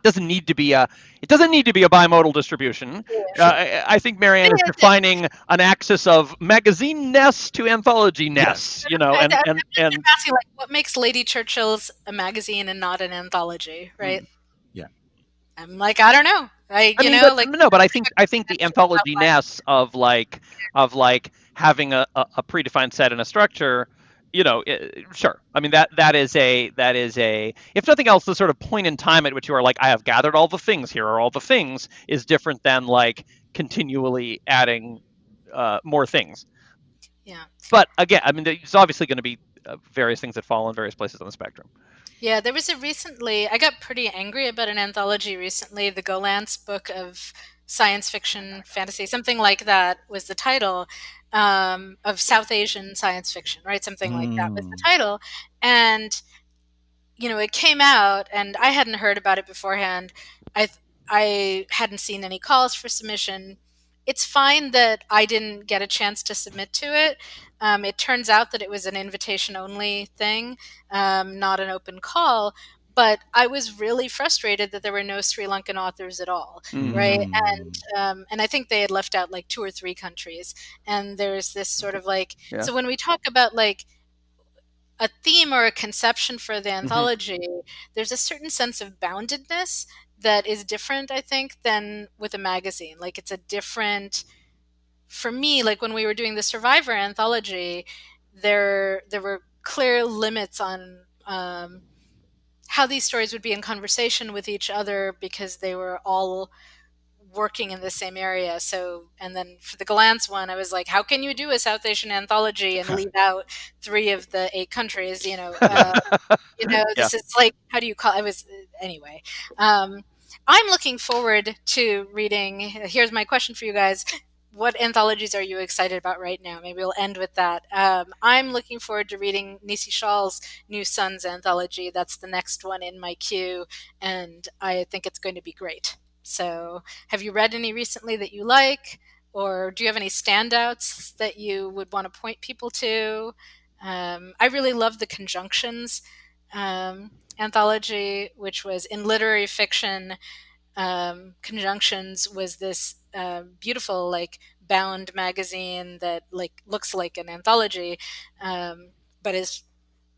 doesn't need to be a bimodal distribution. Yeah, I think Marianne is defining an axis of magazine-ness to anthology-ness. Yes. And asking what makes Lady Churchill's a magazine and not an anthology, right? Yeah. I'm I don't know. But I think the anthology-ness of having a predefined set and a structure, sure. I mean that is a if nothing else, the sort of point in time at which you are I have gathered all the things, here are all the things, is different than continually adding more things. Yeah. But again, I mean, there's obviously going to be various things that fall in various places on the spectrum. Yeah, there was I got pretty angry about an anthology recently, the Golance book of science fiction, fantasy, something like that was the title, of South Asian science fiction, right? Something like that was the title. And, it came out and I hadn't heard about it beforehand. I hadn't seen any calls for submission. It's fine that I didn't get a chance to submit to it. It turns out that it was an invitation-only thing, not an open call. But I was really frustrated that there were no Sri Lankan authors at all, right? And I think they had left out 2 or 3 countries. And there's this sort of so when we talk about a theme or a conception for the anthology, there's a certain sense of boundedness that is different, I think, than with a magazine. It's a different, for me, when we were doing the Survivor anthology, there were clear limits on how these stories would be in conversation with each other because they were all working in the same area. So, and then for the Golance one, I was like, how can you do a South Asian anthology and leave out 3 of the 8 countries? This is how do you call it? Was anyway. I'm looking forward to reading. Here's my question for you guys. What anthologies are you excited about right now? Maybe we'll end with that. I'm looking forward to reading Nisi Shaw's New Sons anthology. That's the next one in my queue, and I think it's going to be great. So have you read any recently that you like? or do you have any standouts that you would want to point people to? I really love the Conjunctions anthology, which was in literary fiction. Conjunctions was this beautiful, like, bound magazine that like looks like an anthology, but is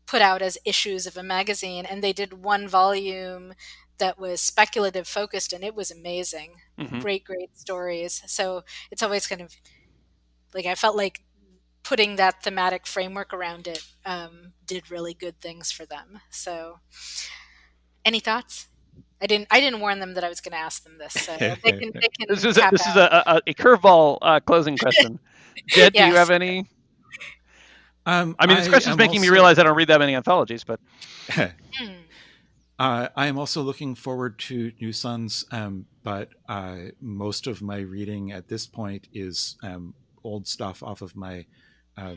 put out as issues of a magazine. And they did one volume that was speculative focused, and it was amazing. Mm-hmm. Great stories. So it's always kind of like I felt like putting that thematic framework around it did really good things for them. So, any thoughts? I didn't warn them that I was going to ask them this, so they This can is tap a curveball closing question. Jed, do you Yes. have any? I mean, this I question is am making me also- realize I don't read that many anthologies, but I am also looking forward to New Suns, but most of my reading at this point is old stuff off of my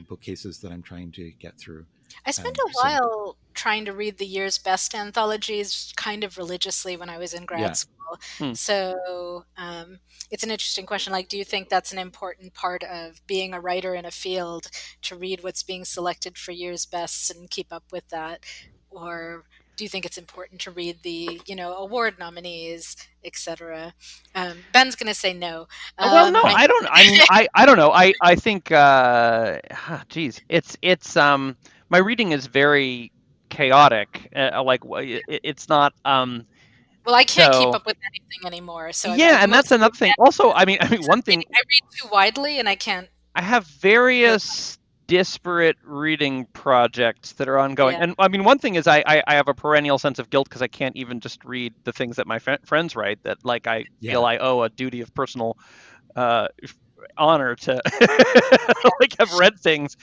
bookcases that I'm trying to get through. I spent a while trying to read the year's best anthologies kind of religiously when I was in grad school. So it's an interesting question. Like, do you think that's an important part of being a writer in a field, to read what's being selected for year's bests and keep up with that? Or do you think it's important to read the, award nominees, etc.? Ben's going to say no. Well, no, I don't. I mean, I don't know. I think, geez, it's my reading is very chaotic. Like it's not. Well, I can't keep So up with anything anymore. So yeah, and that's another thing. Also, I mean, one thing I read too widely, and I can't. I have various disparate reading projects that are ongoing. Yeah. And I mean, one thing is I have a perennial sense of guilt because I can't even just read the things that my friends write, that like I feel I owe a duty of personal honor to like have read things,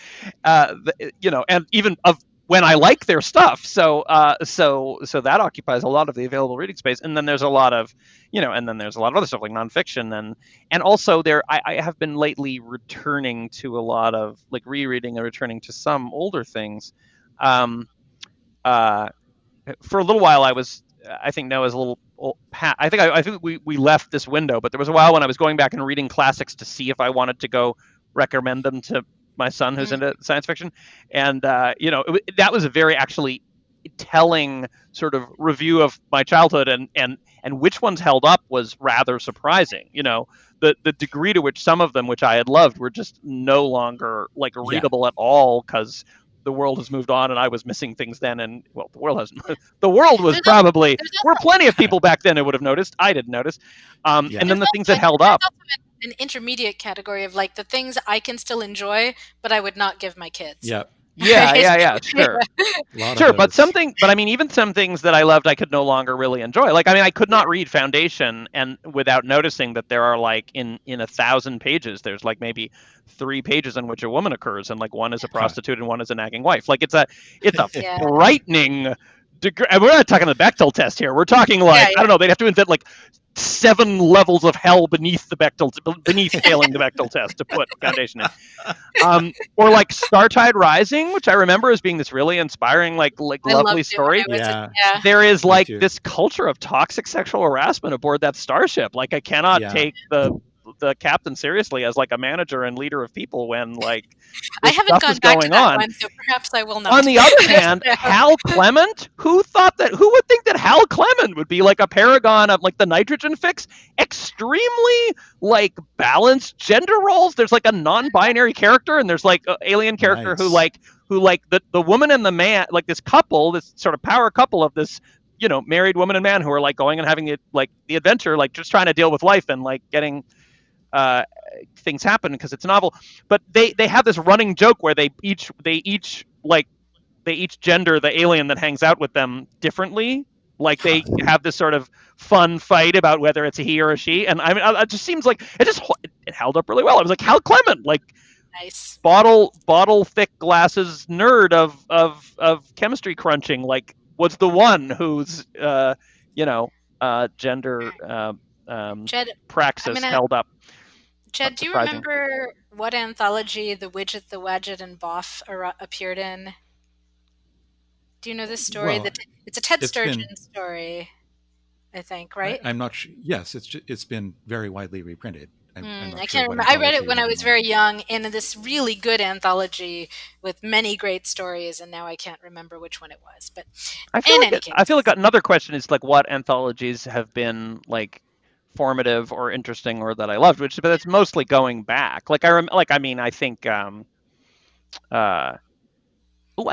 and even of when I like their stuff. So that occupies a lot of the available reading space. And then there's a lot of, and then there's a lot of other stuff like nonfiction, and also I have been lately returning to a lot of like rereading and returning to some older things. Um, uh, for a little while I was, I think Noah's a little I think we left this window, but there was a while when I was going back and reading classics to see if I wanted to go recommend them to my son who's into science fiction. And that was a very actually telling sort of review of my childhood, and which ones held up was rather surprising. The degree to which some of them, which I had loved, were just no longer like readable at all because the world has moved on and I was missing things then. And well, the world hasn't. The world was probably, were plenty of people back then who would have noticed. I didn't notice. And then the things that held up. An intermediate category of like the things I can still enjoy, but I would not give my kids. Yep. Yeah, sure. Sure, but I mean, even some things that I loved, I could no longer really enjoy. Like, I mean, I could not read Foundation and without noticing that there are like in 1,000 pages, there's like maybe 3 pages in which a woman occurs, and like one is a prostitute and one is a nagging wife. Like it's a frightening degree. And we're not talking the Bechdel test here. We're talking like I don't know. They'd have to invent like 7 levels of hell beneath failing the Bechdel test to put Foundation in. Or like Startide Rising, which I remember as being this really inspiring, like lovely story. There is like this culture of toxic sexual harassment aboard that starship. Like I cannot take the captain seriously as like a manager and leader of people when like I haven't gone back to that one, so perhaps I will not. On the other hand, Hal Clement, who would think that Hal Clement would be like a paragon of like the nitrogen fix? Extremely like balanced gender roles. There's like a non-binary character, and there's like an alien character who the woman and the man, like this couple, this sort of power couple of this, married woman and man who are like going and having the adventure, like just trying to deal with life and like getting things happen because it's a novel. But they have this running joke where they each gender the alien that hangs out with them differently. Like they have this sort of fun fight about whether it's a he or a she. And I mean, it just seems like it held up really well. I was like, Hal Clement, like nice bottle thick glasses nerd of chemistry crunching, like was the one whose gender Jed, praxis held up. Jed, do you remember what anthology The Widget, the Wadget, and Boff appeared in? Do you know this story? Well, it's a Ted Sturgeon story, I think, right? I'm not sure. Yes, it's been very widely reprinted. I can't remember. I read it when I was very young in this really good anthology with many great stories, and now I can't remember which one it was. But I feel like another question is like what anthologies have been like formative or interesting or that I loved, but that's mostly going back. Like I think I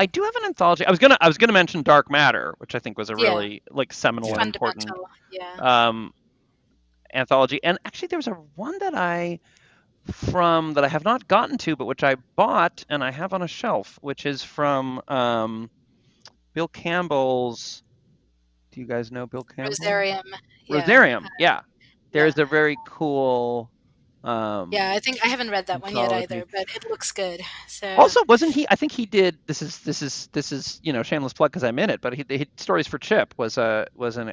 do have an anthology. I was gonna mention Dark Matter, which I think was a really like seminal and important anthology. And actually, there was one that I have not gotten to, but which I bought and I have on a shelf, which is from Bill Campbell's. Do you guys know Bill Campbell? Rosarium, yeah. There's a very cool. I think I haven't read that one yet either, but it looks good. So also, wasn't he? I think he did. This is shameless plug because I'm in it. But he Stories for Chip was an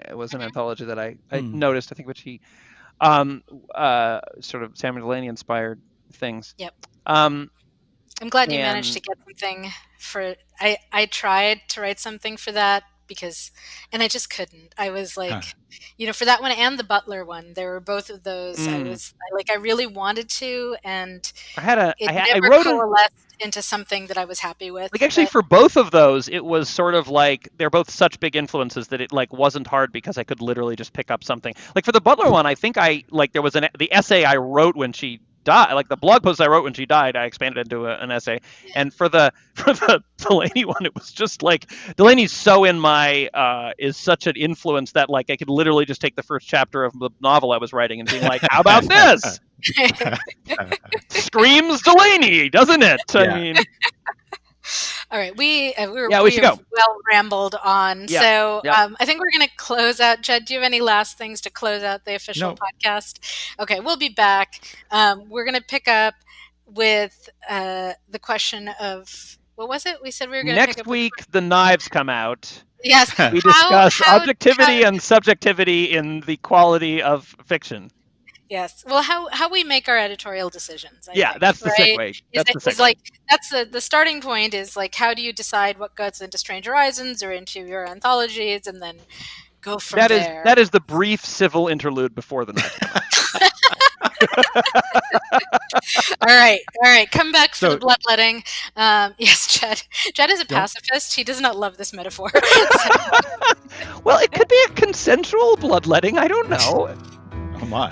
anthology that I noticed. I think which he sort of Samuel Delany inspired things. Yep. I'm glad you managed to get something for. I tried to write something for that and I just couldn't. I was like, for that one and the Butler one, there were both of those. I really wanted to, and it never coalesced into something that I was happy with. Like actually, for both of those, it was sort of like they're both such big influences that it like wasn't hard because I could literally just pick up something. Like for the Butler one, I think there was the essay I wrote when she died, like the blog post I wrote when she died, I expanded into an essay. And for the Delany one, it was just like Delany's so in my is such an influence that like I could literally just take the first chapter of the novel I was writing and being like, how about this? Screams Delany, doesn't it? Yeah. I mean. All right, we should go. Well rambled on, so I think we're going to close out. Jed, do you have any last things to close out the official podcast? Okay, we'll be back. We're going to pick up with the question of what was it? We said we were going to next week. The knives come out. Yes, we discuss objectivity and subjectivity in the quality of fiction. Yes. Well, how we make our editorial decisions. I think, that's the segue. That's the starting point is like, how do you decide what goes into Strange Horizons or into your anthologies, and then go from there. That is the brief civil interlude before the night. All right. Come back for the bloodletting. Yes, Jed is a pacifist. He does not love this metaphor. Well, it could be a consensual bloodletting. I don't know. Oh my.